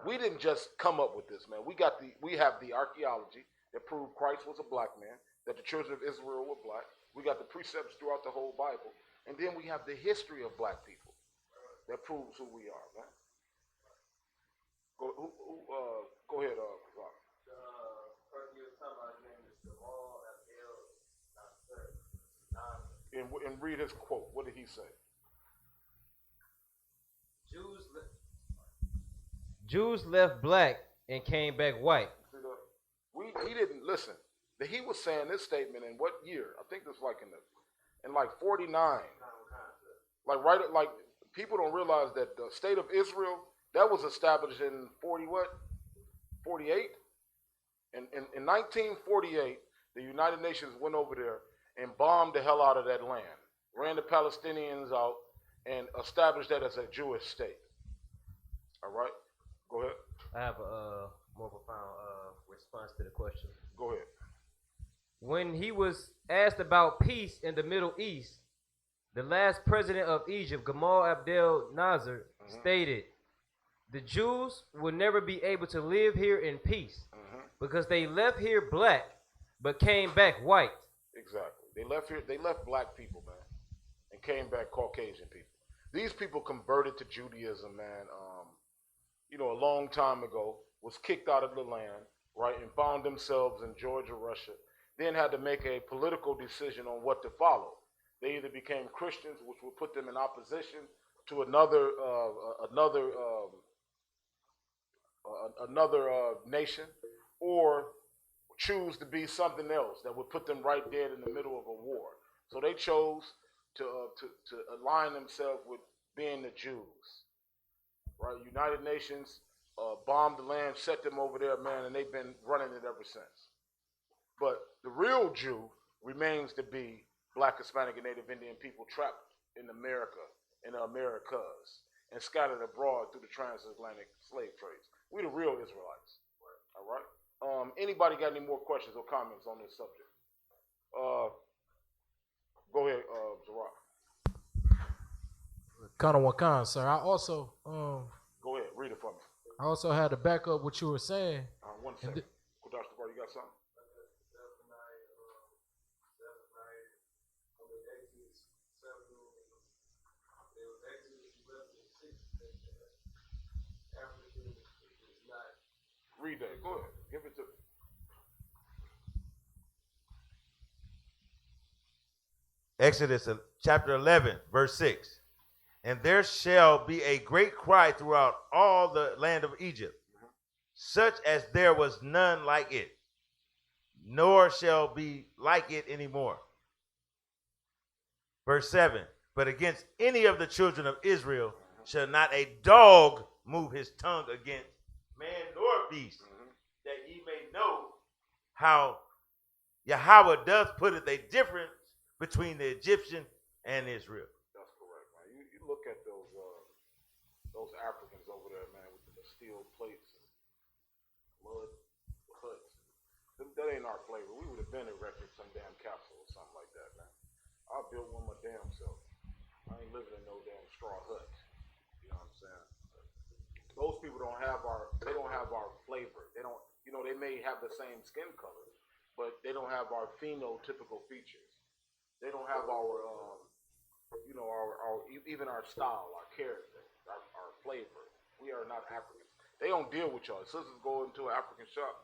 We didn't just come up with this, man. We have the archaeology that proved Christ was a black man, that the children of Israel were black. We got the precepts throughout the whole Bible, and then we have the history of black people that proves who we are, man. Go ahead, Rock.
Person you were talking about, his name is Jamal Abdel Nasser.
And read his quote. What did he say?
Jews left black and came back white.
He didn't listen. He was saying this statement in what year? I think this was in 49. Like people don't realize that the state of Israel, that was established in 48? In 1948, the United Nations went over there and bombed the hell out of that land, ran the Palestinians out, and established that as a Jewish state. All right? Go ahead.
I have a more profound response to the question.
Go ahead.
When he was asked about peace in the Middle East, the last president of Egypt, Gamal Abdel Nasser, stated, the Jews will never be able to live here in peace because they left here black but came back white.
Exactly. They left black people, man, and came back Caucasian people. These people converted to Judaism, man, a long time ago, was kicked out of the land, right, and found themselves in Georgia, Russia, then had to make a political decision on what to follow. They either became Christians, which would put them in opposition to another nation, or choose to be something else that would put them right dead in the middle of a war. So they chose to align themselves with being the Jews. Right, United Nations bombed the land, set them over there, man, and they've been running it ever since. But the real Jew remains to be black, Hispanic, and Native Indian people trapped in America, in the Americas, and scattered abroad through the transatlantic slave trades. We the real Israelites. All right? Anybody got any more questions or comments on this subject? Go ahead, Zarak.
Kind of wakan, sir. I also
Go ahead, read it for me.
I also had to back up what you were saying.
One
And
second. Kudash Tabar, you got something? Read that. Go ahead. Give it to me.
Exodus chapter 11, verse 6. And there shall be a great cry throughout all the land of Egypt, such as there was none like it, nor shall be like it anymore. Verse 7. But against any of the children of Israel shall not a dog move his tongue against man nor beast, that ye may know how Yahweh doth put it a difference between the Egyptian and Israel.
That's correct, man. You look at those Africans over there, man, with the steel plates and mud huts. That ain't our flavor. We would have been erected some damn capsule or something like that, man. I built one my damn self. I ain't living in no damn straw hut. You know what I'm saying? Those people don't have our flavor. They don't, they may have the same skin color, but they don't have our phenotypical features. They don't have our even our style, our character, our flavor. We are not Africans. They don't deal with y'all. Sisters go into an African shop,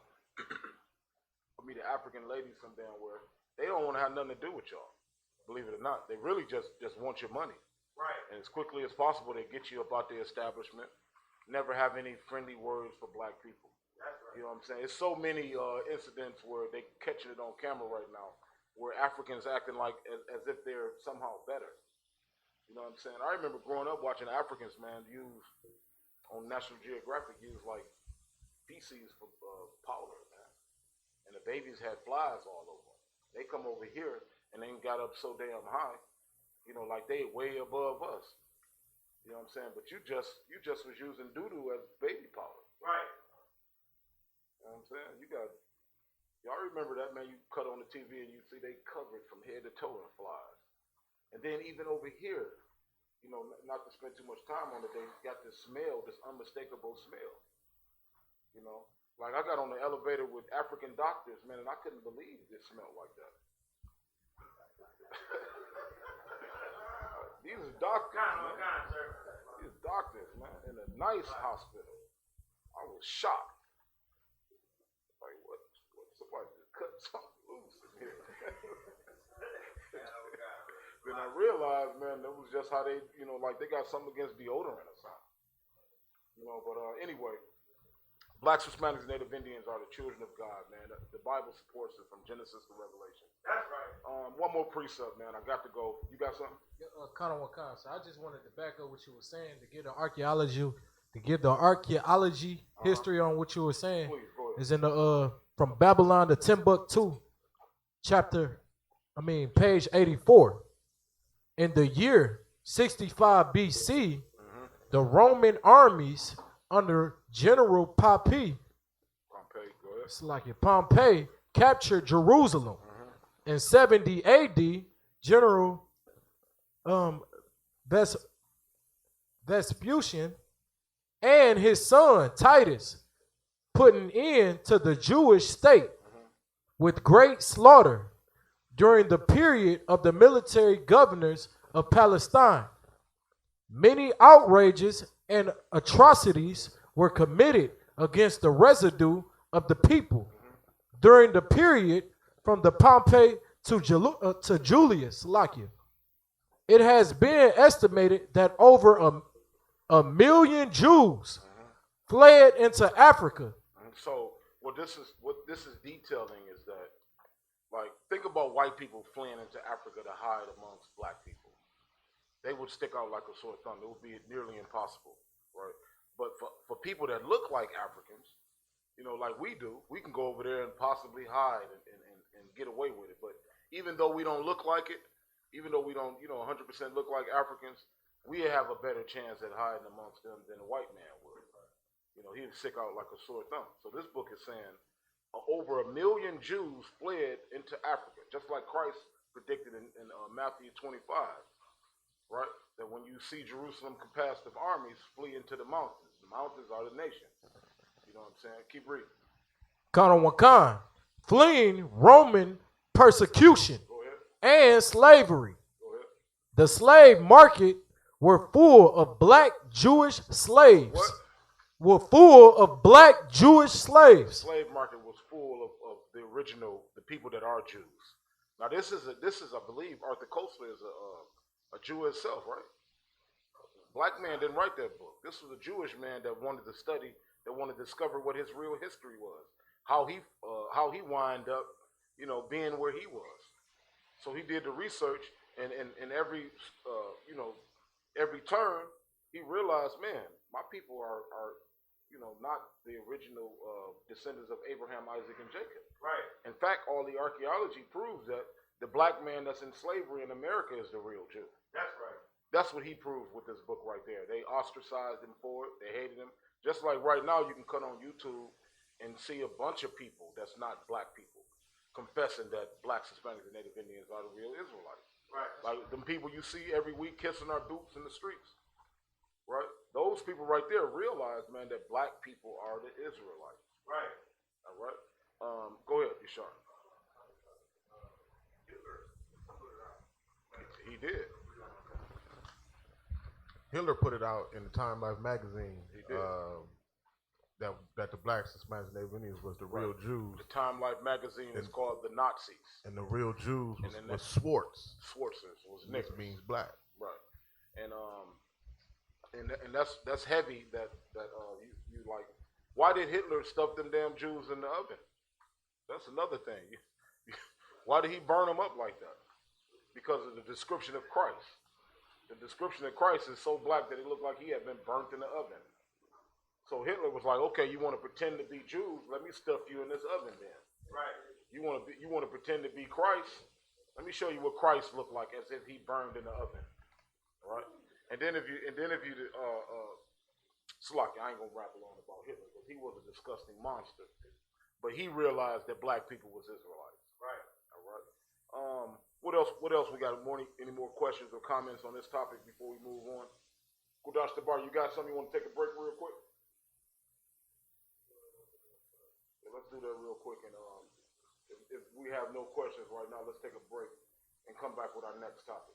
or meet an African lady some damn where, they don't want to have nothing to do with y'all. Believe it or not, they really just want your money.
Right.
And as quickly as possible, they get you up out the establishment. Never have any friendly words for black people.
That's right.
You know what I'm saying? It's so many incidents where they catching it on camera right now, where Africans acting like as if they're somehow better. You know what I'm saying? I remember growing up watching Africans, man, use on National Geographic, use like feces for powder, man. And the babies had flies all over them. They come over here and they got up so damn high, like they way above us. You know what I'm saying? But you just was using doo-doo as baby powder.
Right.
You know what I'm saying? Y'all remember that, man? You cut on the TV and you see they covered from head to toe in flies. And then even over here, not to spend too much time on it, they got this smell, this unmistakable smell. Like I got on the elevator with African doctors, man, and I couldn't believe it smelled like that. These are doctors, man. These doctors, man, in a nice hospital. I was shocked. Like, what? Somebody just cut something loose in here. Then I realized, man, that was just how they, like they got something against deodorant or something. But anyway, Blacks, Hispanics, and Native Indians are the children of God, man. The Bible supports it from Genesis to Revelation.
That's right.
One more precept, man. I got to go. You got something?
Kind of wakan. So I just wanted to back up what you were saying to give the archaeology history on what you were saying.
Please, go ahead.
Is in the from Babylon to Timbuktu, page 84. In the year 65 BC, the Roman armies under General Pompey, it's like Pompey, captured Jerusalem. In 70 AD, General Vespucian and his son Titus put an end to the Jewish state with great slaughter during the period of the military governors of Palestine. Many outrages and atrocities were committed against the residue of the people during the period from the Pompey to Julius Lakia. It has been estimated that over a million Jews fled into Africa.
So what this is detailing is that, like, think about white people fleeing into Africa to hide amongst black people. They would stick out like a sore thumb. It would be nearly impossible, right? But for people that look like Africans, like we do, we can go over there and possibly hide and get away with it. But even though we don't look like it, even though we don't, 100% look like Africans, we have a better chance at hiding amongst them than a white man would. He would stick out like a sore thumb. So this book is saying over 1 million Jews fled into Africa, just like Christ predicted in Matthew 25. right? That when you see Jerusalem compassed of armies, flee into the mountains. The mountains are the nation. You know what I'm saying? Keep reading.
Wakan, fleeing Roman persecution and slavery. The slave market were full of black Jewish slaves.
What?
Were full of black Jewish slaves.
The slave market was full of the original, the people that are Jews. Now this is I believe Arthur Koestler is a Jew himself, right? Black man didn't write that book. This was a Jewish man that wanted to study, that wanted to discover what his real history was, how he wound up, you know, being where he was. So he did the research, and every every turn he realized, man, my people are not the original descendants of Abraham, Isaac, and Jacob.
Right.
In fact, all the archaeology proves that the black man that's in slavery in America is the real Jew.
That's right.
That's what he proved with this book right there. They ostracized him for it. They hated him. Just like right now, you can cut on YouTube and see a bunch of people that's not black people confessing that blacks, Hispanics, and Native Indians are the real Israelites.
Right.
Like them people you see every week kissing our boots in the streets. Right? Those people right there realize, man, that black people are the Israelites.
Right.
All right? Go ahead, Yashar. He did.
Hitler put it out in the Time Life magazine.
He did.
That the blacks, Hispanics, and Native Indians was the real Jews.
The Time Life magazine is called the Nazis.
And the real Jews was Swartz.
Schwartzers was
Which
niggers.
means black.
Right. And that's heavy that you like. Why did Hitler stuff them damn Jews in the oven? That's another thing. Why did he burn them up like that? Because of the description of Christ. The description of Christ is so black that it looked like he had been burnt in the oven. So Hitler was like, okay, you want to pretend to be Jews? Let me stuff you in this oven then.
Right.
You want to pretend to be Christ? Let me show you what Christ looked like as if he burned in the oven. All right? And then if you Slaki, I ain't gonna rattle on about Hitler because he was a disgusting monster. But he realized that black people was Israelites.
Right.
All right. What else we got? Any more questions or comments on this topic before we move on? Kudash Tabar, you got something you want to take a break real quick? Yeah, let's do that real quick. And if we have no questions right now, let's take a break and come back with our next topic.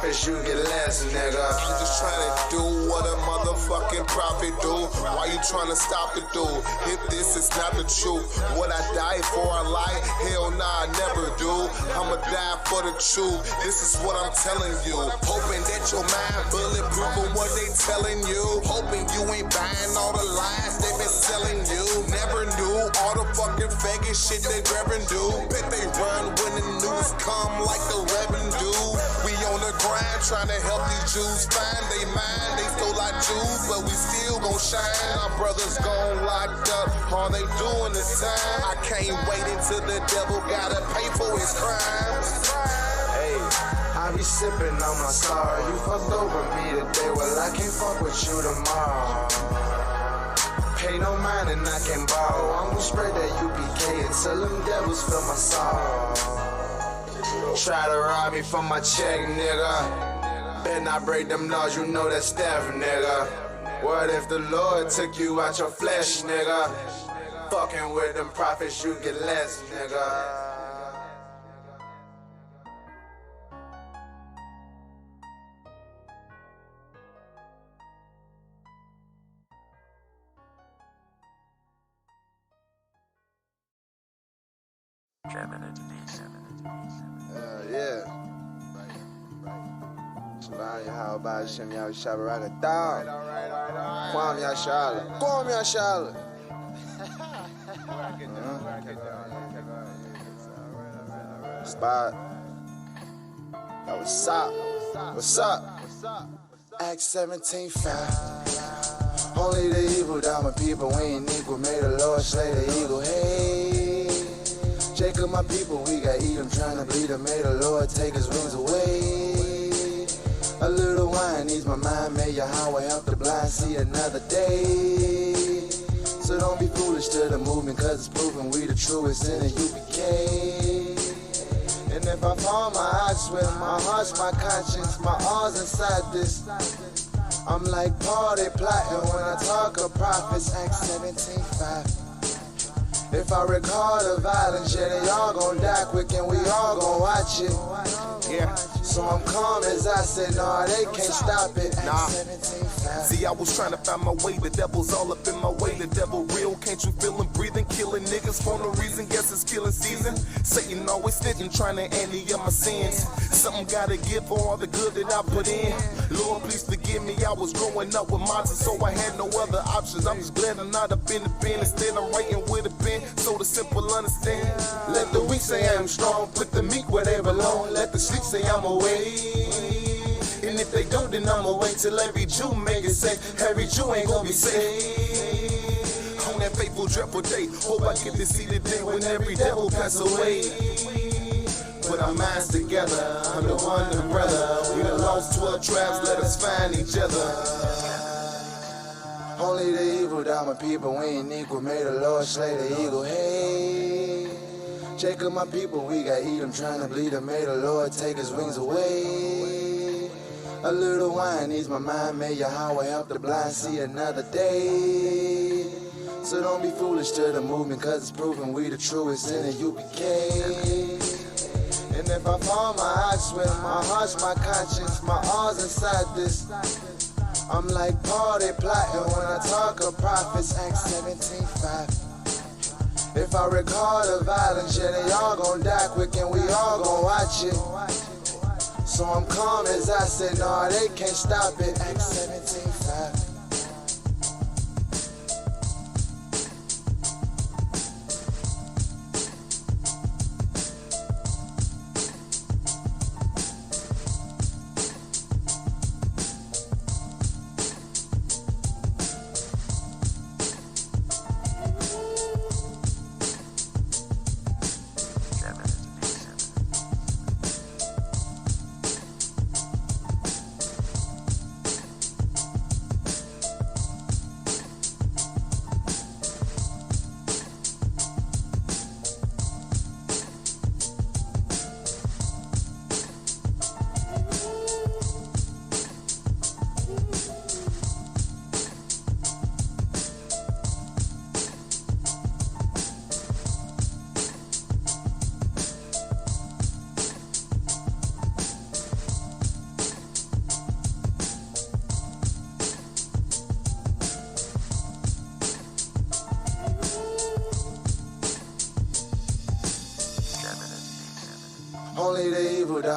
profits, you get less, nigga.
I'm just trying to do what a motherfucking prophet do. Why you trying to stop it, dude? If this is not the truth, would I die for a lie? Hell nah, I never do. I'ma die for the truth. This is what I'm telling you. Hoping that your mind bulletproof of what they telling you. Hoping you ain't buying all the lies they been selling you. Never knew all the fucking faggot shit they grabbing do. Bet they run when the news come like the revenue. We on the grind trying to help these Jews find they mind. They stole our Jews, but we still gon' shine. Our brothers gone locked up, all they doing is time. I can't wait until the devil gotta pay for his crimes.
Hey, I be sipping on my sorrow. You fucked over me today, well I can't fuck with you tomorrow. Pay no mind and I can borrow. I'm gonna spread that UPK until them devils feel my sorrow. Try to rob me from my check, nigga. Bet not break them laws, you know that Steph, nigga. What if the Lord took you out your flesh, nigga? Fucking with them prophets, you get less, nigga. Yeah. Shalom, how about Shem Yah Shabaraga Dog? Kwam Yashala. Kwam Yashala. Spot. Yo, what's up? What's up? Act 17:5. Only the evil down my people, we ain't equal. May the Lord slay the eagle. Hey, Jacob, my people, we got eat them, trying to bleed them. May the Lord take his wings away. A little wine needs my mind, may Yahweh help the blind see another day. So don't be foolish to the movement, cause it's proven we the truest in the UPK. And if I fall my ox with my heart's my conscience, my all's inside this. I'm like Paul, they plotting when I talk of prophets, Act 17:5. If I recall the violence, yeah, they all gon' die quick and we all gon' watch it. Yeah. So I'm calm as I said, nah, they can't stop it. Nah.
See, I was trying to find my way, the devil's all up in my way. The devil real, can't you feel him breathing? Killing niggas for no reason, guess it's killing season. Satan always snitching, trying to ante up my sins. Something gotta give for all the good that I put in. Lord, please forgive me, I was growing up with monsters, so I had no other options. I'm just glad I'm not up in the pen, instead I'm writing with a pen, so the simple understand. Let the weak say I'm strong, put the meek where they belong. Let the sleep say I'm away. And if they don't, then I'ma wait till every Jew make it safe. Every Jew ain't gonna be safe. On that faithful, dreadful day, hope I get to see the day when every devil pass away. Put our minds together under one umbrella. We done lost 12 tribes, let us find each other.
Only the evil down my people, we ain't equal. May the Lord slay the eagle. Hey, Jacob, my people, we got eat them, trying to bleed them. May the Lord take his wings away. A little wine needs my mind, may Yahweh help the blind see another day. So don't be foolish to the movement, cause it's proven we the truest in the UPK. And if I fall my ox with my heart's my conscience, my all's inside this. I'm like Paul, they plotting when I talk of prophets, Act 17:5. If I recall the violence, yeah, they all gon' die quick and we all gon' watch it. So I'm calm as I said, nah, they can't stop it, Act 17:5.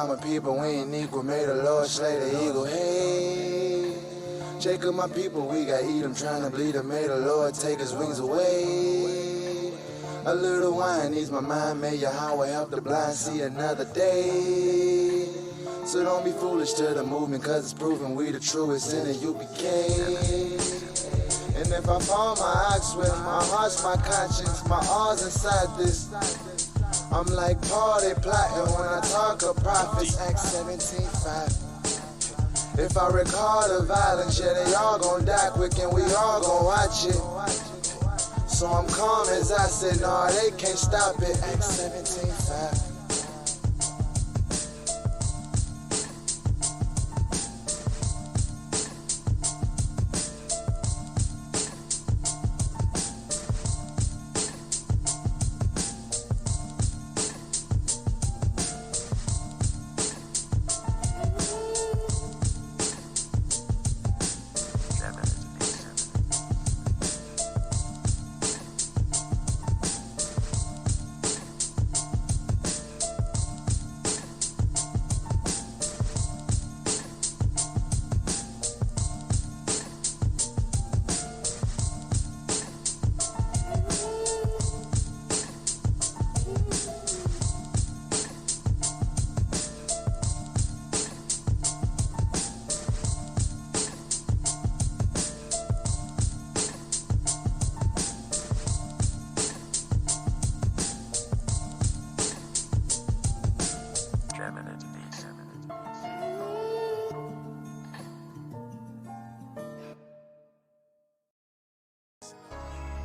all my people, we ain't equal. May the Lord slay the eagle. Hey, Jacob, my people, we got eat them, trying to bleed them. May the Lord take his wings away. A little wine ease my mind, may Yahweh help the blind see another day. So don't be foolish to the movement, cause it's proven we the truest in the UPK. And if I fall my ox with my heart's my conscience, my all's inside this. I'm like Paul, they plotting when I talk of prophets, Acts 17:5. If I recall the violence, yeah, they all gon' die quick and we all gon' watch it. So I'm calm as I said, nah, they can't stop it, Acts 17:5.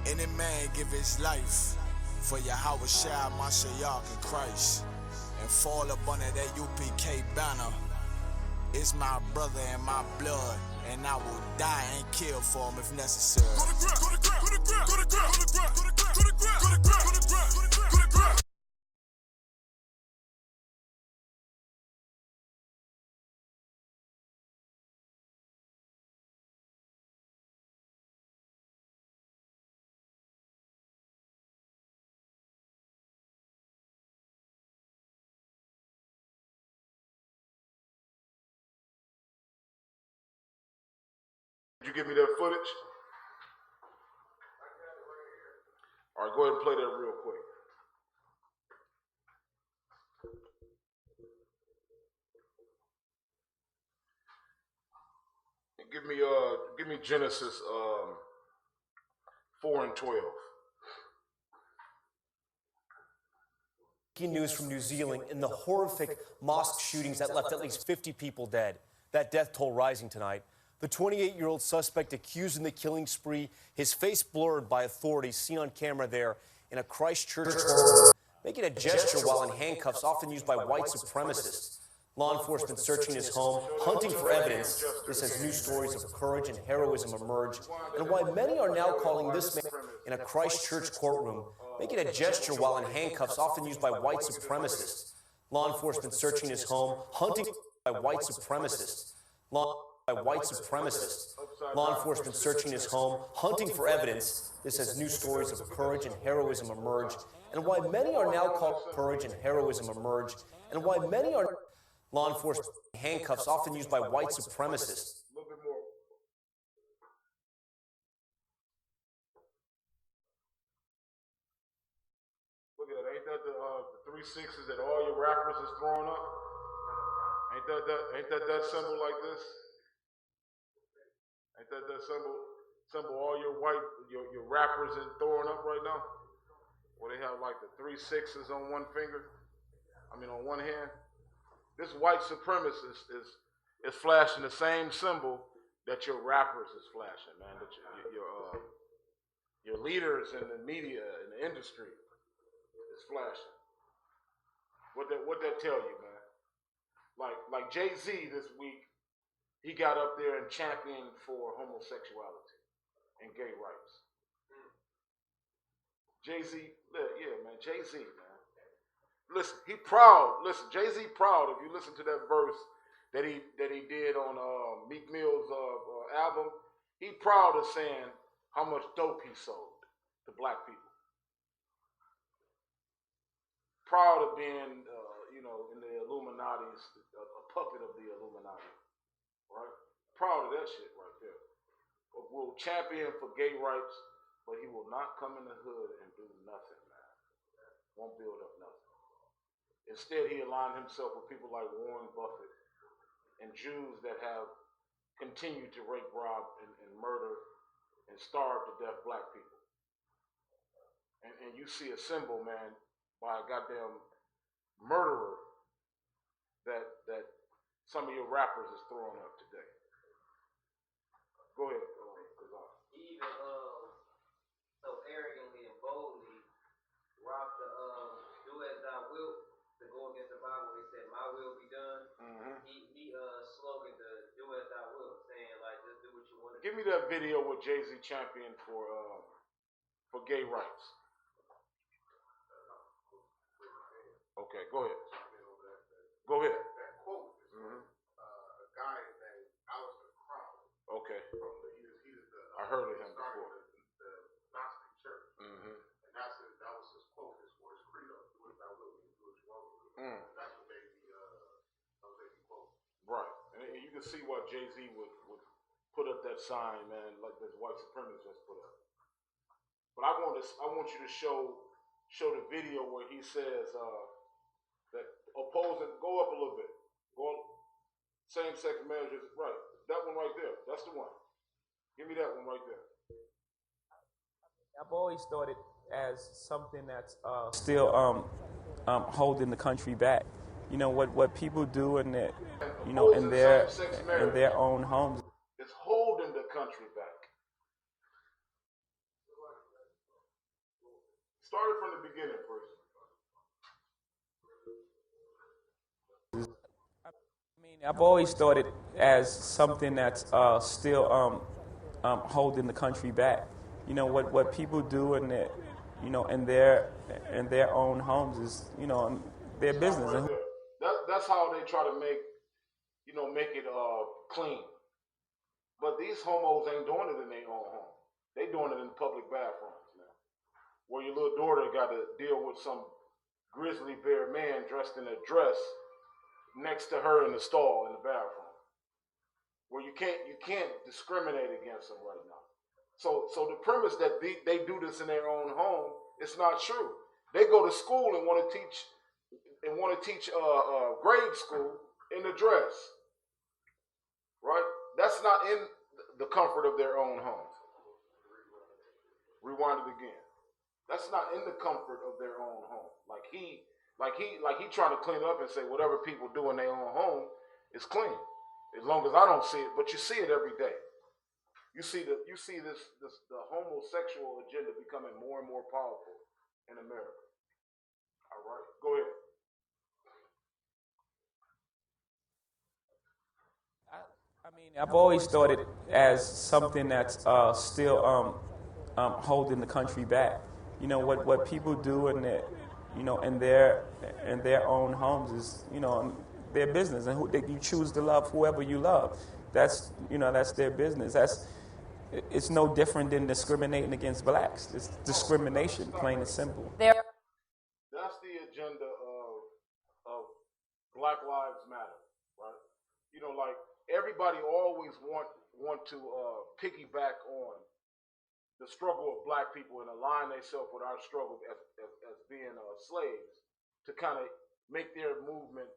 Any man give his life for Yahweh Shai, Mashiach, and Christ, and fall up under that UPK banner. It's my brother and my blood, and I will die and kill for him if necessary.
Did you give me that footage? All right, go ahead and play that real quick. And give me Genesis 4 and 12.
Breaking news from New Zealand in the horrific mosque shootings that left at least 50 people dead. That death toll rising tonight. The 28-year-old suspect accused in the killing spree, his face blurred by authorities, seen on camera there in a Christchurch courtroom, making a gesture while in handcuffs, often used by white supremacists. Law enforcement searching his home, hunting for evidence. This as new stories of courage and heroism emerge, and why many are now calling this man in a Christchurch courtroom, making a gesture while in handcuffs, often used by white supremacists. Law enforcement searching his home, hunting by white supremacists. White supremacists. Law enforcement searching his home, hunting for evidence. This as new stories of courage and heroism emerge, and why many are now called courage and heroism emerge, and why many are law enforcement handcuffs, often used by white supremacists.
Look at that. Ain't that the 3 6s that all your rappers is throwing up? Ain't that symbol like this? Ain't that symbol all your rappers is throwing up right now? Where they have like the 3 6s on one finger? I mean on one hand. This white supremacist is flashing the same symbol that your rappers is flashing, man. That your leaders in the media and the industry is flashing. What that tell you, man? Like Jay-Z this week, he got up there and championed for homosexuality and gay rights. Jay-Z, yeah, man, Jay-Z, man. Listen, he proud. Listen, Jay-Z proud. If you listen to that verse that he did on Meek Mill's album, he proud of saying how much dope he sold to black people. Proud of being, in the Illuminati Illuminati's a puppet of the Illuminati, right? Proud of that shit right there. But will champion for gay rights, but he will not come in the hood and do nothing, man. Won't build up nothing. Instead, he aligned himself with people like Warren Buffett and Jews that have continued to rape, rob, and murder and starve to death black people. And you see a symbol, man, by a goddamn murderer that some of your rappers is throwing up today. Go ahead, Kazan.
He even so arrogantly and boldly rocked the do as thou wilt to go against the Bible. He said, "My will be done."
Mm-hmm.
He slogan the do as thou wilt, saying like just do what you want to do.
Give me that video with Jay-Z championed for gay rights. Okay, go ahead. Go ahead.
That quote is from a guy named Alistair Crowley.
Okay.
He's the
I heard of him before.
The Gnostic Church.
Mm-hmm.
And that was his quote, his credo. Do as thou wilt, do as you want. That's what made the quote.
Right. And you can see why Jay-Z would put up that sign, man, like this white supremacist just put up. But I want you to show the video where he says that opposing, go up a little bit, go up, same-sex marriage is right. That one right there, that's the one. Give me that one right there.
I've always thought it as something that's still holding the country back. You know what people do in their, in their own homes.
It's holding the country back. Started from the beginning first.
I've always thought it as something that's still holding the country back. You know what people do in their, in their own homes is, their business.
Right, that's how they try to make it clean. But these homos ain't doing it in their own home. They doing it in public bathrooms now, where your little daughter got to deal with some grizzly bear man dressed in a dress next to her in the stall in the bathroom, where you can't discriminate against them right now. So the premise that they do this in their own home, it's not true. They go to school and want to teach grade school in a dress, right? That's not in the comfort of their own home. Rewind it again. That's not in the comfort of their own home. Like he trying to clean up and say whatever people do in their own home is clean, as long as I don't see it. But you see it every day. You see the homosexual agenda becoming more and more powerful in America. All right, go ahead.
I've always thought it as something that's still holding the country back. You know what people do in their, in their own homes is, their business, and you choose to love whoever you love. That's their business. It's no different than discriminating against blacks. It's discrimination, plain and simple.
That's the agenda of Black Lives Matter, right? Like everybody always want to piggyback on the struggle of black people and align themselves with our struggle as being slaves to kind of make their movement,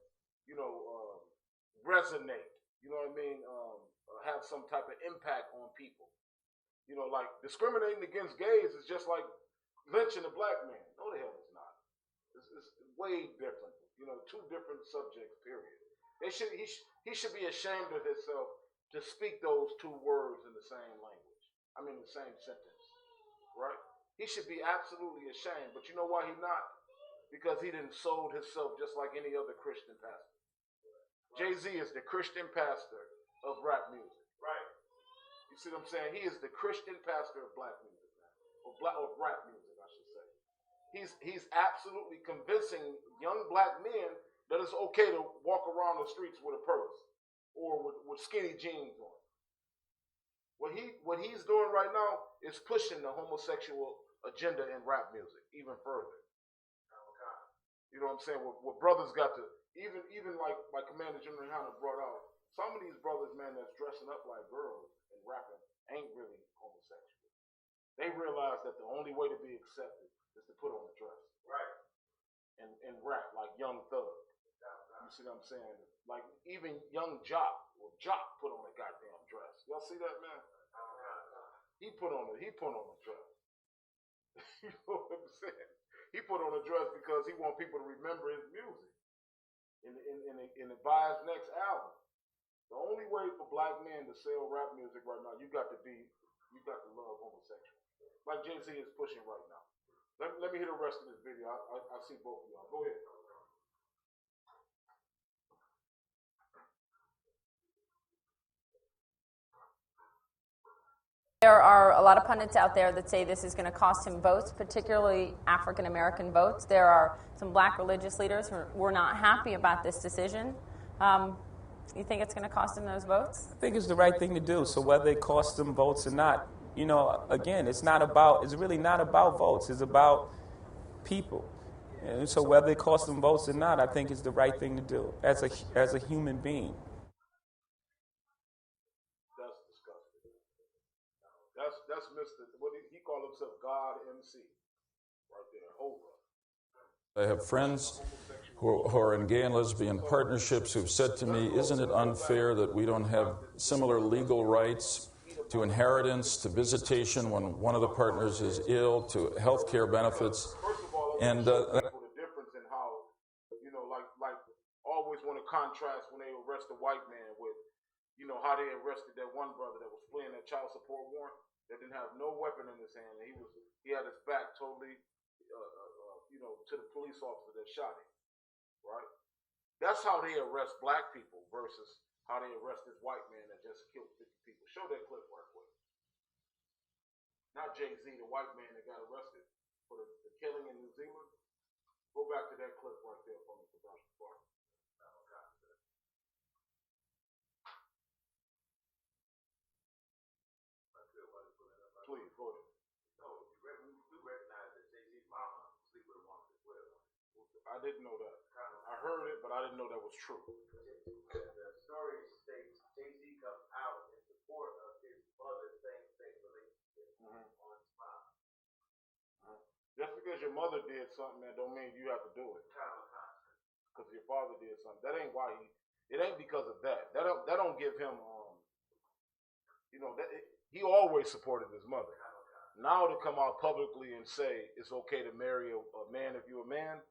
resonate. You know what I mean? Have some type of impact on people. Like discriminating against gays is just like lynching a black man. No, the hell it's not. It's way different. Two different subjects. Period. He should be ashamed of himself to speak those two words in the same language. I mean, the same sentence, right? He should be absolutely ashamed. But you know why he's not? Because he didn't sold himself just like any other Christian pastor. Jay-Z is the Christian pastor of rap music. Right. You see what I'm saying? He is the Christian pastor of black music, or rap music, I should say. He's absolutely convincing young black men that it's okay to walk around the streets with a purse or with skinny jeans on. What he's doing right now is pushing the homosexual agenda in rap music even further. You know what I'm saying? Where brothers got to even like Commander General Hunter brought out, some of these brothers, man, that's dressing up like girls and rapping ain't really homosexual. They realize that the only way to be accepted is to put on a dress. Right. And rap like Young Thug. You see what I'm saying? Like even Young Jock, Jock put on a goddamn dress. Y'all see that, man? He put on a dress. You know what I'm saying? He put on a dress because he want people to remember his music and to buy his next album. The only way for black men to sell rap music right now, you got to love homosexuals. Like Jay-Z is pushing right now. Let me hear the rest of this video. I see both of y'all. Go ahead.
There are a lot of pundits out there that say this is going to cost him votes, particularly African American votes. There are some black religious leaders who were not happy about this decision. You think it's going to cost him those votes?
I think it's the right thing to do. So whether it costs them votes or not, again, it's really not about votes. It's about people. And so whether it costs them votes or not, I think it's the right thing to do as a human being.
That's Mr. What he called himself, God MC, right there. Over.
I have friends who are in gay and lesbian partnerships who've said to me, isn't it unfair that we don't have similar legal rights to inheritance, to visitation when one of the partners is ill, to health care benefits? And
the difference in how, like always want to contrast when they arrest a white man with, how they arrested that one brother that was fleeing that child support warrant that didn't have no weapon in his hand, and he had his back totally, to the police officer that shot him, right? That's how they arrest black people versus how they arrest this white man that just killed 50 people. Show that clip right quick. Not Jay-Z, the white man that got arrested for the killing in New Zealand. Go back to that clip right there for me, Sebastian Clark. Please, go ahead. No, we recognize that Jay-Z's mama sleep with a woman as well. I didn't know that. I heard it, but I didn't know that was true.
The story states Jay-Z comes out in support of his mother's same-sex relationship on his mom.
Just because your mother did something, that don't mean you have to do it. Because your father did something. That ain't why it ain't because of that. That don't give him, he always supported his mother. Now to come out publicly and say it's okay to marry a man if you're a man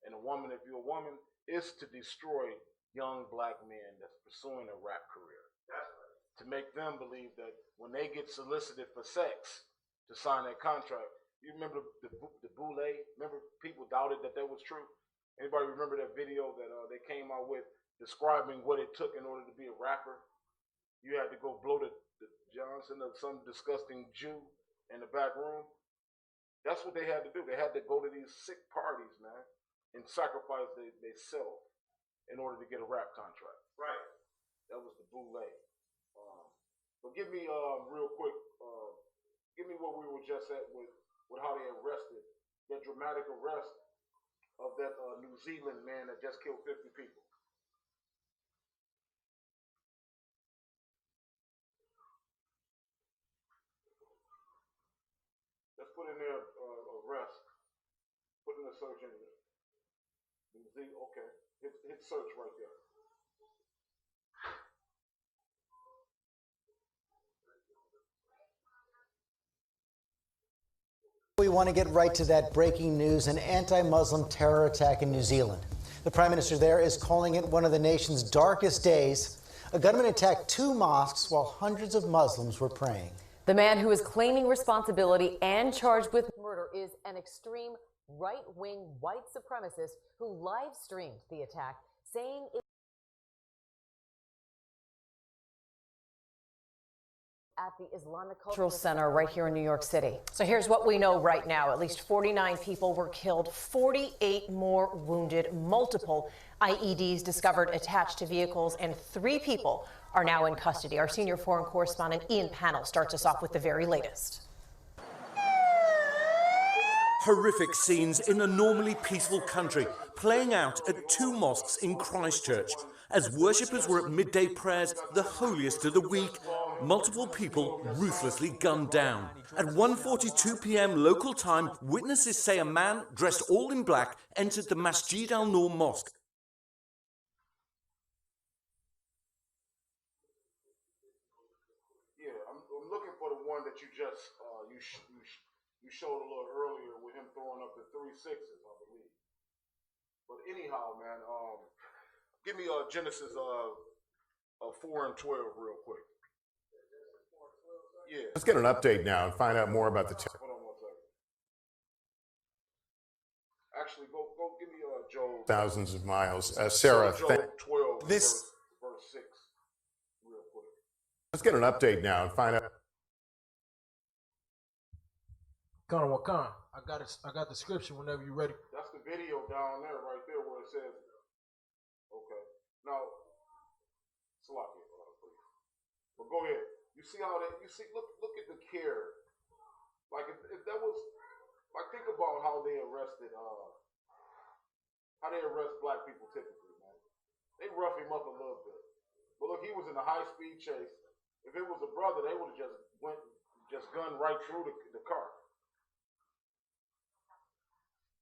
and a woman if you're a woman is to destroy young black men that's pursuing a rap career. That's right. To make them believe that when they get solicited for sex to sign that contract, you remember the boule? Remember people doubted that was true? Anybody remember that video that they came out with describing what it took in order to be a rapper? You had to go blow the Johnson of some disgusting Jew in the back room. That's what they had to do. They had to go to these sick parties, man, and sacrifice their self in order to get a rap contract. Right. That was the boule. But give me real quick, give me what we were just at with how they arrested, that dramatic arrest of that New Zealand man that just killed 50 people. Let's put in there arrest. Put in the search engine. New Zealand, okay. Hit search right there.
We want to get right to that breaking news, an anti-Muslim terror attack in New Zealand. The Prime Minister there is calling it one of the nation's darkest days. A gunman attacked 2 mosques while hundreds of Muslims were praying.
The man who is claiming responsibility and charged with murder is an extreme right-wing white supremacist who live-streamed the attack, saying it at the Islamic Cultural Center right here in New York City.
So here's what we know right now. At least 49 people were killed, 48 more wounded, multiple IEDs discovered attached to vehicles, and 3 people are now in custody. Our senior foreign correspondent Ian Pannell starts us off with the very latest.
Horrific scenes in a normally peaceful country playing out at two mosques in Christchurch. As worshippers were at midday prayers, the holiest of the week, multiple people ruthlessly gunned down. At 1:42 p.m. local time, witnesses say a man dressed all in black entered the Masjid al-Nur mosque.
Yeah, I'm looking for the one that you just you showed a little earlier with him throwing up the 3 6s, I believe. But anyhow, man, give me Genesis 4 and 12 real quick. Yeah.
Let's get an update now and find out more about the.
Hold on one second. Actually, go give me Job.
Thousands of miles. Sarah,
Job 12,
this.
verse 6, real quick.
Let's get an update now and find out.
Wakan, I got the scripture whenever you're ready.
That's the video down there, right there, where it says. Okay. Now, Sloppy, please. But go ahead. You see how that? You see? Look at the care. Like if that was, like, think about how they arrested, how they arrest black people typically, man. They rough him up a little bit. But look, he was in a high-speed chase. If it was a brother, they would have just gunned right through the car.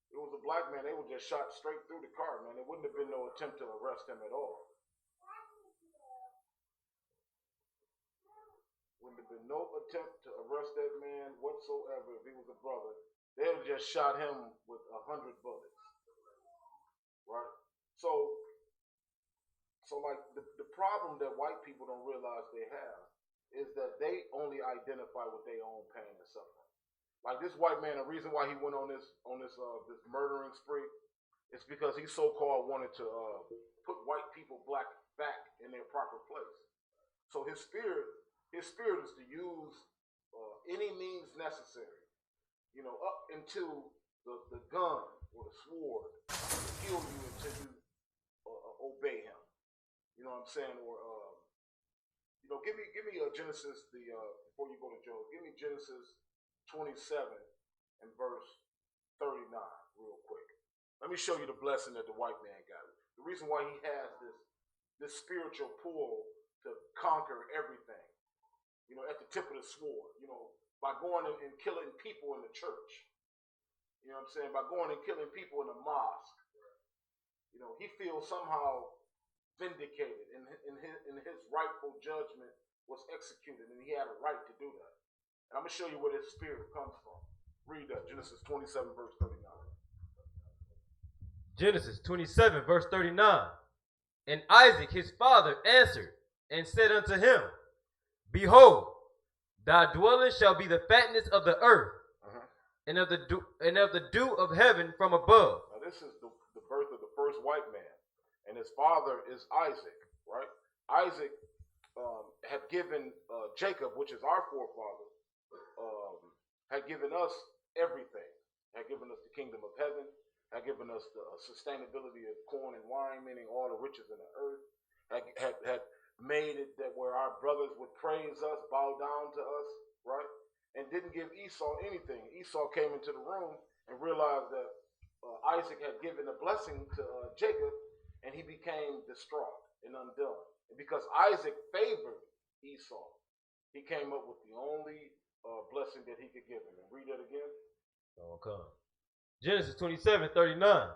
If it was a black man, they would just shot straight through the car, man. There wouldn't have been no attempt to arrest him at all. Wouldn't have been no attempt to arrest that man whatsoever if he was a brother. They would have just shot him with 100 bullets. Right? So like the problem that white people don't realize they have is that they only identify with their own pain and suffering. Like this white man, the reason why he went on this murdering spree is because he so-called wanted to put white people back in their proper place. So his spirit is to use any means necessary, up into the gun or the sword to kill you until you obey him. You know what I'm saying? Or give me Genesis before you go to Job. Give me Genesis 27 and verse 39 real quick. Let me show you the blessing that the white man got. The reason why he has this spiritual pull to conquer everything. At the tip of the sword, by going and killing people in the church. You know what I'm saying? By going and killing people in the mosque. He feels somehow vindicated in his rightful judgment was executed, and he had a right to do that. And I'm going to show you where this spirit comes from. Read that, Genesis 27, verse 39.
Genesis 27, verse 39. And Isaac his father answered and said unto him, Behold, thy dwelling shall be the fatness of the earth, and of the dew of heaven from above.
Now this is the birth of the first white man, and his father is Isaac, right? Isaac had given Jacob, which is our forefather, had given us everything. Had given us the kingdom of heaven, had given us the sustainability of corn and wine, meaning all the riches in the earth, had made it that where our brothers would praise us, bow down to us, right? And didn't give Esau anything. Esau came into the room and realized that Isaac had given a blessing to Jacob, and he became distraught and undone. And because Isaac favored Esau, he came up with the only blessing that he could give him. And read that again.
Okay. Genesis 27, 39.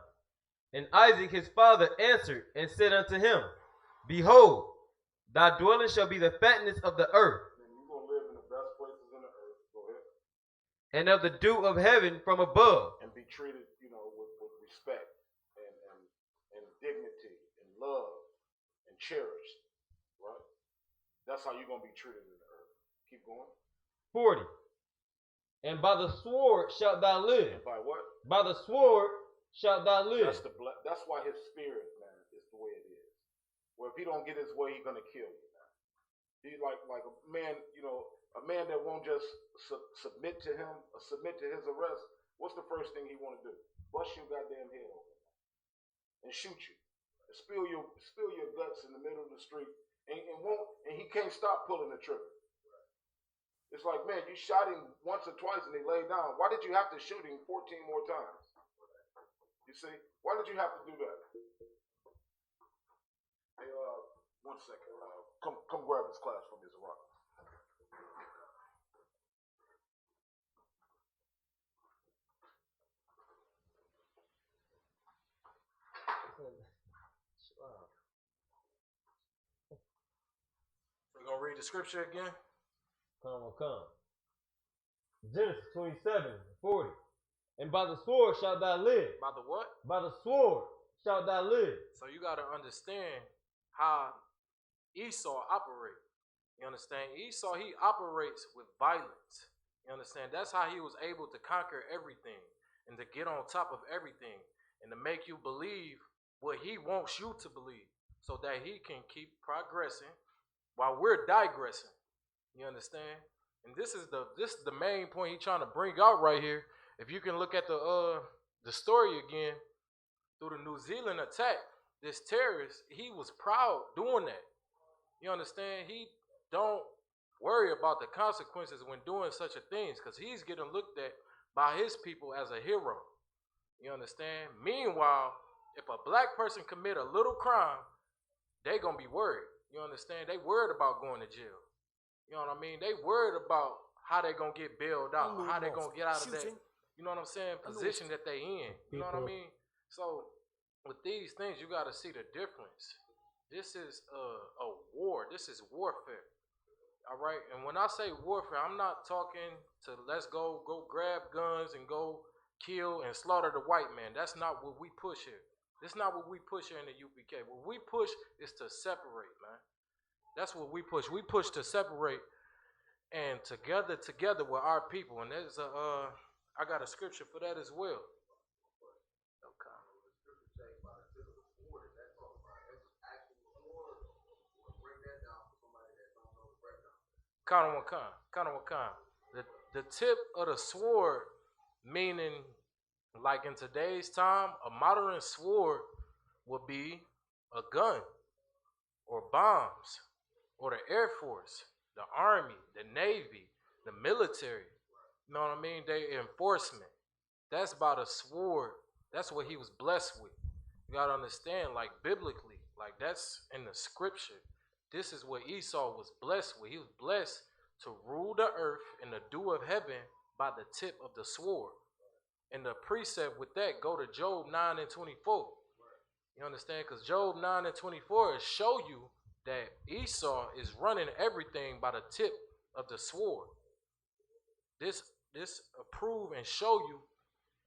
And Isaac his father answered and said unto him, Behold, thy dwelling shall be the fatness of the earth,
And you're going to live in the best places in the earth. Go ahead.
and of the dew of heaven from above.
And be treated, with respect and dignity and love and cherished, right? That's how you're going to be treated in the earth. Keep going.
40. And by the sword shalt thou live.
And by what?
By the sword shalt thou live.
That's why his spirit, man, is the way it is. Well, if he don't get his way, he's going to kill you, man. He like a man, a man that won't just submit to him, or submit to his arrest. What's the first thing he want to do? Bust your goddamn head open and shoot you, and spill your guts in the middle of the street, and he can't stop pulling the trigger. It's like, man, you shot him once or twice and they laid down. Why did you have to shoot him 14 more times? You see? Why did you have to do that? Hey, 1 second. Come grab this class from Ms. Rock.
We're going to read the scripture again.
Come. Genesis 27:40. And by the sword shalt thou live.
By the what?
By the sword shalt thou live.
So you got to understand how Esau operates. You understand? Esau, he operates with violence. You understand? That's how he was able to conquer everything and to get on top of everything and to make you believe what he wants you to believe so that he can keep progressing while we're digressing. You understand? And this is the main point he's trying to bring out right here. If you can look at the story again, through the New Zealand attack, this terrorist, he was proud doing that. You understand? He don't worry about the consequences when doing such a thing, because he's getting looked at by his people as a hero. You understand? Meanwhile, if a black person commit a little crime, they gonna be worried. You understand? They worried about going to jail. You know what I mean? They worried about how they gonna get bailed out, how they gonna get out of that, you know what I'm saying, position that they in. You know what I mean? So with these things, you gotta see the difference. This is a war. This is warfare. All right? And when I say warfare, I'm not talking to let's go grab guns and go kill and slaughter the white man. That's not what we push here. That's not what we push here in the UPK. What we push is to separate, man. That's what we push. We push to separate and together with our people. And there's I got a scripture for that as well. Okay. Count on one. The tip of the sword, meaning like in today's time, a modern sword would be a gun or bombs or the Air Force, the Army, the Navy, the military. You know what I mean? They enforcement. That's about a sword. That's what he was blessed with. You gotta understand, like biblically, like that's in the scripture. This is what Esau was blessed with. He was blessed to rule the earth and the dew of heaven by the tip of the sword. And the precept with that, go to Job 9:24. You understand? Because Job 9:24 show you that Esau is running everything by the tip of the sword. This prove and show you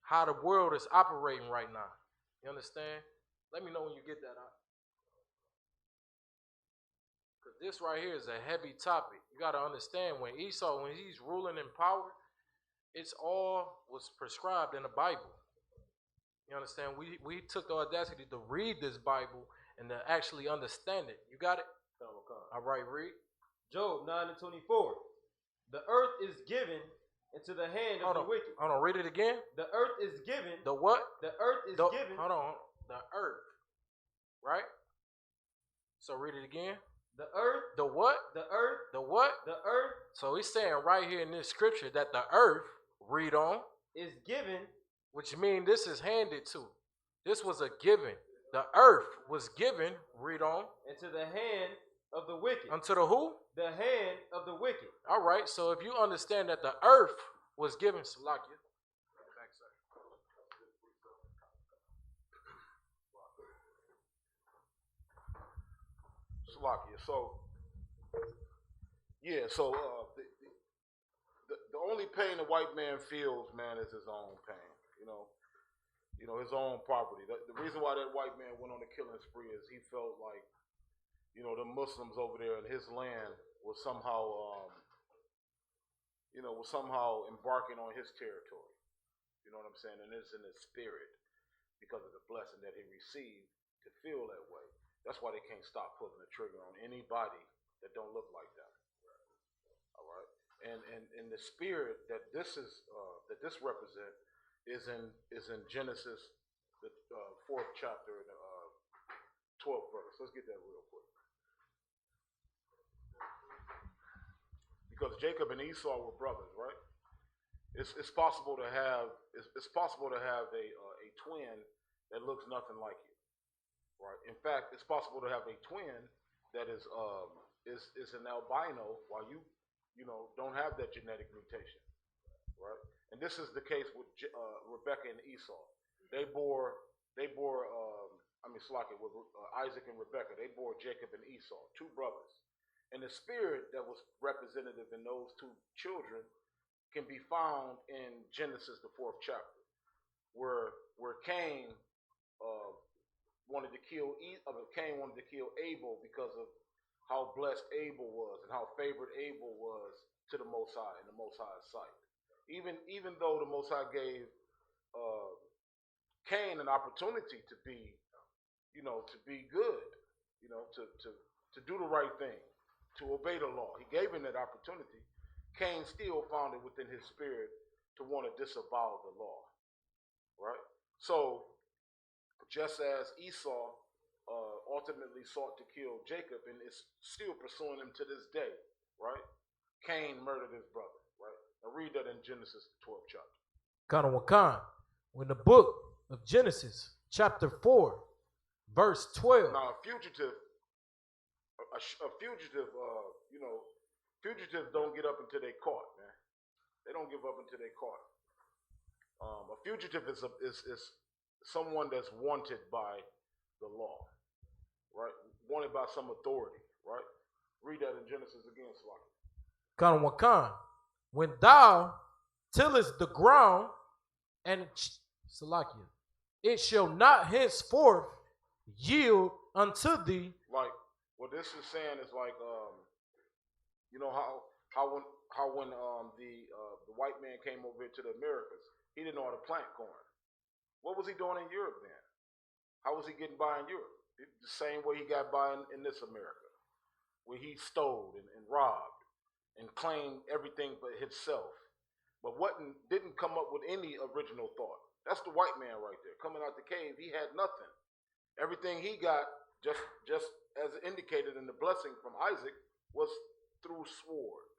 how the world is operating right now. You understand? Let me know when you get that out. Because this right here is a heavy topic. You got to understand, when Esau, when he's ruling in power, it's all was prescribed in the Bible. You understand? We took the audacity to read this Bible and to actually understand it. You got it? All right, read.
Job 9:24. The earth is given into the hand of the wicked.
Hold on, read it again.
The earth is given.
The what?
The earth is given.
Hold on. The earth. Right? So read it again.
The earth.
The what?
The earth.
The what?
The earth.
So he's saying right here in this scripture that the earth, read on,
is given.
Which means this is handed to. This was a given. The earth was given, read on,
into the hand of the wicked.
Unto the who?
The hand of the wicked.
All right, so if you understand that the earth was given, Salakia.
Salakia. So, yeah, so the only pain the white man feels, man, is his own pain. You know, his own property. The reason why that white man went on a killing spree is he felt like, the Muslims over there in his land was somehow, embarking on his territory. You know what I'm saying? And it's in his spirit because of the blessing that he received to feel that way. That's why they can't stop pulling the trigger on anybody that don't look like that. All right, and the spirit that this represents is in Genesis, the 4th chapter, and 12th verse. Let's get that real quick. Because Jacob and Esau were brothers, right? It's possible to have a twin that looks nothing like you, right? In fact, it's possible to have a twin that is an albino while you don't have that genetic mutation, right? And this is the case with Rebecca and Esau. With Isaac and Rebecca, they bore Jacob and Esau, two brothers. And the spirit that was representative in those two children can be found in Genesis, the 4th chapter, where Cain wanted to kill Abel because of how blessed Abel was and how favored Abel was to the Most High in the Most High's sight. Even though the Most High gave Cain an opportunity to be good, to do the right thing, to obey the law. He gave him that opportunity. Cain still found it within his spirit to want to disavow the law, right? So, just as Esau ultimately sought to kill Jacob and is still pursuing him to this day, right? Cain murdered his brother, right? Now read that in Genesis, the 12th chapter.
Kanawakan, when the book of Genesis, chapter 4, verse 12.
Now, fugitives don't get up until they caught, man. They don't give up until they caught. A fugitive is someone that's wanted by the law, right? Wanted by some authority, right? Read that in Genesis again, Salaki.
Kanawakan, when thou tillest the ground and Salakia, it shall not henceforth yield unto thee.
Like what this is saying is like how when the white man came over here to the Americas, he didn't know how to plant corn. What was he doing in Europe then? How was he getting by in Europe? The same way he got by in this America, where he stole and robbed and claimed everything but himself, but didn't come up with any original thought. That's the white man right there. Coming out the cave, he had nothing. Everything he got, just as indicated in the blessing from Isaac, was through sword,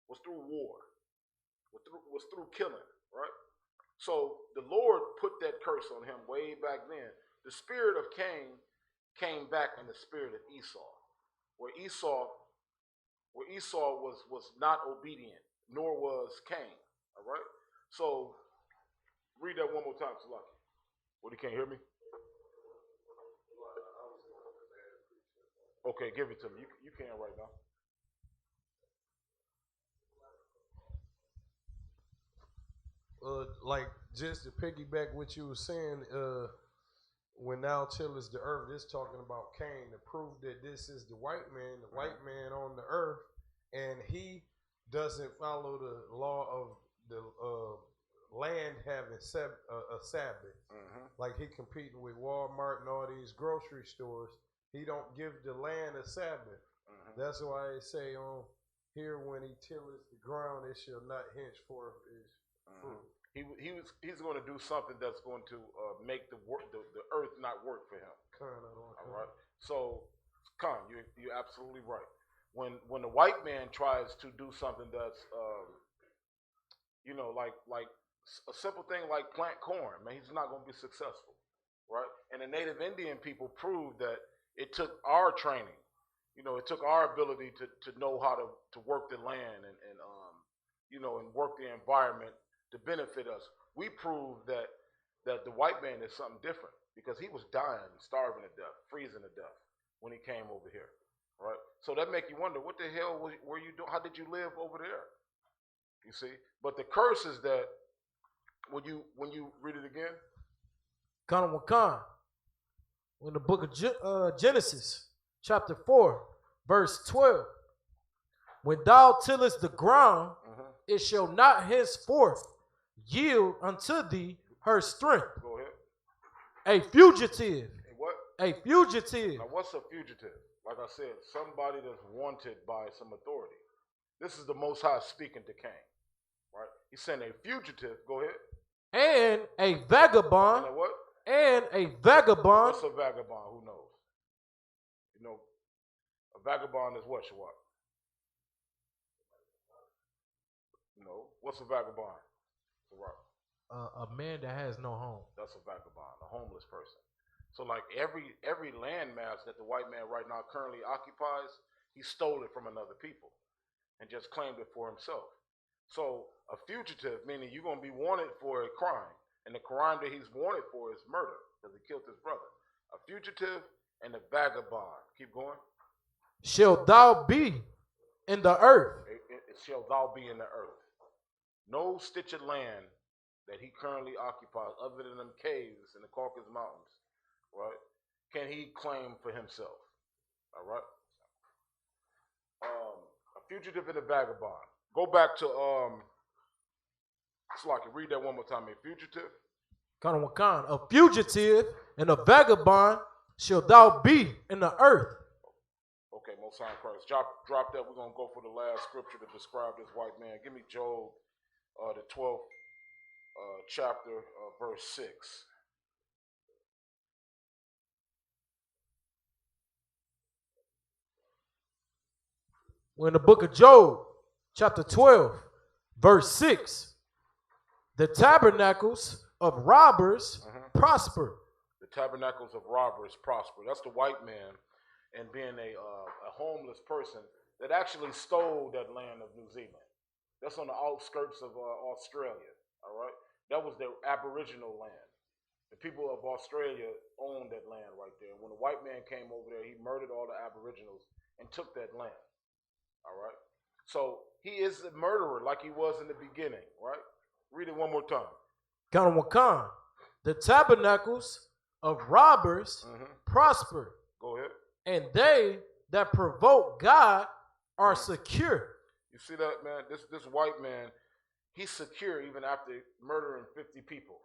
was through war, was through killing, right? So the Lord put that curse on him way back then. The spirit of Cain came back in the spirit of Esau, where Esau was not obedient, nor was Cain. All right. So read that one more time, Salaki. What, you can't hear me? Okay, give it to me. You can right now.
Like just to piggyback what you were saying, when thou tillest the earth, it's talking about Cain to prove that this is the white man on the earth, and he doesn't follow the law of the land having a Sabbath. Like he competing with Walmart and all these grocery stores. He don't give the land a Sabbath. That's why they say on here, when he tilleth the ground, it shall not henceforth is fruit.
He's going to do something that's going to make the earth not work for him. All right. So, you're absolutely right. When the white man tries to do something that's like a simple thing like plant corn, man, he's not going to be successful, right? And the Native Indian people proved that it took our training, it took our ability to know how to work the land and work the environment to benefit us. We proved that the white man is something different because he was dying, starving to death, freezing to death when he came over here, right? So that make you wonder, what the hell were you doing? How did you live over there? You see? But the curse is that when you read it again,
in the book of Genesis, chapter 4, verse 12, when thou tillest the ground, it shall not henceforth yield unto thee her strength.
Go ahead.
A fugitive.
What?
A fugitive.
Now, what's a fugitive? Like I said, somebody that's wanted by some authority. This is the Most High speaking to Cain, right? He's saying a fugitive. Go ahead.
And a vagabond.
And a what?
And a vagabond.
What's a vagabond? Who knows? A vagabond is what, Shawat? What's a vagabond? Right.
A man that has no home.
That's a vagabond, a homeless person. So like every landmass that the white man right now currently occupies, he stole it from another people and just claimed it for himself. So a fugitive, meaning you're going to be wanted for a crime, and the crime that he's wanted for is murder because he killed his brother. A fugitive and a vagabond. Keep going.
Shall thou be in the earth?
It shall thou be in the earth. No stitch of land that he currently occupies, other than them caves in the Caucasus Mountains, right, can he claim for himself. All right? A fugitive and a vagabond. Go back to, so I can read that one more time. A fugitive.
A fugitive and a vagabond shall thou be in the earth.
Okay, Most High Christ. Drop that. We're going to go for the last scripture to describe this white man. Give me Job, the 12th chapter, verse 6.
We're in the book of Job, chapter 12, verse 6. The tabernacles of robbers prosper.
The tabernacles of robbers prosper. That's the white man, and being a homeless person that actually stole that land of New Zealand. That's on the outskirts of Australia, all right? That was their aboriginal land. The people of Australia owned that land right there. When the white man came over there, he murdered all the aboriginals and took that land, all right? So he is a murderer like he was in the beginning, right? Read it one more time.
The tabernacles of robbers prosper.
Go ahead.
And they that provoke God are secure.
You see that, man? This white man, he's secure even after murdering 50 people.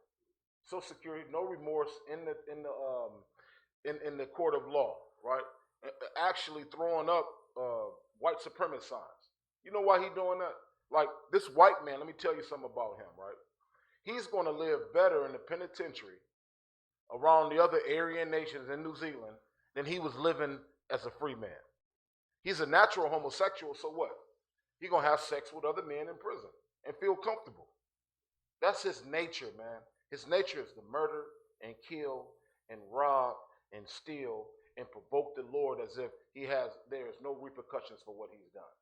So secure, no remorse in the court of law, right? Actually throwing up white supremacist signs. You know why he doing that? Like this white man, let me tell you something about him, right? He's going to live better in the penitentiary around the other Aryan nations in New Zealand than he was living as a free man. He's a natural homosexual, so what? He's going to have sex with other men in prison and feel comfortable. That's his nature, man. His nature is to murder and kill and rob and steal and provoke the Lord as if there is no repercussions for what he's done.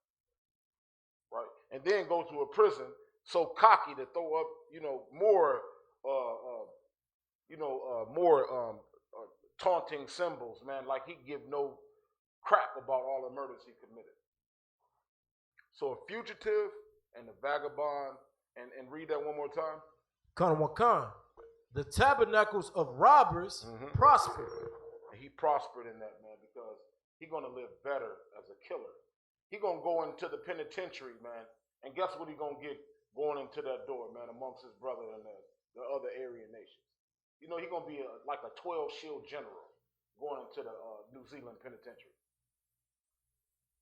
Right? And then go to a prison so cocky to throw up, more taunting symbols, man, like he give no crap about all the murders he committed. So a fugitive and a vagabond, and read that one more time.
The tabernacles of robbers prosper.
And he prospered in that, man, because he's going to live better as a killer. He's going to go into the penitentiary, man, and guess what he's going to get going into that door, man, amongst his brother and the other Aryan nations. He's going to be like a 12-shield general going into the New Zealand penitentiary.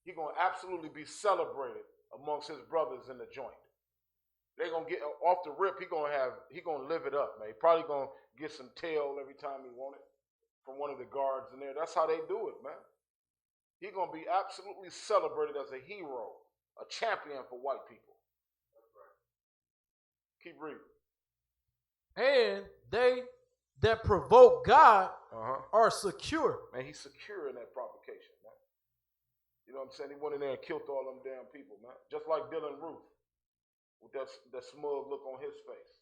He's going to absolutely be celebrated amongst his brothers in the joint. They're going to get off the rip. He's going to live it up, man. He's probably going to get some tail every time he want it from one of the guards in there. That's how they do it, man. He's going to be absolutely celebrated as a hero, a champion for white people. Keep reading.
And they that provoke God are secure.
Man, he's secure in that provocation, man. You know what I'm saying? He went in there and killed all them damn people, man. Just like Dylan Roof, with that smug look on his face.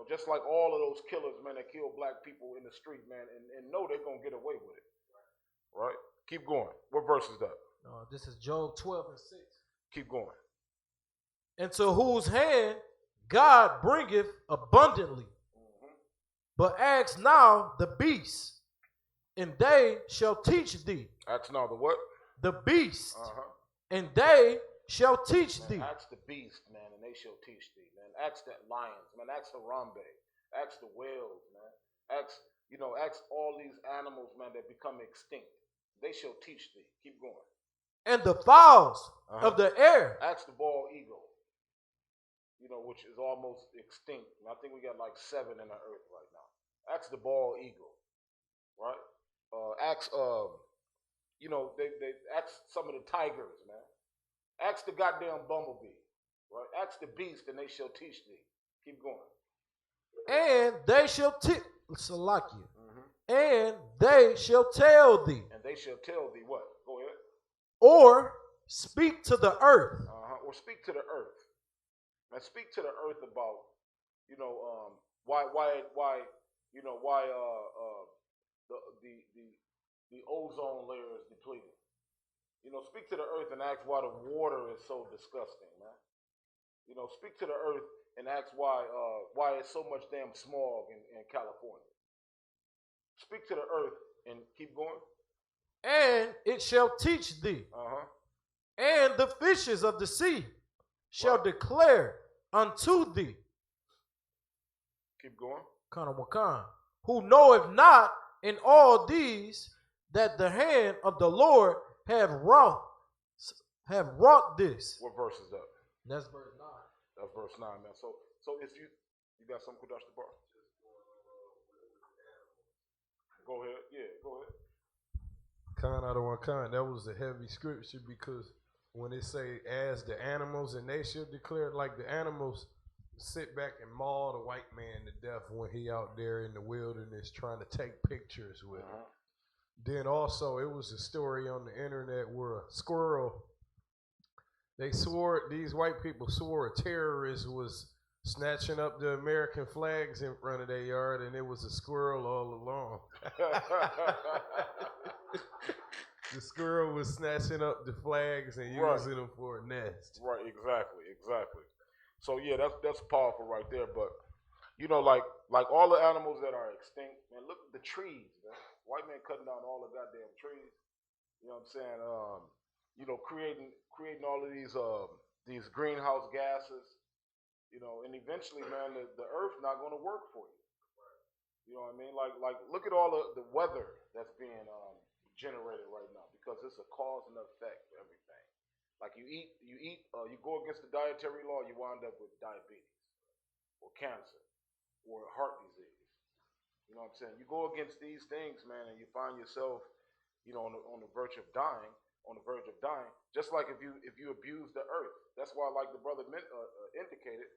Just like all of those killers, man, that kill black people in the street, man, and know they're going to get away with it. Right? Keep going. What verse is that?
This is Job 12 and 6.
Keep going.
Into whose hand God bringeth abundantly. But ask now the beasts, and they shall teach thee.
Ask now the what?
The beast, and they shall teach thee.
Ask the beast, man, and they shall teach thee, man. Ask that lions, man. Ask Harambe. Ask the whales, man. Ask all these animals, man, that become extinct. They shall teach thee. Keep going.
And the fowls of the air.
Ask the bald eagle, which is almost extinct. And I think we got like 7 in the earth right now. Ask the bald eagle, right? Ask they ask some of the tigers, man. Ask the goddamn bumblebee. Right? Ask the beast, and they shall teach thee. Keep going.
And they shall teach. Salakia. And they shall tell thee.
And they shall tell thee what? Go ahead.
Or speak to the earth.
Or speak to the earth. Now speak to the earth about, why the ozone layer is depleted. Speak to the earth and ask why the water is so disgusting, man. Speak to the earth and ask why it's so much damn smog in California. Speak to the earth and keep going.
And it shall teach thee. And the fishes of the sea shall declare unto thee.
Keep going.
Kana wakan. Who knoweth not in all these that the hand of the Lord have wrought this.
What verse is that?
That's verse 9.
That's verse 9, man. So if you got something, Kudash the bar? Go ahead. Yeah, go ahead.
Khan out of one kind. That was a heavy scripture because when it say as the animals and they shall declare, like the animals sit back and maul the white man to death when he out there in the wilderness trying to take pictures with him. Then also it was a story on the internet where a squirrel, these white people swore a terrorist was snatching up the American flags in front of their yard, and it was a squirrel all along. The squirrel was snatching up the flags and using them for a nest.
Right, exactly. So yeah, that's powerful right there. But like all the animals that are extinct, man, look at the trees, man. White man cutting down all the goddamn trees. You know what I'm saying? Creating all of these greenhouse gases. And eventually, man, the earth's not going to work for you. You know what I mean? Like look at all the weather that's being generated right now because it's a cause and effect for everything. Like you go against the dietary law, you wind up with diabetes or cancer or heart disease. You know what I'm saying? You go against these things, man, and you find yourself, on the verge of dying. Just like if you abuse the earth. That's why, like the brother indicated,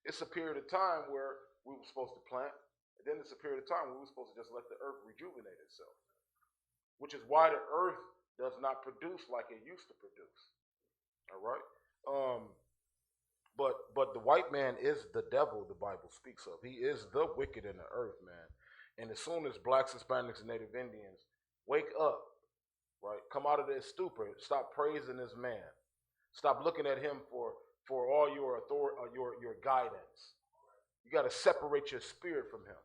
it's a period of time where we were supposed to plant, and then it's a period of time where we were supposed to just let the earth rejuvenate itself. Which is why the earth does not produce like it used to produce. All right? But the white man is the devil the Bible speaks of. He is the wicked in the earth, man. And as soon as blacks, Hispanics, and Native Indians wake up, right, come out of their stupor, stop praising this man, stop looking at him for all your authority, your guidance. You got to separate your spirit from him.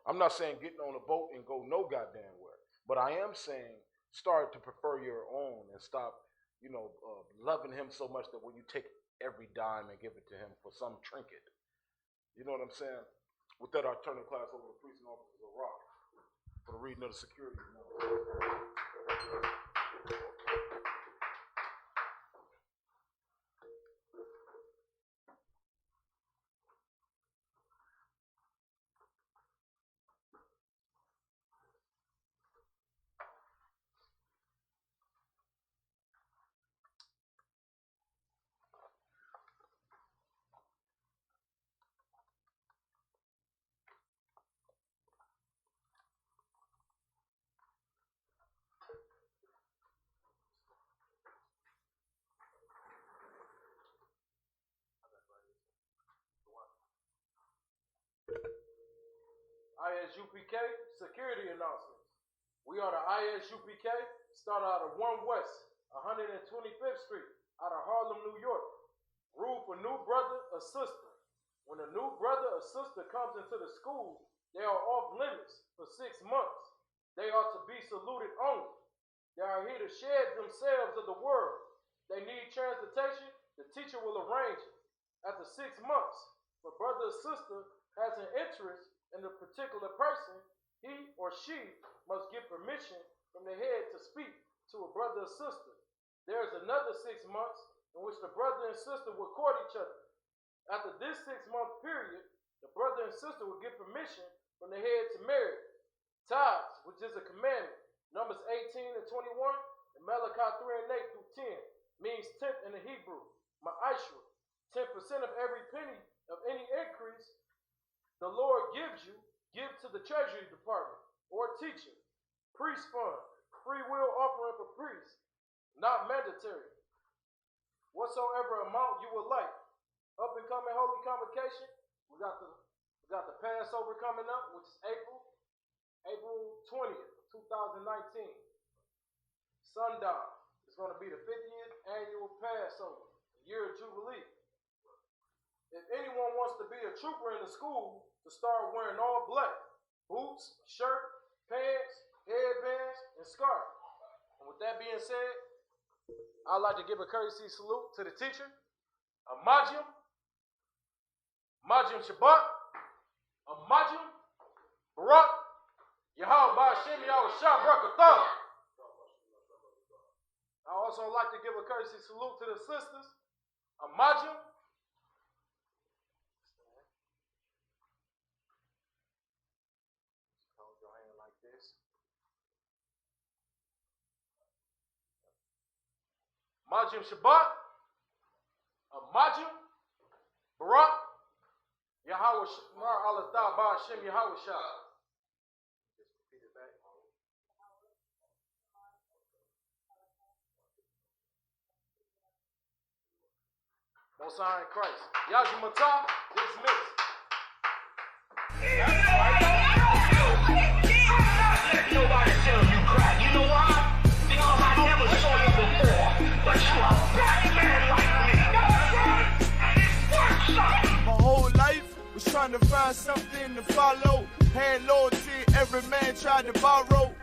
I'm not saying getting on a boat and go no goddamn where, but I am saying start to prefer your own and stop, loving him so much that when you take every dime and give it to him for some trinket. You know what I'm saying? With that, I'll turn the class over to Priest and Officers of Rock for the reading of the security.
ISUPK security announcements. We are the ISUPK, start out of 1 West, 125th Street, out of Harlem, New York. Rule for new brother or sister. When a new brother or sister comes into the school, they are off limits for 6 months. They are to be saluted only. They are here to shed themselves of the world. They need transportation, the teacher will arrange it. After 6 months, if a brother or sister has an interest in a particular person, he or she must get permission from the head to speak to a brother or sister. There is another 6 months in which the brother and sister will court each other. After this 6-month period, the brother and sister will get permission from the head to marry. Tithes, which is a commandment, Numbers 18 and 21, and Malachi 3 and 8 through 10, means tenth in the Hebrew, ma'ashra. 10% of every penny of any increase the Lord gives you, give to the Treasury Department or teacher, priest fund, free will offering for priests, not mandatory. Whatsoever amount you would like. Up and coming Holy Convocation, we got the Passover coming up, which is April 20th, 2019. Sundown. It's going to be the 50th annual Passover, year of Jubilee. If anyone wants to be a trooper in the school, to start wearing all black, boots, shirt, pants, headbands, and scarf. And with that being said, I'd like to give a courtesy salute to the teacher, Majim Shabbat, Majim Barak, Yahweh Ba'ashem Yahweh Shah Brakatah. I also like to give a courtesy salute to the sisters, Majim, hold your hand like this. Majim Shabbat, Majim Barak, Yahweh Shemar Alatah Ba'ashem Yahweh Shah. Just repeat it back. Most High in Christ. Yajimatah, dismissed.
Nobody tell you crap. You know why? Because I never saw you before. But you are a black man like me. And it works out.
My whole life was trying to find something to follow. Had loyalty, every man tried to borrow.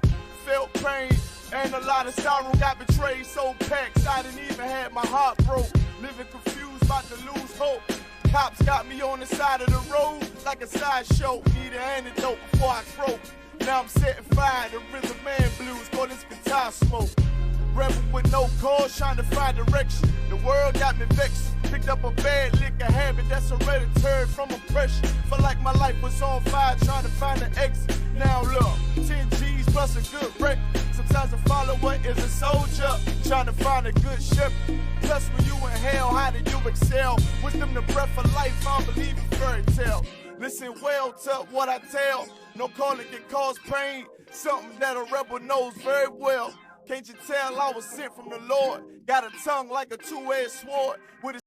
Felt pain and a lot of sorrow. Got betrayed, so packed, I didn't even have my heart broke. Living confused, about to lose hope. Cops got me on the side of the road like a sideshow. Need an antidote before I croak. Now I'm setting fire to Rhythm Man Blues, call this guitar smoke. Rebel with no cause, trying to find direction. The world got me vexed. Picked up a bad liquor habit that's hereditary from oppression. Felt like my life was on fire, trying to find an exit. Now look, 10 G's plus a good record. Sometimes a follower is a soldier, trying to find a good shepherd. Plus when you in hell, how do you excel? Wisdom the breath of life, I don't believe in fairy tale. Listen well to what I tell. No calling can cause pain. Something that a rebel knows very well. Can't you tell I was sent from the Lord? Got a tongue like a two-edged sword with a